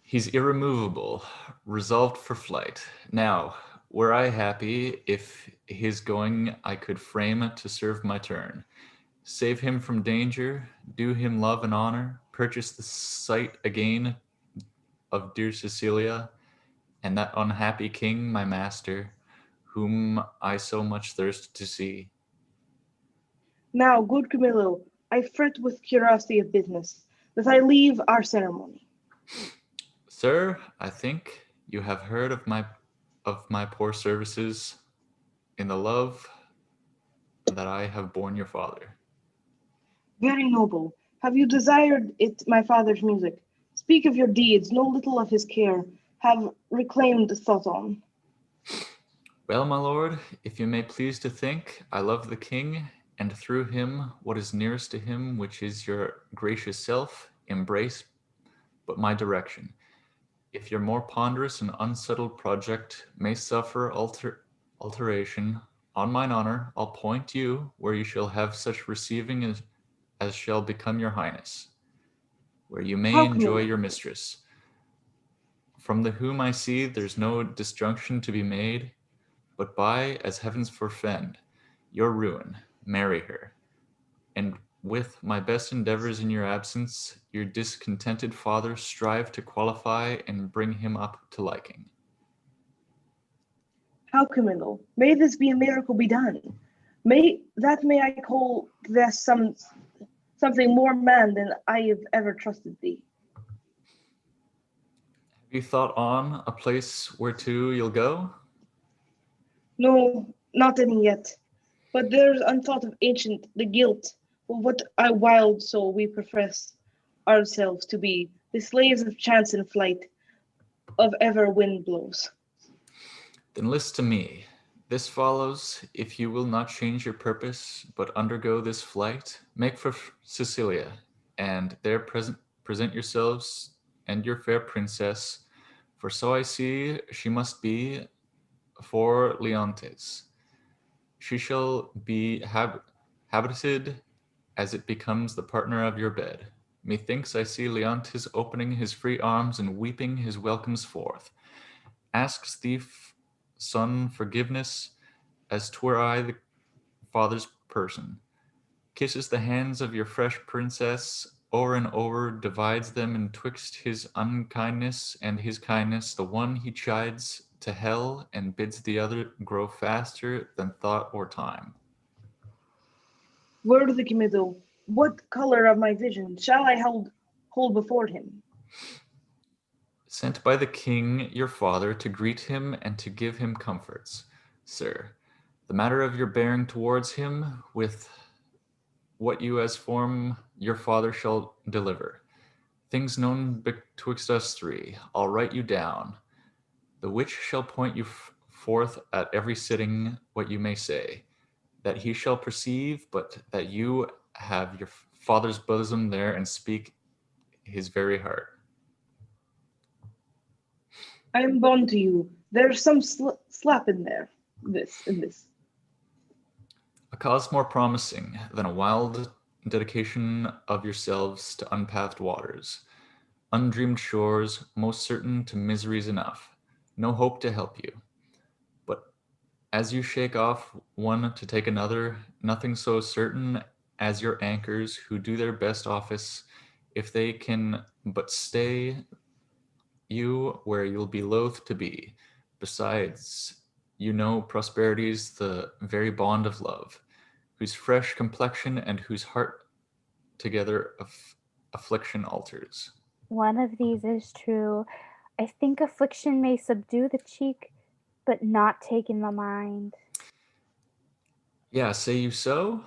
He's irremovable, resolved for flight. Now, were I happy if his going I could frame to serve my turn. Save him from danger, do him love and honor, purchase the sight again of dear Cecilia, and that unhappy king, my master, whom I so much thirst to see. Now, good Camillo, I fret with curiosity of business, that I leave our ceremony. Sir, I think you have heard of my poor services in the love that I have borne your father. Very noble. Have you desired it, my father's music? Speak of your deeds, no little of his care, have reclaimed thought on. Well, my lord, if you may please to think, I love the king, and through him what is nearest to him, which is your gracious self, embrace but my direction. If your more ponderous and unsettled project may suffer alteration, on mine honor, I'll point you where you shall have such receiving as shall become your highness, where you may enjoy your mistress. From the whom I see there's no disjunction to be made, but by, as heavens forfend, your ruin, marry her. And with my best endeavors in your absence, your discontented father strive to qualify and bring him up to liking. How, Camillo? May this be a miracle be done. May I call this something more man than I have ever trusted thee. Have you thought on a place whereto you'll go? No, not any yet. But there's unthought of ancient, the guilt of what a wild soul we profess ourselves to be, the slaves of chance and flight, of ever wind blows. Then list to me. This follows, if you will not change your purpose, but undergo this flight, make for Sicilia, and there present yourselves and your fair princess, for so I see she must be for Leontes. She shall be habited as it becomes the partner of your bed. Methinks I see Leontes opening his free arms and weeping his welcomes forth. Asks thee, son, forgiveness, as 'twere I the father's person. Kisses the hands of your fresh princess, o'er and over, divides them in twixt his unkindness and his kindness, the one he chides to hell, and bids the other grow faster than thought or time. Word of the Camillo, what color of my vision shall I hold before him? Sent by the king, your father, to greet him and to give him comforts, sir. The matter of your bearing towards him, with what you as form your father shall deliver. Things known betwixt us three, I'll write you down, the which shall point you forth at every sitting what you may say, that he shall perceive, but that you have your father's bosom there and speak his very heart. I am bound to you. There's some slap in there. This. A cause more promising than a wild dedication of yourselves to unpathed waters, undreamed shores, most certain to miseries enough, no hope to help you. But as you shake off one to take another, nothing so certain as your anchors who do their best office, if they can but stay you where you'll be loath to be. Besides, you know prosperity's the very bond of love, whose fresh complexion and whose heart together affliction alters. One of these is true. I think affliction may subdue the cheek, but not take in the mind. Yeah, say you so?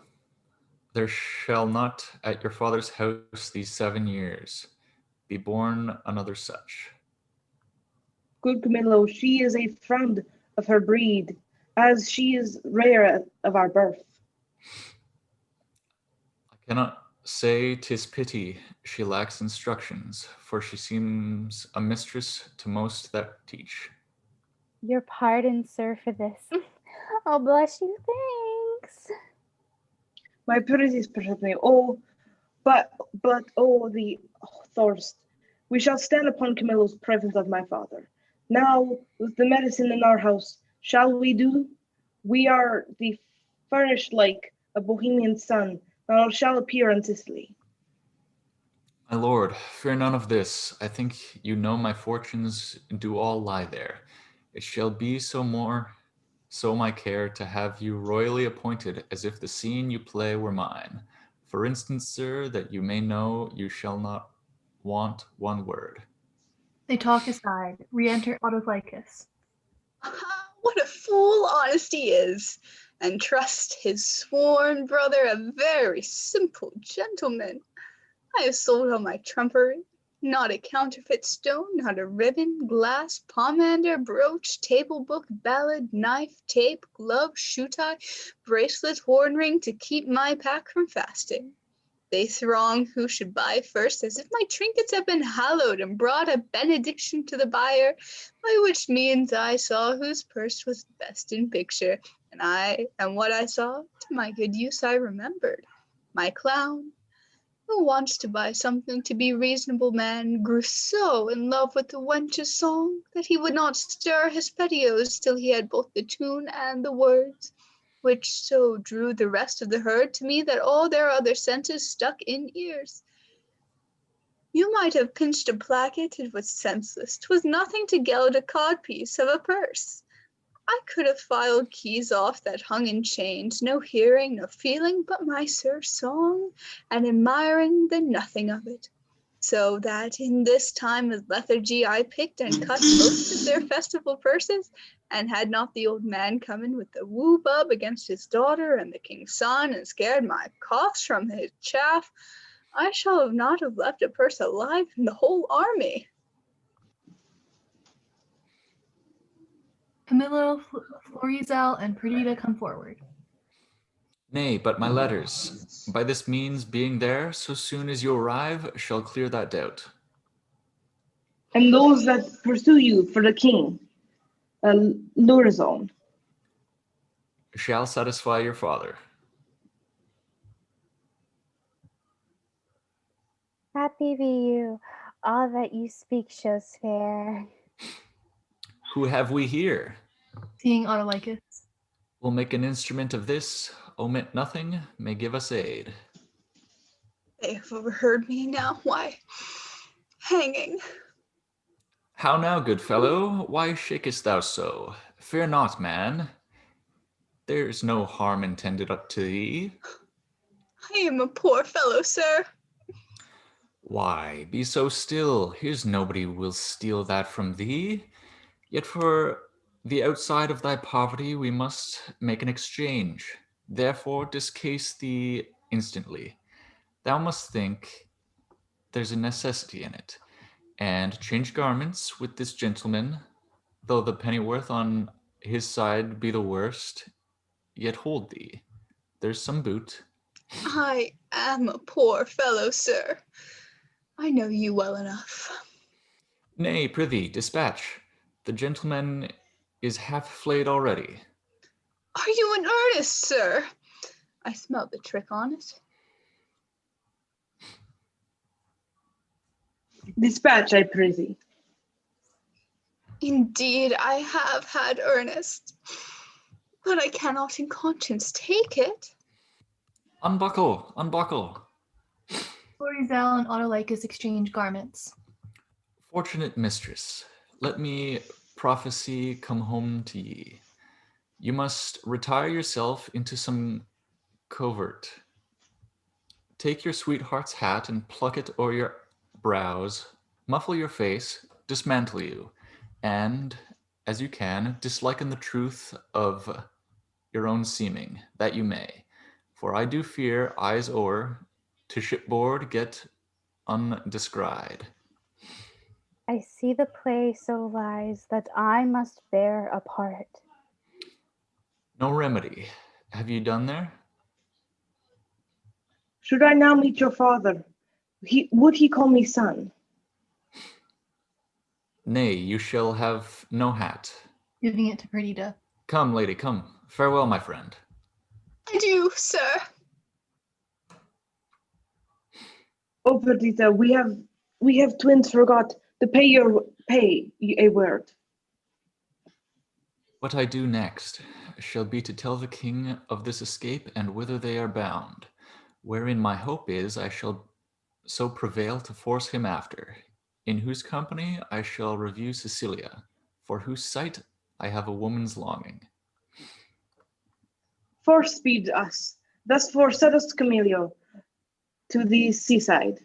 There shall not at your father's house these 7 years be born another such. Good Camillo, she is a friend of her breed, as she is rare of our birth. I cannot say 'tis pity she lacks instructions, for she seems a mistress to most that teach. Your pardon, sir, for this. Oh, bless you, thanks. My pretties protect me. Oh, but oh, the thirst. We shall stand upon Camillo's presence of my father. Now, with the medicine in our house, shall we do? We are the furnished like a Bohemian sun, now shall appear in Sicily. My lord, fear none of this. I think you know my fortunes do all lie there. It shall be so my care to have you royally appointed as if the scene you play were mine. For instance, sir, that you may know you shall not want one word. They talk aside. Re-enter Autolycus. What a fool honesty is, and trust his sworn brother a very simple gentleman. I have sold all my trumpery, not a counterfeit stone, not a ribbon, glass, pomander, brooch, table book, ballad, knife, tape, glove, shoe tie, bracelet, horn ring, to keep my pack from fasting. They throng who should buy first, as if my trinkets had been hallowed and brought a benediction to the buyer, by which means I saw whose purse was best in picture, and what I saw, to my good use I remembered. My clown, who wants to buy something to be reasonable man, grew so in love with the wench's song that he would not stir his petticoats till he had both the tune and the words, which so drew the rest of the herd to me that all their other senses stuck in ears. You might have pinched a placket, it was senseless. 'Twas nothing to geld a codpiece of a purse. I could have filed keys off that hung in chains, no hearing, no feeling, but my sir's song, and admiring the nothing of it. So that in this time of lethargy I picked and cut most of their festival purses, and had not the old man come in with the woo-bub against his daughter and the king's son, and scared my coughs from his chaff, I shall not have left a purse alive in the whole army. Camillo, Florizel, and Perdita come forward. Nay, but my letters, by this means being there, so soon as you arrive, shall clear that doubt. And those that pursue you for the king, Lurazone. Shall satisfy your father. Happy be you. All that you speak shows fair. Who have we here? Seeing Autolycus. We'll make an instrument of this, omit nothing, may give us aid. They have overheard me now. Why, hanging. How now, good fellow? Why shakest thou so? Fear not, man. There's no harm intended up to thee. I am a poor fellow, sir. Why, be so still. Here's nobody will steal that from thee. Yet for the outside of thy poverty we must make an exchange. Therefore discase thee instantly. Thou must think there's a necessity in it, and change garments with this gentleman, though the pennyworth on his side be the worst, yet hold thee. There's some boot. I am a poor fellow, sir. I know you well enough. Nay, prithee, dispatch. The gentleman is half flayed already. Are you in earnest, sir? I smell the trick on it. Dispatch, I prithee. Indeed, I have had earnest, but I cannot in conscience take it. Unbuckle, unbuckle. Florizel and Autolycus exchange garments. Fortunate mistress, let me prophecy come home to ye. You must retire yourself into some covert. Take your sweetheart's hat and pluck it o'er your brows, muffle your face, dismantle you, and, as you can, disliken the truth of your own seeming, that you may. For I do fear eyes o'er, to shipboard get undescried. I see the play so lies that I must bear a part. No remedy. Have you done there? Should I now meet your father? Would he call me son? Nay, you shall have no hat. Giving it to Perdita. Come, lady, come. Farewell, my friend. Adieu, sir. Oh, Perdita, we have twins forgot to pay a word. What I do next shall be to tell the king of this escape and whither they are bound, wherein my hope is I shall so prevail to force him after, in whose company I shall review Cecilia, for whose sight I have a woman's longing. Force speed us, thus set us, Camillo, to the seaside.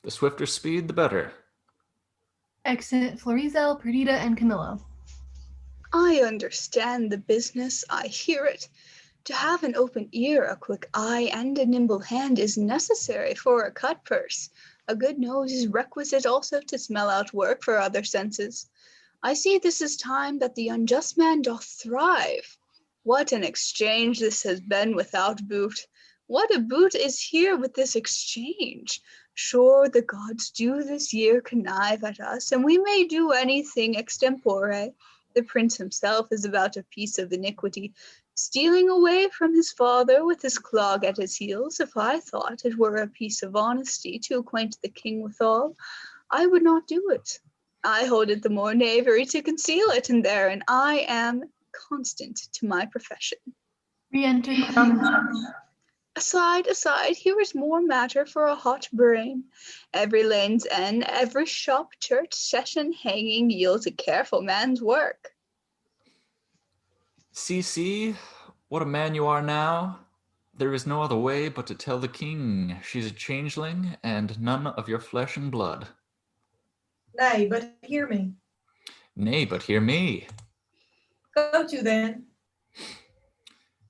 The swifter speed, the better. Exit Florizel, Perdita, and Camillo. I understand the business, I hear it. To have an open ear, a quick eye, and a nimble hand is necessary for a cut purse. A good nose is requisite also to smell out work for other senses. I see this is time that the unjust man doth thrive. What an exchange this has been without boot. What a boot is here with this exchange. Sure, the gods do this year connive at us, and we may do anything extempore. The prince himself is about a piece of iniquity, stealing away from his father with his clog at his heels. If I thought it were a piece of honesty to acquaint the king withal, I would not do it. I hold it the more knavery to conceal it, and therein I am constant to my profession. Re-enter Crown and Son. Aside, here is more matter for a hot brain. Every lane's end, every shop, church, session, hanging yields a careful man's work. See, what a man you are now. There is no other way but to tell the king she's a changeling and none of your flesh and blood. Nay, but hear me. Nay, but hear me. Go to then.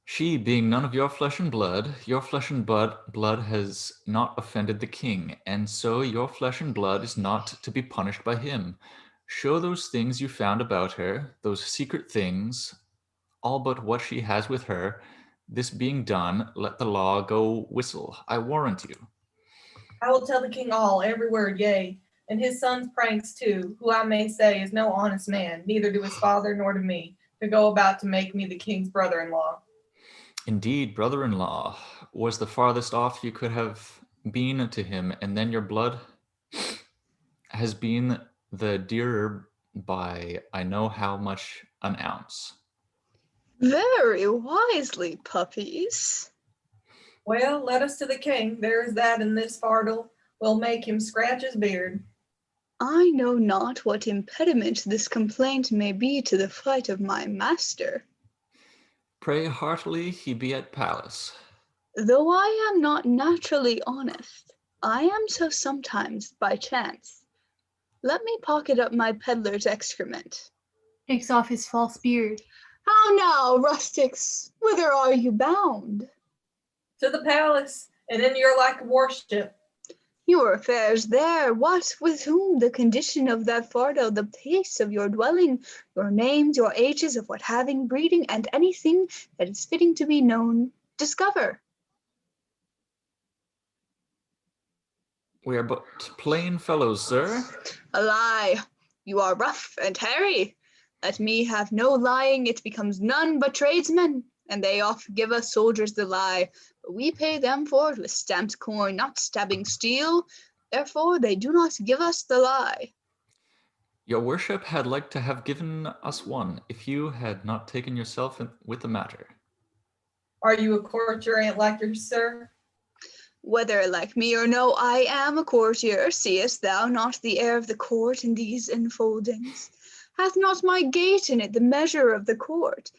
She, being none of your flesh and blood blood has not offended the king, and so your flesh and blood is not to be punished by him. Show those things you found about her, those secret things, all but what she has with her. This being done, let the law go whistle, I warrant you. I will tell the king all, every word, yea, and his son's pranks too, who I may say is no honest man, neither to his father nor to me, to go about to make me the king's brother-in-law. Indeed, brother-in-law was the farthest off you could have been to him, and then your blood has been the dearer by I know how much an ounce. Very wisely, puppies. Well, let us to the king. There is that in this fardel will make him scratch his beard. I know not what impediment this complaint may be to the flight of my master. Pray heartily he be at palace. Though I am not naturally honest, I am so sometimes by chance. Let me pocket up my peddler's excrement. Takes off his false beard. How now, rustics, whither are you bound? To the palace, and in your like worship. Your affairs there, what, with whom, the condition of that fardel, the place of your dwelling, your names, your ages, of what having, breeding, and anything that is fitting to be known, discover. We are but plain fellows, sir. A lie. You are rough and hairy. Let me have no lying, it becomes none but tradesmen, and they oft give us soldiers the lie, but we pay them for it with stamped coin, not stabbing steel. Therefore, they do not give us the lie. Your worship had like to have given us one, if you had not taken yourself with the matter. Are you a courtier, Aunt Lecter, sir? Whether like me or no, I am a courtier. Seest thou not the air of the court in these enfoldings? Hath not my gait in it the measure of the court?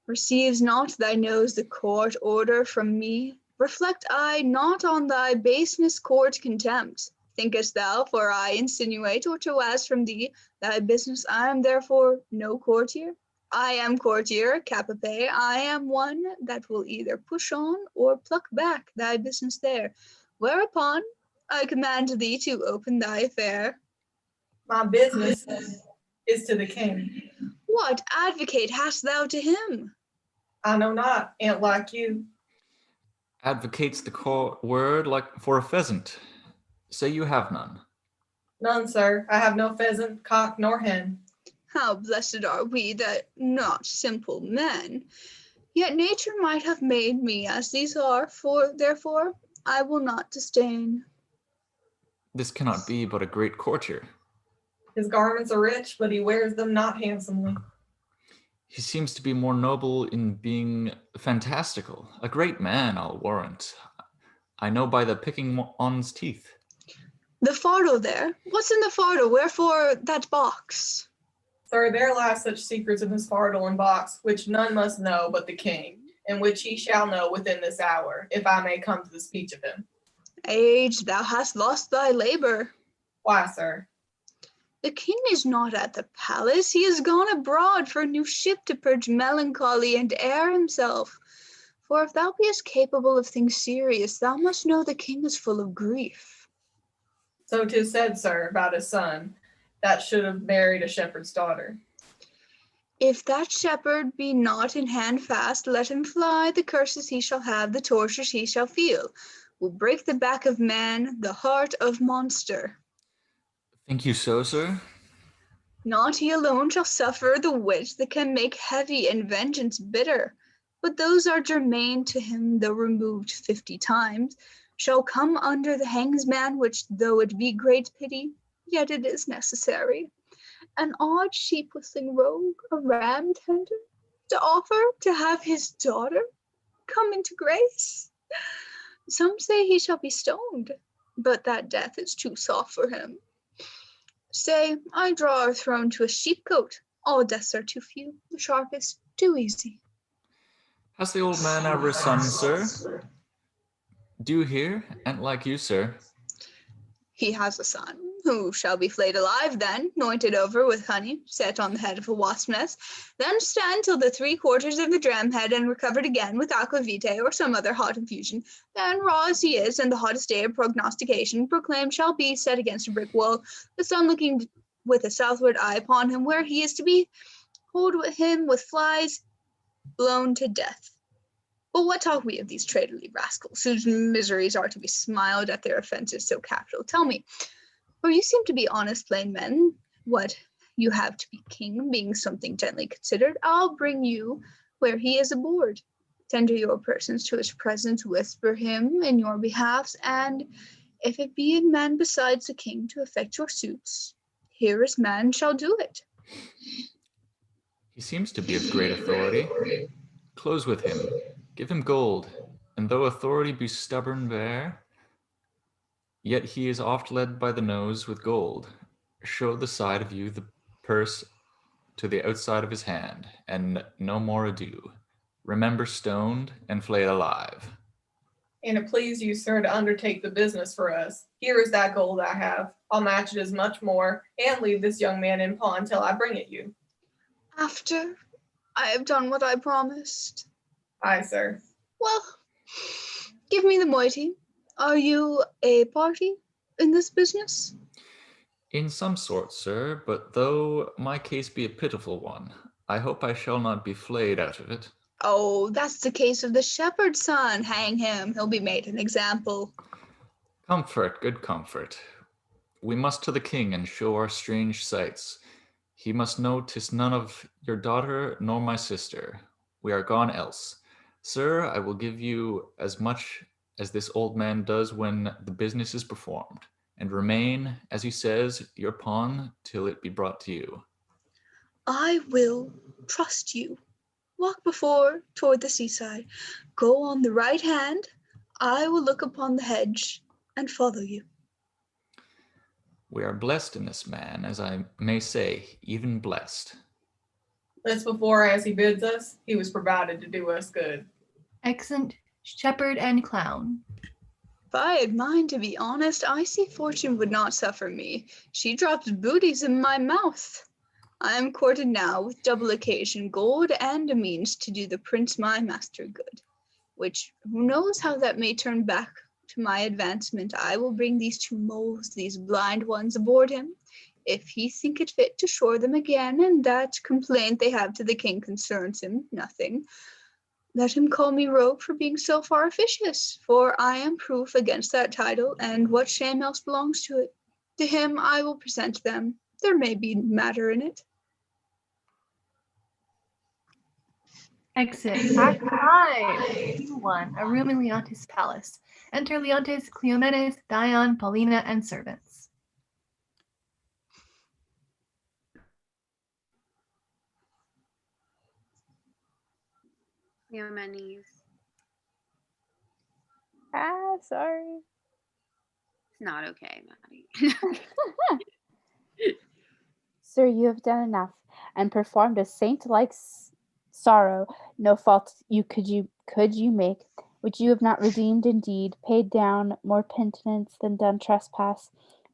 Receives not thy nose the court order from me? Reflect I not on thy baseness court contempt? Thinkest thou, for I insinuate or to ask from thee thy business, I am therefore no courtier? I am courtier, Capape, I am one that will either push on or pluck back thy business there. Whereupon I command thee to open thy affair. My business is to the king. What advocate hast thou to him? I know not, Aunt like you. Advocates the court word like for a pheasant. Say you have none. None, sir. I have no pheasant, cock, nor hen. How blessed are we that not simple men. Yet nature might have made me as these are, for therefore I will not disdain. This cannot be but a great courtier. His garments are rich, but he wears them not handsomely. He seems to be more noble in being fantastical. A great man, I'll warrant. I know by the picking on's teeth. The fardel there? What's in the fardel? Wherefore that box? Sir, there lie such secrets in his fardel and box, which none must know but the king, and which he shall know within this hour, if I may come to the speech of him. Age, thou hast lost thy labor. Why, sir? The king is not at the palace. He is gone abroad for a new ship to purge melancholy and air himself. For if thou beest capable of things serious, thou must know the king is full of grief. So 'tis said, sir, about his son, that should have married a shepherd's daughter. If that shepherd be not in hand fast, let him fly. The curses he shall have, the tortures he shall feel, will break the back of man, the heart of monster. Think you so, sir? Not he alone shall suffer the wit that can make heavy and vengeance bitter, but those are germane to him, though removed 50 times, shall come under the hangsman, which though it be great pity, yet it is necessary. An odd sheep-whistling rogue, a ram tender, to offer to have his daughter come into grace. Some say he shall be stoned, but that death is too soft for him. Say, I draw our throne to a sheepcote. All deaths are too few, the sharpest too easy. Has the old man ever a son, sir? Do you hear? And like you, sir. He has a son, who shall be flayed alive then, anointed over with honey, set on the head of a wasp nest, then stand till the 3/4 of the dram head and recovered again with aquavitae or some other hot infusion. Then raw as he is, and the hottest day of prognostication proclaimed shall be set against a brick wall, the sun looking with a southward eye upon him, where he is to be hold with him with flies blown to death. But what talk we of these traitorly rascals, whose miseries are to be smiled at, their offences so capital? Tell me, for you seem to be honest plain men, what you have to be king, being something gently considered, I'll bring you where he is aboard. Tender your persons to his presence, whisper him in your behalfs, and if it be in man besides the king to effect your suits, here is man shall do it. He seems to be of great authority. Close with him. Give him gold, and though authority be stubborn bare, yet he is oft led by the nose with gold. Show the side of you the purse to the outside of his hand, and no more ado. Remember stoned and flayed alive. And it please you, sir, to undertake the business for us. Here is that gold I have. I'll match it as much more, and leave this young man in pawn till I bring it you. After I have done what I promised. Aye, sir. Well, give me the moiety. Are you a party in this business? In some sort, sir, but though my case be a pitiful one, I hope I shall not be flayed out of it. Oh, that's the case of the shepherd's son. Hang him. He'll be made an example. Comfort, good comfort. We must to the king and show our strange sights. He must know 'tis none of your daughter nor my sister. We are gone else. Sir, I will give you as much as this old man does when the business is performed. and remain, as he says, your pawn till it be brought to you. I will trust you. Walk before toward the seaside. Go on the right hand. I will look upon the hedge and follow you. We are blessed in this man, as I may say, even blessed. That's before, as he bids us, he was provided to do us good. Exeunt shepherd and clown. If I had mind to be honest, I see fortune would not suffer me. She drops booties in my mouth. I am courted now with double occasion, gold and a means to do the prince my master good, which who knows how that may turn back to my advancement. I will bring these two moles, these blind ones, aboard him, if he think it fit to shore them again, and that complaint they have to the king concerns him nothing. Let him call me rogue for being so far officious, for I am proof against that title, and what shame else belongs to it. To him I will present them. There may be matter in it. Exit Act 5, Scene 1, a room in Leontes' palace. Enter Leontes, Cleomenes, Dion, Paulina, and servants. Cleomenes. Sorry. It's not okay, Maddie. Sir, you have done enough and performed a saint-like sorrow. No fault could you make, which you have not redeemed indeed, paid down more penitence than done trespass.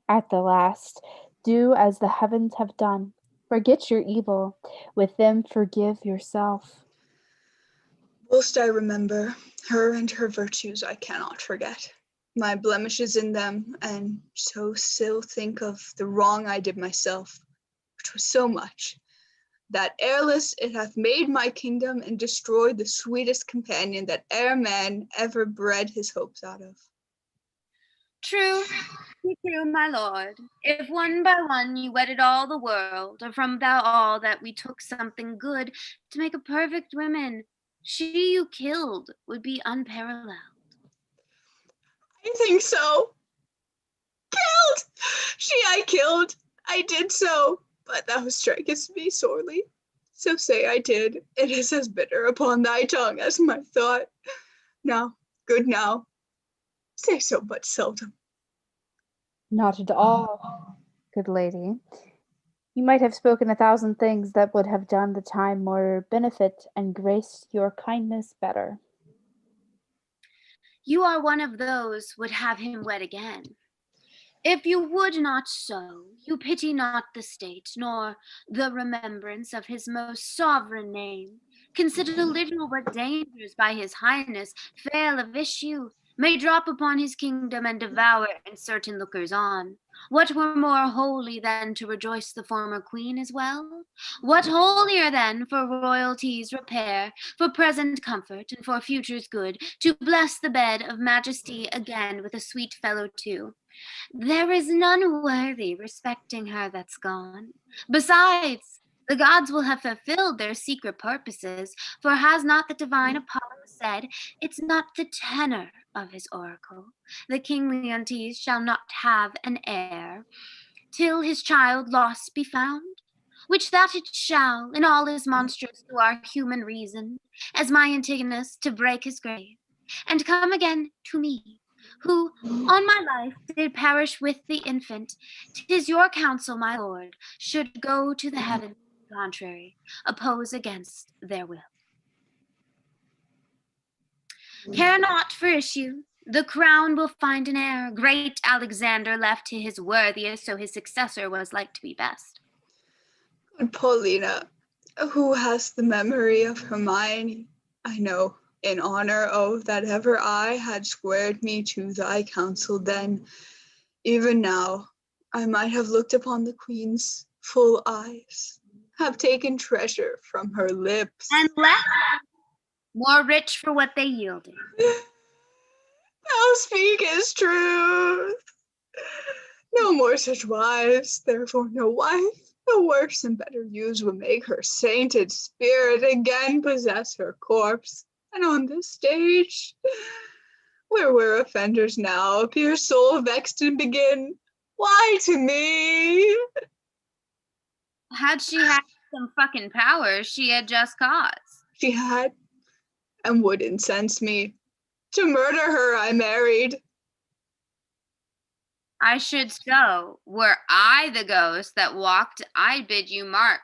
At the last, do as the heavens have done. Forget your evil, with them forgive yourself. Whilst I remember her and her virtues, I cannot forget my blemishes in them, and so still think of the wrong I did myself, which was so much, that ereless it hath made my kingdom and destroyed the sweetest companion that e'er man ever bred his hopes out of. True, true, my lord. If one by one you wedded all the world, or from thou all that we took something good to make a perfect woman, she you killed would be unparalleled. I think so. Killed! She I killed. I did so, but thou strikest me sorely. So say I did. It is as bitter upon thy tongue as my thought. Now, good now, say so but seldom. Not at all, good lady. You might have spoken 1,000 things that would have done the time more benefit and graced your kindness better. You are one of those would have him wed again. If you would not so, you pity not the state, nor the remembrance of his most sovereign name. Consider little what dangers by his highness, fail of issue, may drop upon his kingdom and devour in certain lookers on. What were more holy than to rejoice the former queen as well? What holier than for royalty's repair, for present comfort and for future's good, to bless the bed of majesty again with a sweet fellow too? There is none worthy respecting her that's gone. Besides, the gods will have fulfilled their secret purposes, for has not the divine Apollo said, it's not the tenor of his oracle, the king Leontes shall not have an heir, till his child lost be found? Which that it shall, in all is monstrous to our human reason, as my Antigonus to break his grave, and come again to me, who on my life did perish with the infant. 'Tis your counsel, my lord, should go to the heavens contrary, oppose against their will. Care not for issue, the crown will find an heir. Great Alexander left to his worthiest, so his successor was like to be best. Good Paulina, who has the memory of Hermione, I know, in honor of that ever I had squared me to thy counsel then, even now, I might have looked upon the queen's full eyes, have taken treasure from her lips. And left more rich for what they yielded. Thou speakest truth. No more such wives, therefore no wife, no worse and better used will make her sainted spirit again possess her corpse. And on this stage, where we're offenders now, appear soul vexed and begin, Why to me? Had she had some fucking powers, she had just cause. She had, and would incense me. To murder her, I married. I should so. Were I the ghost that walked, I'd bid you mark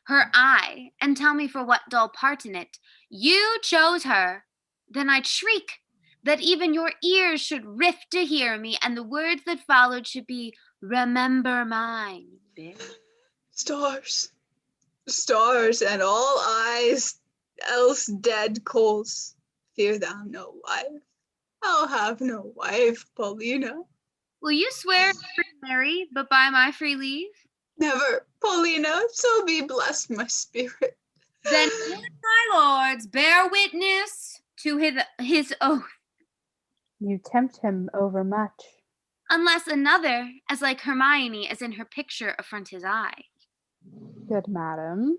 her eye, and tell me for what dull part in it you chose her. Then I'd shriek, that even your ears should rift to hear me, and the words that followed should be, remember mine, bitch. Stars, stars, and all eyes, else dead coals. Fear thou no wife. I'll have no wife, Paulina. Will you swear not to marry, but by my free leave? Never, Paulina, so be blessed my spirit. Then would my lords bear witness to his oath, You tempt him overmuch. unless another, as like Hermione as in her picture, affront his eye. Good madam.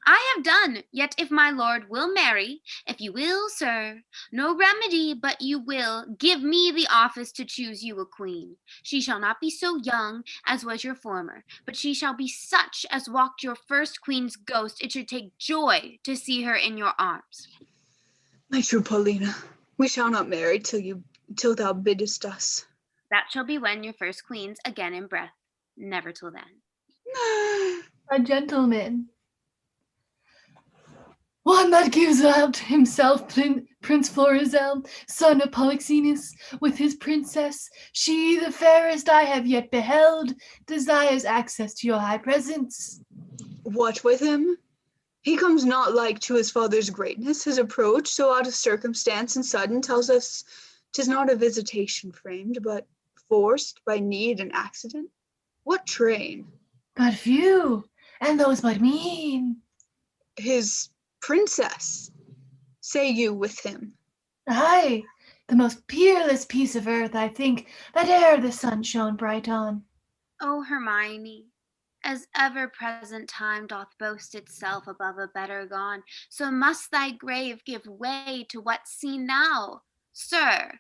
I have done, yet if my lord will marry, if you will, sir, no remedy but you will give me the office to choose you a queen. She shall not be so young as was your former, but she shall be such as walked your first queen's ghost. It should take joy to see her in your arms. My true Paulina, we shall not marry till thou biddest us. That shall be when your first queen's again in breath, never till then. A gentleman. One that gives out himself Prince Florizel, son of Polixenus, with his princess, she the fairest I have yet beheld, desires access to your high presence. What with him? He comes not like to his father's greatness. His approach, so out of circumstance and sudden, tells us 'tis not a visitation framed, but forced by need and accident. What train? But few, and those but mean. His princess, say you with him? Aye, the most peerless piece of earth, I think, that e'er the sun shone bright on. O Hermione, as ever-present time doth boast itself above a better gone, so must thy grave give way to what's seen now. Sir,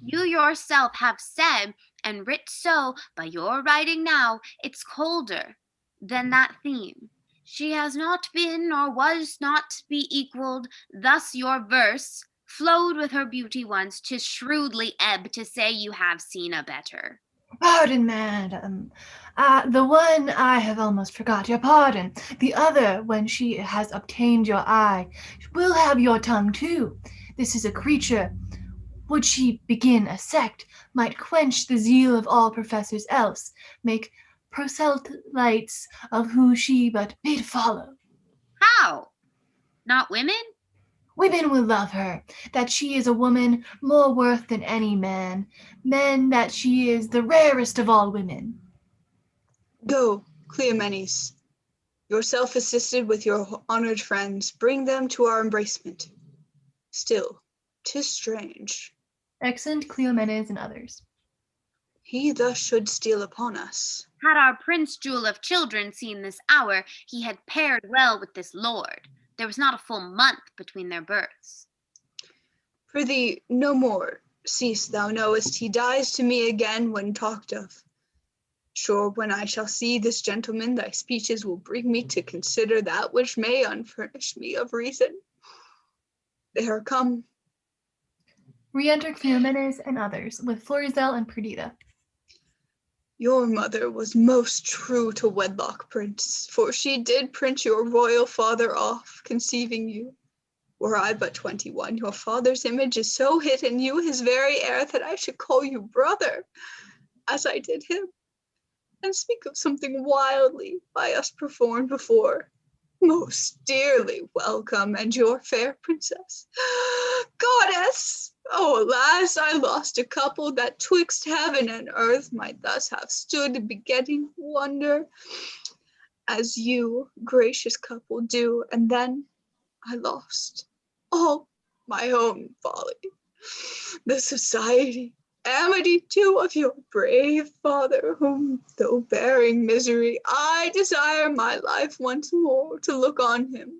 you yourself have said, and writ so by your writing now, it's colder than that theme. She has not been, or was not to be equaled. Thus your verse flowed with her beauty once, 'tis shrewdly ebb to say you have seen a better. Pardon, madam. The one I have almost forgot your pardon. The other, when she has obtained your eye, will have your tongue too. This is a creature, would she begin a sect, might quench the zeal of all professors else, make proselytes of who she but bid follow. How? Not women? Women will love her, that she is a woman more worth than any man. Men, that she is the rarest of all women. Go, Cleomenes, yourself assisted with your honored friends, bring them to our embracement. Still, 'tis strange. Exeunt Cleomenes and others. He thus should steal upon us. Had our Prince Jewel of Children seen this hour, he had paired well with this lord. There was not a full month between their births. Prithee, no more. Cease, thou knowest he dies to me again when talked of. Sure, when I shall see this gentleman, thy speeches will bring me to consider that which may unfurnish me of reason. They are come. Re-enter Cleomenes and others, with Florizel and Perdita. Your mother was most true to wedlock, Prince, for she did print your royal father off, conceiving you. Were I but 21, your father's image is so hid in you, his very heir, that I should call you brother, as I did him, and speak of something wildly by us performed before. Most dearly welcome, and your fair princess. Goddess! Oh, alas, I lost a couple that twixt heaven and earth might thus have stood begetting wonder, as you, gracious couple, do, and then I lost all my own folly, the society, amity too of your brave father, whom, though bearing misery, I desire my life once more to look on him.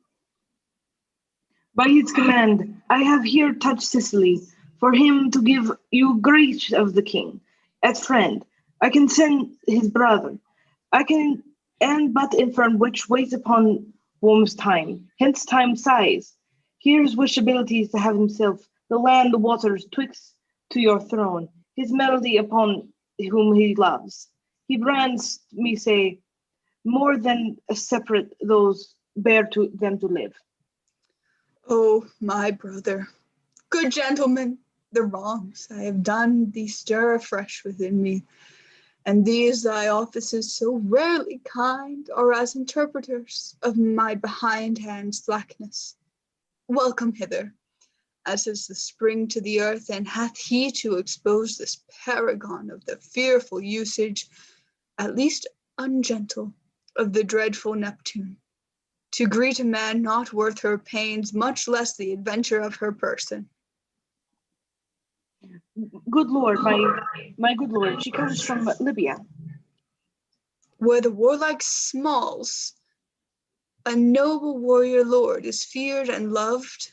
By his command, I have here touched Sicily, for him to give you grace of the king, as friend, I can send his brother. I can and but infirm which waits upon woman's time, hence time sighs. Here's wish abilities to have himself, the land, the waters, twixt to your throne, his melody upon whom he loves. He brands me say, more than a separate those bear to them to live. Oh, my brother, good gentleman, the wrongs I have done thee stir afresh within me, and these thy offices so rarely kind are as interpreters of my behindhand slackness. Welcome hither, as is the spring to the earth, and hath he to expose this paragon of the fearful usage, at least ungentle, of the dreadful Neptune, to greet a man not worth her pains, much less the adventure of her person. Good lord, my good lord, she comes from Libya. Where the warlike Smalls, a noble warrior lord, is feared and loved.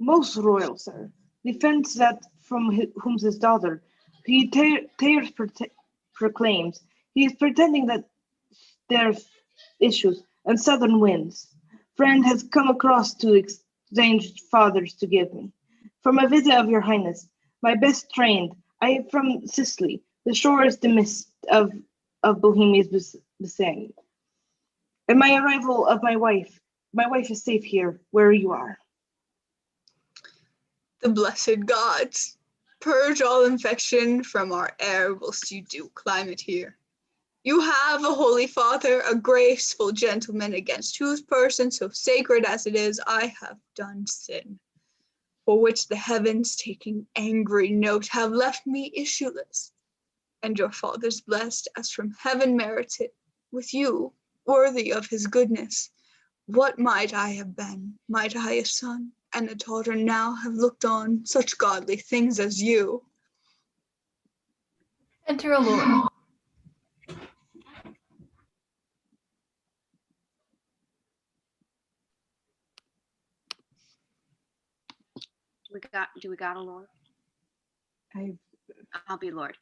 Most royal, sir. Defends that from whom his daughter, he tears proclaims. He is pretending that there's issues and southern winds. Friend has come across to exchange fathers to give me. From a visit of your highness, my best trained, I am from Sicily, the shorest the mist of Bohemia's Bisang. And my arrival of my wife is safe here, where you are. The blessed gods purge all infection from our air whilst you do climate here. You have a holy father, a graceful gentleman, against whose person, so sacred as it is, I have done sin, for which the heavens, taking angry note, have left me issueless. And your father's blessed, as from heaven merited, with you, worthy of his goodness. What might I have been? Might I a son and a daughter now have looked on such godly things as you? Enter a lord. Do we got a lord? I've I'll be lord.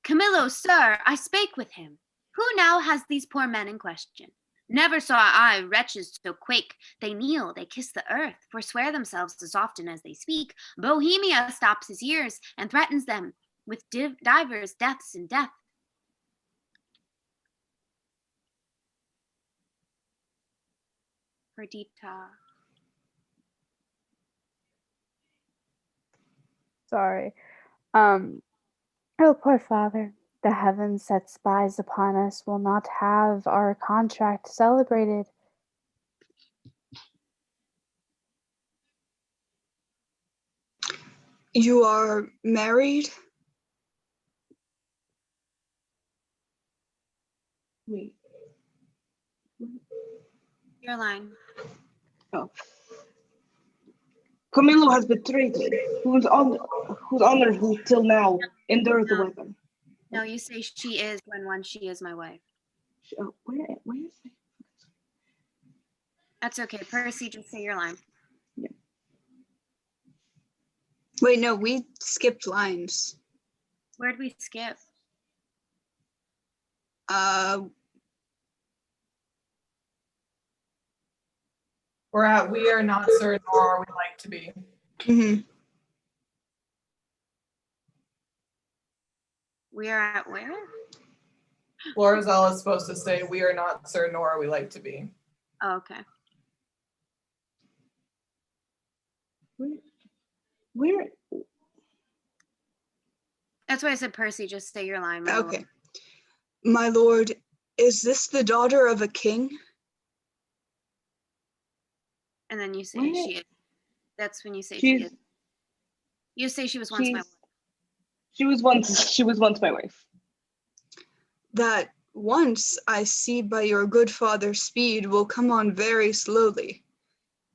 Camillo, sir, I spake with him. Who now has these poor men in question? Never saw I wretches so quake. They kneel, they kiss the earth, forswear themselves as often as they speak. Bohemia stops his ears and threatens them with divers deaths and death. Perdita. Sorry. Oh, poor father. The heavens set spies upon us will not have our contract celebrated. You are married? Wait. Your line. Oh. Camillo has betrayed me, whose honor who till now endured the weather. No, you say she is when she is my wife. Where is it? That's okay. Percy, just say your line. Wait, no, we skipped lines. Where'd we skip? We're at we are not sir nor are we like to be. Mm-hmm. We are at where? Florizel is supposed to say we are not sir nor are we like to be. Oh, okay. Where? That's why I said Percy, just say your line. my Okay. lord. My lord, is this the daughter of a king? And then you say Where? she is. That's when you say she She's is. You say she was once my wife. she was once my wife. That once I see by your good father's speed will come on very slowly.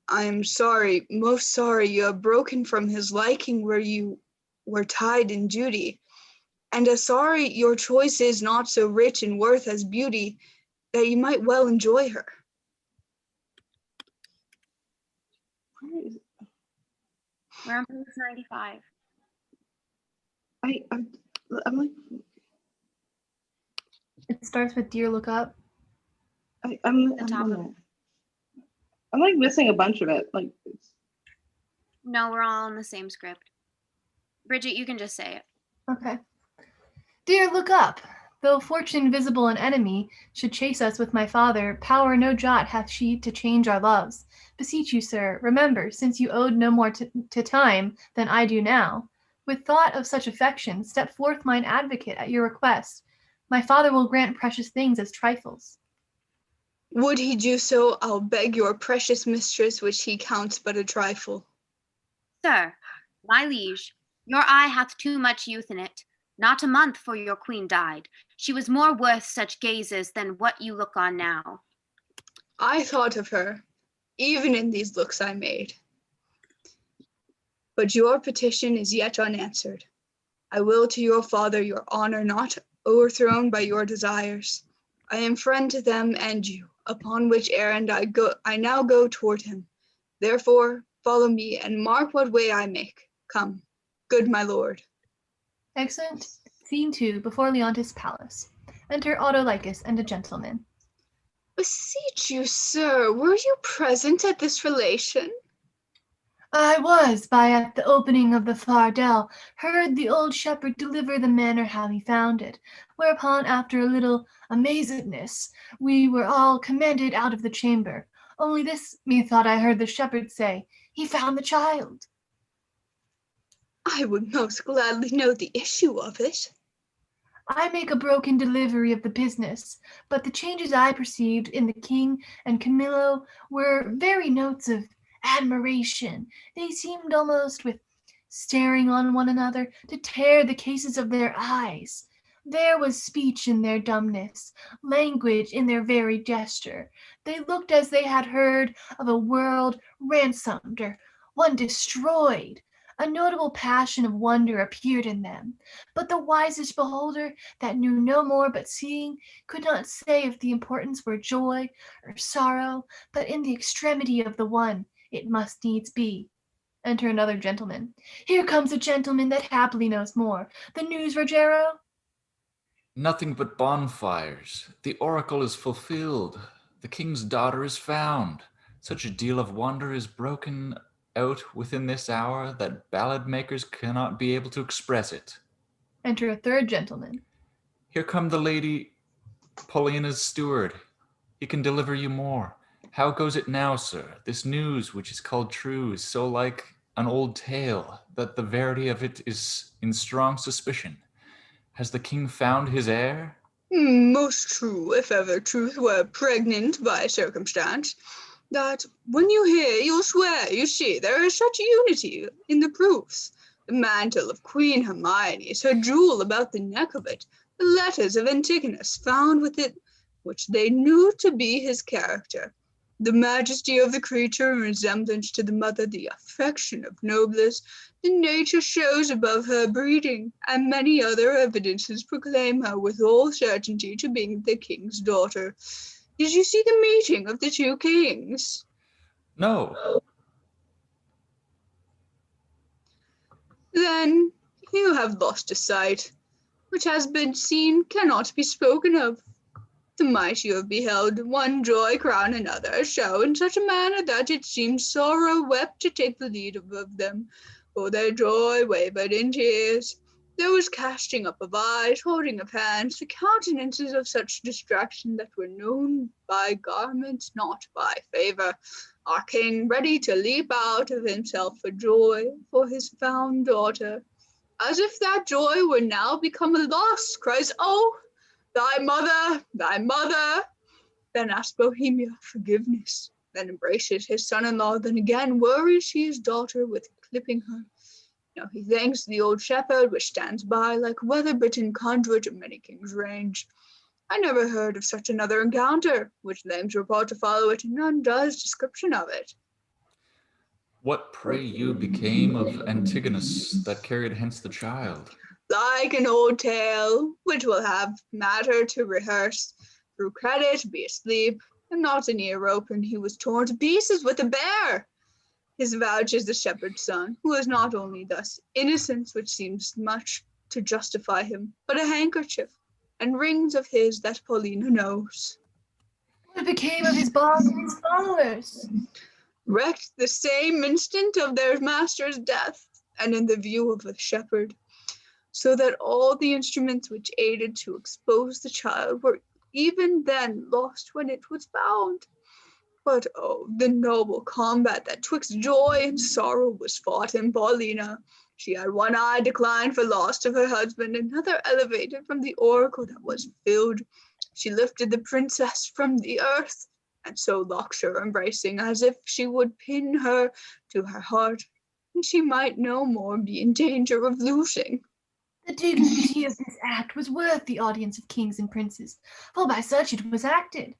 I am sorry, most sorry you have broken from his liking where you were tied in duty, and as sorry your choice is not so rich in worth as beauty, that you might well enjoy her. Where is it? We're on page 95. I'm like, It starts with Dear Look Up. I'm top of- I'm like missing a bunch of it. Like No, we're all in the same script. Bridget, you can just say it. Okay. Dear, look up. Though fortune visible and enemy should chase us with my father, power no jot hath she to change our loves. Beseech you, sir, remember, since you owed no more to time than I do now, with thought of such affection, step forth mine advocate at your request. My father will grant precious things as trifles. Would he do so, I'll beg your precious mistress, which he counts but a trifle. Sir, my liege, your eye hath too much youth in it. Not a month for your queen died. She was more worth such gazes than what you look on now. I thought of her, even in these looks I made. But your petition is yet unanswered. I will to your father your honor not overthrown by your desires. I am friend to them and you, upon which errand I now go toward him. Therefore, follow me and mark what way I make. Come, good my lord. Excellent. Scene 2, before Leontis' palace. Enter Autolycus and a gentleman. Beseech you, sir, were you present at this relation? I was, by at the opening of the far dell, heard the old shepherd deliver the manner how he found it, whereupon after a little amazedness we were all commanded out of the chamber. Only this methought I heard the shepherd say, he found the child. I would most gladly know the issue of it. I make a broken delivery of the business, but the changes I perceived in the king and Camillo were very notes of admiration. They seemed almost, with staring on one another, to tear the cases of their eyes. There was speech in their dumbness, language in their very gesture. They looked as they had heard of a world ransomed or one destroyed. A notable passion of wonder appeared in them, but the wisest beholder that knew no more but seeing could not say if the importance were joy or sorrow, but in the extremity of the one it must needs be. Enter another gentleman. Here comes a gentleman that happily knows more. The news, Rogero? Nothing but bonfires. The oracle is fulfilled. The king's daughter is found. Such a deal of wonder is broken out within this hour that ballad makers cannot be able to express it. Enter a third gentleman. Here come the lady Paulina's steward. He can deliver you more. How goes it now, sir? This news, which is called true, is so like an old tale that the verity of it is in strong suspicion. Has the king found his heir? Most true, if ever truth were pregnant by circumstance. That when you hear, you'll swear, you see, there is such unity in the proofs. The mantle of Queen Hermione's, her jewel about the neck of it, the letters of Antigonus found with it, which they knew to be his character, the majesty of the creature in resemblance to the mother, the affection of noblesse, the nature shows above her breeding, and many other evidences proclaim her with all certainty to be the king's daughter. Did you see the meeting of the two kings? No. Then you have lost a sight. Which has been seen cannot be spoken of. The might you have beheld, one joy crown another, show in such a manner that it seemed sorrow wept to take the lead of them, for their joy wavered in tears. There was casting up of eyes, holding of hands, the countenances of such distraction that were known by garments, not by favor. Our king ready to leap out of himself for joy for his found daughter. As if that joy were now become a loss, cries, "Oh, thy mother, thy mother!" Then asks Bohemia forgiveness, then embraces his son-in-law, then again worries his daughter with clipping her. Now he thanks the old shepherd, which stands by like weather-bitten conduit of many kings' range. I never heard of such another encounter, which names report to follow it, and none does description of it. What, pray you, became of Antigonus that carried hence the child? Like an old tale, which will have matter to rehearse. Through credit, be asleep, and not an ear open, he was torn to pieces with a bear. His vouch is the shepherd's son, who is not only thus innocent, which seems much to justify him, but a handkerchief, and rings of his that Paulina knows. What became of his boss and his followers? Wrecked the same instant of their master's death, and in the view of the shepherd, so that all the instruments which aided to expose the child were even then lost when it was found. But oh, the noble combat that twixt joy and sorrow was fought in Paulina. She had one eye declined for loss of her husband, another elevated from the oracle that was filled. She lifted the princess from the earth, and so locked her embracing, as if she would pin her to her heart, and she might no more be in danger of losing. The dignity of this act was worth the audience of kings and princes, for by such it was acted.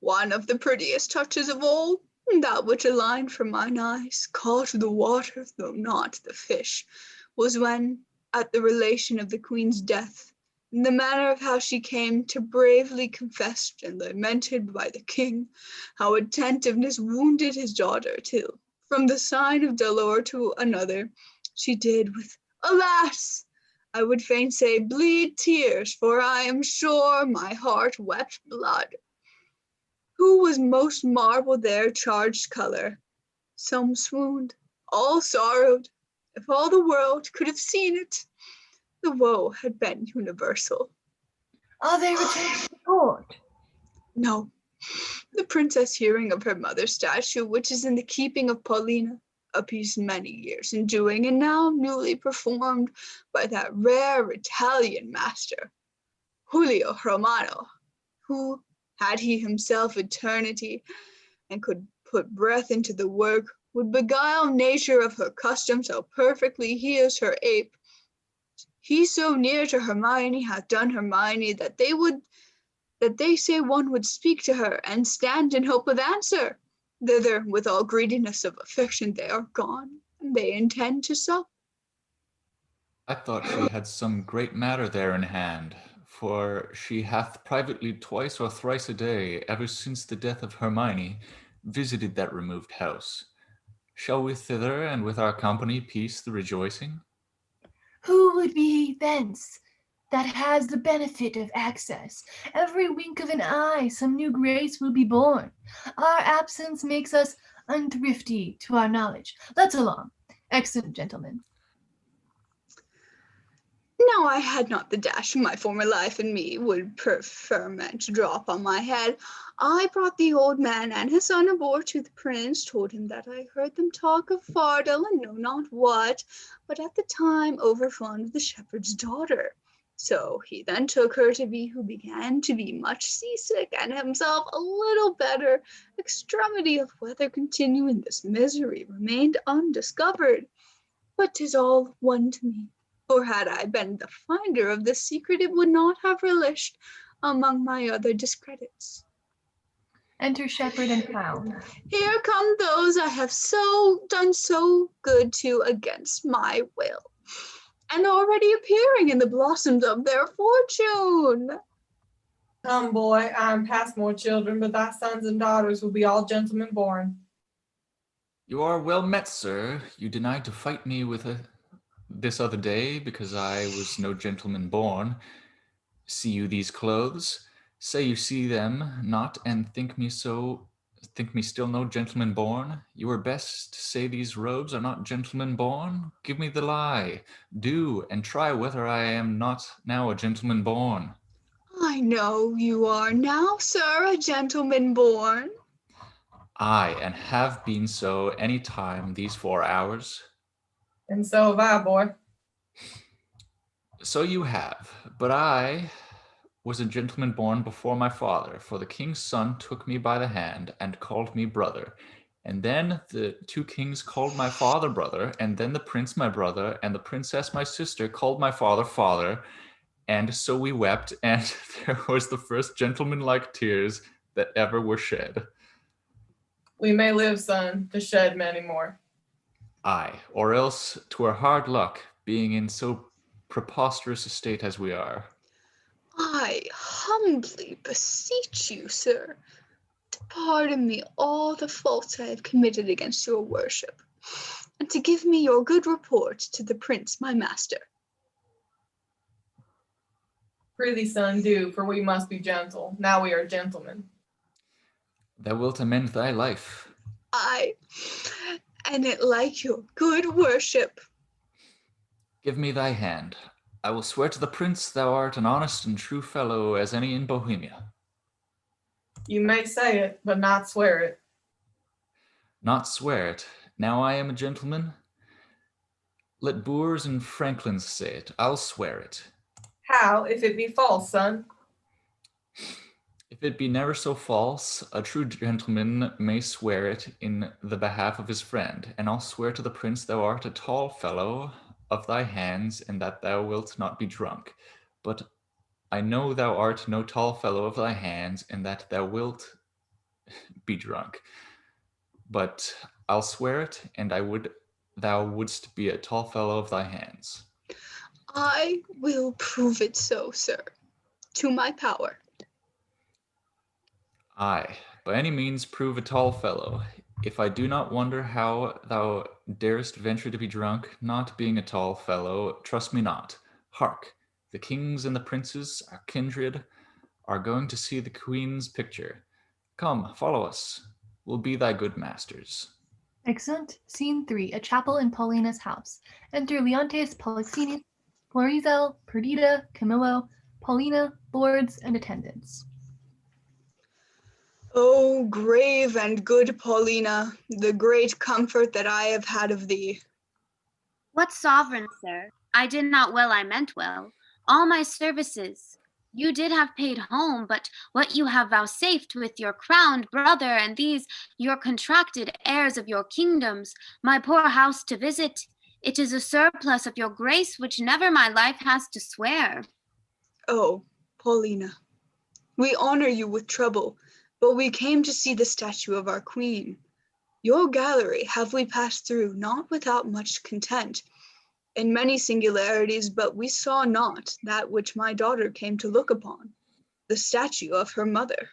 One of the prettiest touches of all, that which aligned from mine eyes, caught the water, though not the fish, was when, at the relation of the queen's death, in the manner of how she came to bravely confessed and lamented by the king, how attentiveness wounded his daughter, till, from the sign of dolor to another, she did with, alas! I would fain say bleed tears, for I am sure my heart wept blood. Who was most marble their charged color? Some swooned, all sorrowed. If all the world could have seen it, the woe had been universal. Are they returned to the court? No. The princess, hearing of her mother's statue, which is in the keeping of Paulina, a piece many years in doing, and now newly performed by that rare Italian master, Julio Romano, who, had he himself eternity, and could put breath into the work, would beguile nature of her custom so perfectly he is her ape. He so near to Hermione hath done Hermione that they say one would speak to her and stand in hope of answer. Thither, with all greediness of affection, they are gone, and they intend to sup. I thought she had some great matter there in hand, for she hath privately twice or thrice a day, ever since the death of Hermione, visited that removed house. Shall we thither, and with our company piece the rejoicing? Who would be thence that has the benefit of access? Every wink of an eye some new grace will be born. Our absence makes us unthrifty to our knowledge. Let's along, excellent gentlemen. Now I had not the dash of my former life in me would preferment drop on my head. I brought the old man and his son aboard to the prince, told him that I heard them talk of fardel and know not what, but at the time overfond of the shepherd's daughter. So he then took her to be, who began to be much seasick, and himself a little better. Extremity of whether continue in this misery remained undiscovered. But 'tis all one to me. For had I been the finder of this secret, it would not have relished among my other discredits. Enter shepherd and clown. Here come those I have done so good to against my will, and already appearing in the blossoms of their fortune. Come, boy, I am past more children, but thy sons and daughters will be all gentlemen born. You are well met, sir. You denied to fight me with this other day because I was no gentleman born. See you these clothes? Say you see them not, and think me still no gentleman born? You were best to say these robes are not gentleman born? Give me the lie. Do, and try whether I am not now a gentleman born. I know you are now, sir, a gentleman born. Aye, and have been so any time these 4 hours. And so have I, boy. So you have, but I was a gentleman born before my father, for the king's son took me by the hand and called me brother. And then the 2 kings called my father brother, and then the prince my brother, and the princess my sister called my father father. And so we wept, and there was the first gentleman-like tears that ever were shed. We may live, son, to shed many more. Aye, or else 'twere hard luck, being in so preposterous a state as we are. I humbly beseech you, sir, to pardon me all the faults I have committed against your worship, and to give me your good report to the prince my master. Prithee, son, do, for we must be gentle. Now we are gentlemen. Thou wilt amend thy life. I, and it like your good worship. Give me thy hand. I will swear to the prince thou art an honest and true fellow as any in Bohemia. You may say it, but not swear it. Not swear it. Now I am a gentleman. Let boors and franklins say it. I'll swear it. How, if it be false, son? If it be never so false, a true gentleman may swear it in the behalf of his friend, and I'll swear to the prince thou art a tall fellow of thy hands, and that thou wilt not be drunk. But I know thou art no tall fellow of thy hands, and that thou wilt be drunk. But I'll swear it, and thou wouldst be a tall fellow of thy hands. I will prove it so, sir, to my power. Aye, by any means prove a tall fellow. If I do not wonder how thou darest venture to be drunk, not being a tall fellow, trust me not. Hark, the kings and the princes, our kindred, are going to see the queen's picture. Come, follow us. We'll be thy good masters. Excellent. Scene 3, a chapel in Paulina's house. Enter Leontes, Polixenes, Florizel, Perdita, Camillo, Paulina, lords, and attendants. O grave and good Paulina, the great comfort that I have had of thee. What sovereign, sir? I did not well, I meant well. All my services you did have paid home, but what you have vouchsafed with your crowned brother and these your contracted heirs of your kingdoms, my poor house to visit, it is a surplus of your grace which never my life has to swear. Oh, Paulina, we honor you with trouble, but we came to see the statue of our queen. Your gallery have we passed through, not without much content, in many singularities, but we saw not that which my daughter came to look upon, the statue of her mother.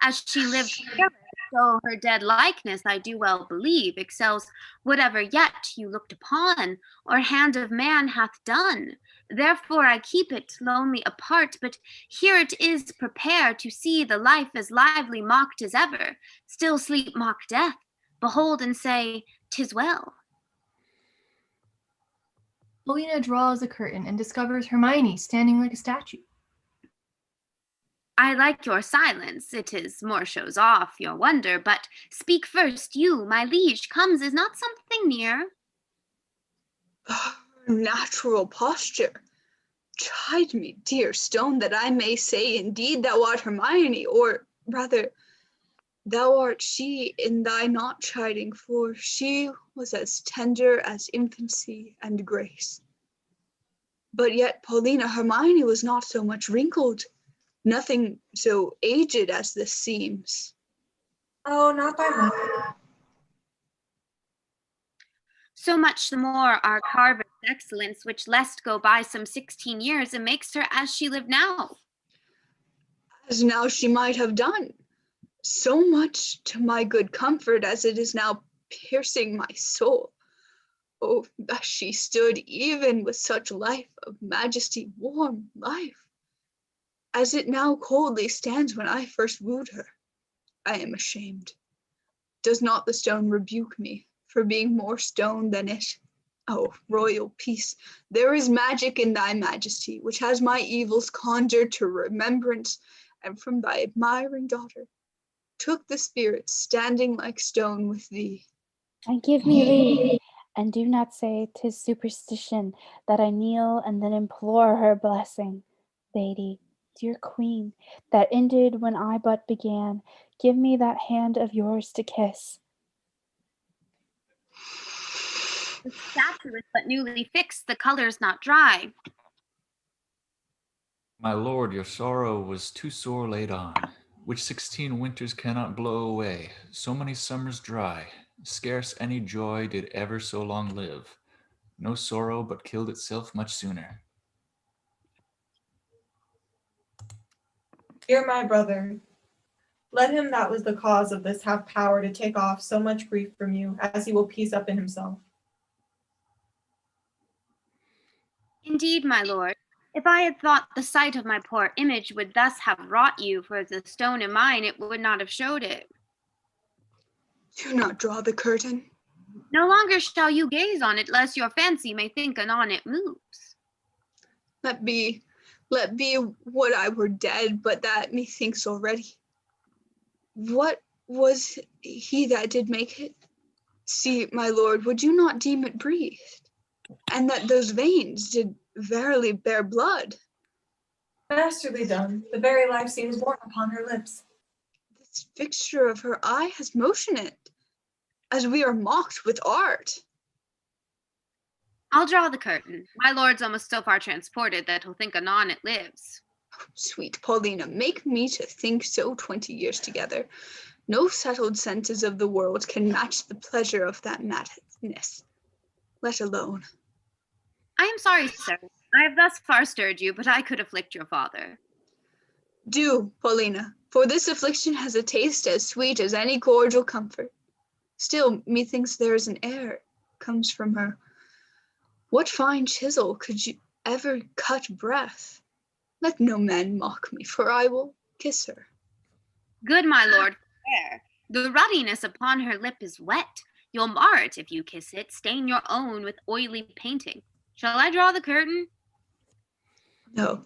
As she lived forever, so her dead likeness, I do well believe, excels whatever yet you looked upon, or hand of man hath done. Therefore I keep it lonely apart, but here it is prepared to see the life as lively mocked as ever, still sleep mock death. Behold and say, 'tis well. Paulina draws a curtain and discovers Hermione standing like a statue. I like your silence, it is more shows off your wonder, but speak first, you, my liege, comes, is not something near? Natural posture. Chide me, dear stone, that I may say indeed thou art Hermione, or rather, thou art she in thy not chiding, for she was as tender as infancy and grace. But yet, Paulina, Hermione was not so much wrinkled, nothing so aged as this seems. Oh, not by much. So much the more our carver's excellence, which lest go by some 16 years, and makes her as she lived now. As now she might have done. So much to my good comfort as it is now piercing my soul. Oh, thus she stood even with such life of majesty, warm life, as it now coldly stands when I first wooed her. I am ashamed. Does not the stone rebuke me for being more stone than it? Oh, royal peace, there is magic in thy majesty, which has my evils conjured to remembrance, and from thy admiring daughter took the spirit standing like stone with thee. And give me leave, and do not say 'tis superstition that I kneel and then implore her blessing. Lady, dear queen, that ended when I but began, give me that hand of yours to kiss. The statue is but newly fixed, the color's not dry. My lord, your sorrow was too sore laid on, which 16 winters cannot blow away, so many summers dry. Scarce any joy did ever so long live. No sorrow but killed itself much sooner. Dear my brother, let him that was the cause of this have power to take off so much grief from you, as he will peace up in himself. Indeed, my lord, If I had thought the sight of my poor image would thus have wrought you for the stone in mine, it would not have showed it. Do not draw the curtain. No longer shall you gaze on it, lest your fancy may think anon it moves. Let be what I were dead, but that methinks already. What was he that did make it? See, my lord, would you not deem it breathed? And that those veins did verily bear blood? Masterly done. The very life seems born upon her lips. This fixture of her eye has motion in it, as we are mocked with art. I'll draw the curtain. My lord's almost so far transported that he'll think anon it lives. Sweet Paulina, make me to think so 20 years together. No settled senses of the world can match the pleasure of that madness, let alone. I am sorry, sir. I have thus far stirred you, but I could afflict your father. Do, Paulina, for this affliction has a taste as sweet as any cordial comfort. Still, methinks there is an air comes from her. What fine chisel could you ever cut breath? Let no man mock me, for I will kiss her. Good, my lord, fair. The ruddiness upon her lip is wet. You'll mar it if you kiss it, stain your own with oily painting. Shall I draw the curtain? No,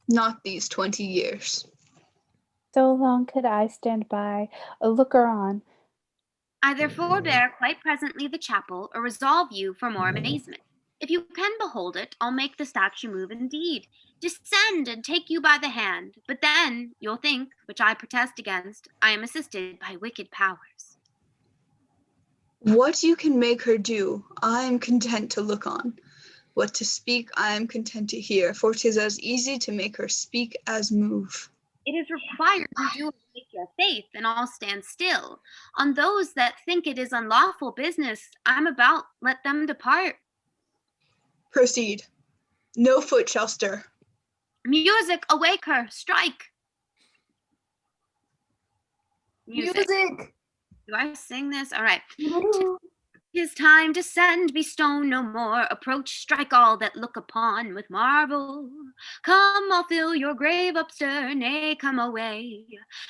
not these 20 years. So long could I stand by, a looker on. Either forbear quite presently the chapel, or resolve you for more amazement. If you can behold it, I'll make the statue move indeed. Descend and take you by the hand, but then you'll think, which I protest against, I am assisted by wicked powers. What you can make her do, I am content to look on. What to speak, I am content to hear, for 'tis as easy to make her speak as move. It is required you do make your faith, and all stand still. On those that think it is unlawful business, I'm about, let them depart. Proceed. No foot shall stir. Music, awake her, strike. Music. Do I sing this? All right. 'Tis time, descend, be stone no more. Approach, strike all that look upon with marvel. Come, I'll fill your grave upstir, nay, come away.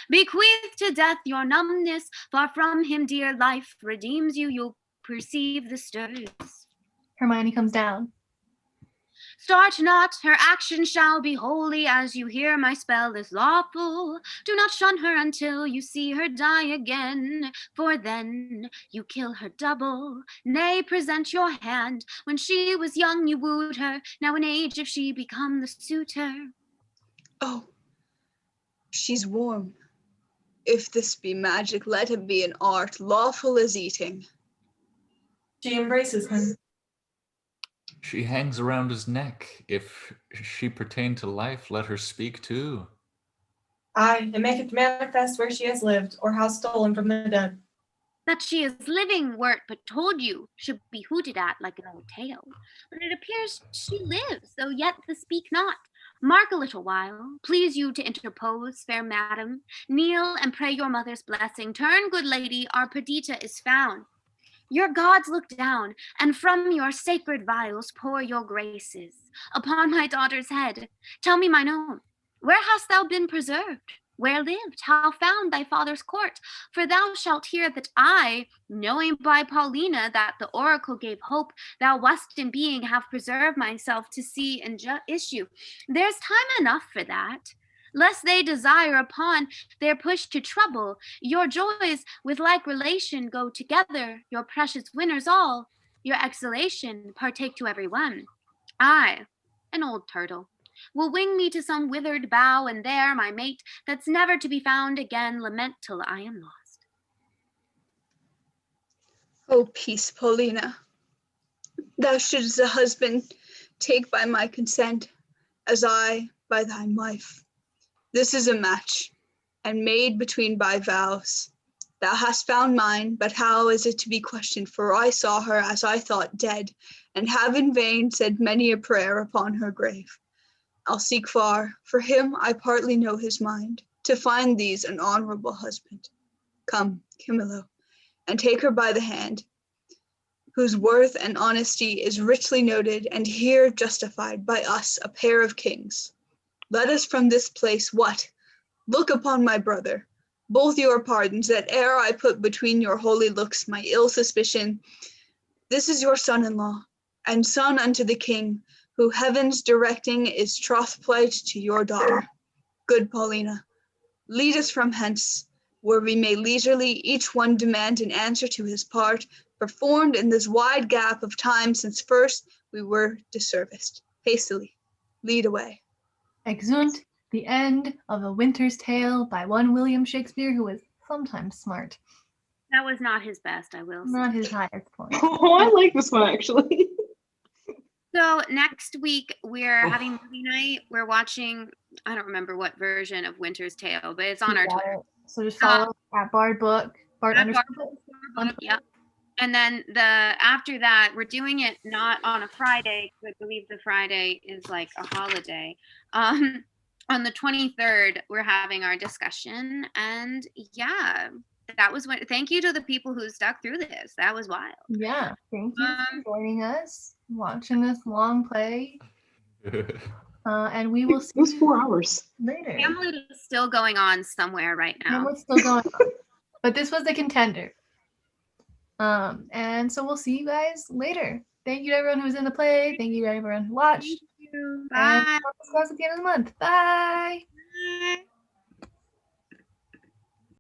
Bequeath to death your numbness, far from him dear life redeems you, you'll perceive the stirs. Hermione comes down. Start not, her action shall be holy, as you hear my spell is lawful. Do not shun her until you see her die again, for then you kill her double. Nay, present your hand. When she was young you wooed her, now in age if she become the suitor. Oh, she's warm. If this be magic, let it be an art, lawful as eating. She embraces him. She hangs around his neck. If she pertain to life, let her speak too. Aye, and make it manifest where she has lived, or how stolen from the dead. That she is living were't but told you, should be hooted at like an old tale. But it appears she lives, though yet the speak not. Mark a little while, please you to interpose, fair madam. Kneel and pray your mother's blessing. Turn, good lady, our Perdita is found. Your gods look down, and from your sacred vials pour your graces upon my daughter's head. Tell me, mine own, where hast thou been preserved? Where lived? How found thy father's court? For thou shalt hear that I, knowing by Paulina that the oracle gave hope, thou wast in being have preserved myself to see and issue. There's time enough for that. Lest they desire upon their push to trouble, your joys with like relation go together, your precious winners all, your exhalation partake to every one. I, an old turtle, will wing me to some withered bough, and there my mate, that's never to be found again, lament till I am lost. Oh, peace, Paulina. Thou shouldst a husband take by my consent, as I by thine wife. This is a match, and made between by vows. Thou hast found mine, but how is it to be questioned? For I saw her, as I thought, dead, and have in vain said many a prayer upon her grave. I'll seek far, for him I partly know his mind, to find these an honorable husband. Come, Camillo, and take her by the hand. whose worth and honesty is richly noted and here justified by us, a pair of kings. Let us from this place what? Look upon my brother. Both your pardons, that ere I put between your holy looks my ill suspicion. This is your son-in-law, and son unto the king, who heaven's directing is troth plight to your daughter. Good Paulina, lead us from hence, where we may leisurely each one demand an answer to his part, performed in this wide gap of time since first we were disserviced. Hastily, lead away. Exeunt, the end of A Winter's Tale by one William Shakespeare who was sometimes smart. That was not his best, I will say. Not his highest point. Oh, I like this one actually. So next week we're having movie night. We're watching, I don't remember what version of Winter's Tale, but it's on our Twitter. So just follow at Bard Book, Bard At underscore Bard Book on Twitter. Yeah. And then after that, we're doing it not on a Friday, because I believe the Friday is like a holiday. On the 23rd, we're having our discussion. And yeah, that was thank you to the people who stuck through this. That was wild. Yeah, thank you for joining us, watching this long play. And we will see It was you 4 hours. later. Hamlet is still going on somewhere right now. Hamlet's still going on. But this was the contender. And so we'll see you guys later. Thank you to everyone who was in the play. Thank you to everyone who watched. Thank you. And Bye. we'll see you guys at the end of the month. Bye. Bye.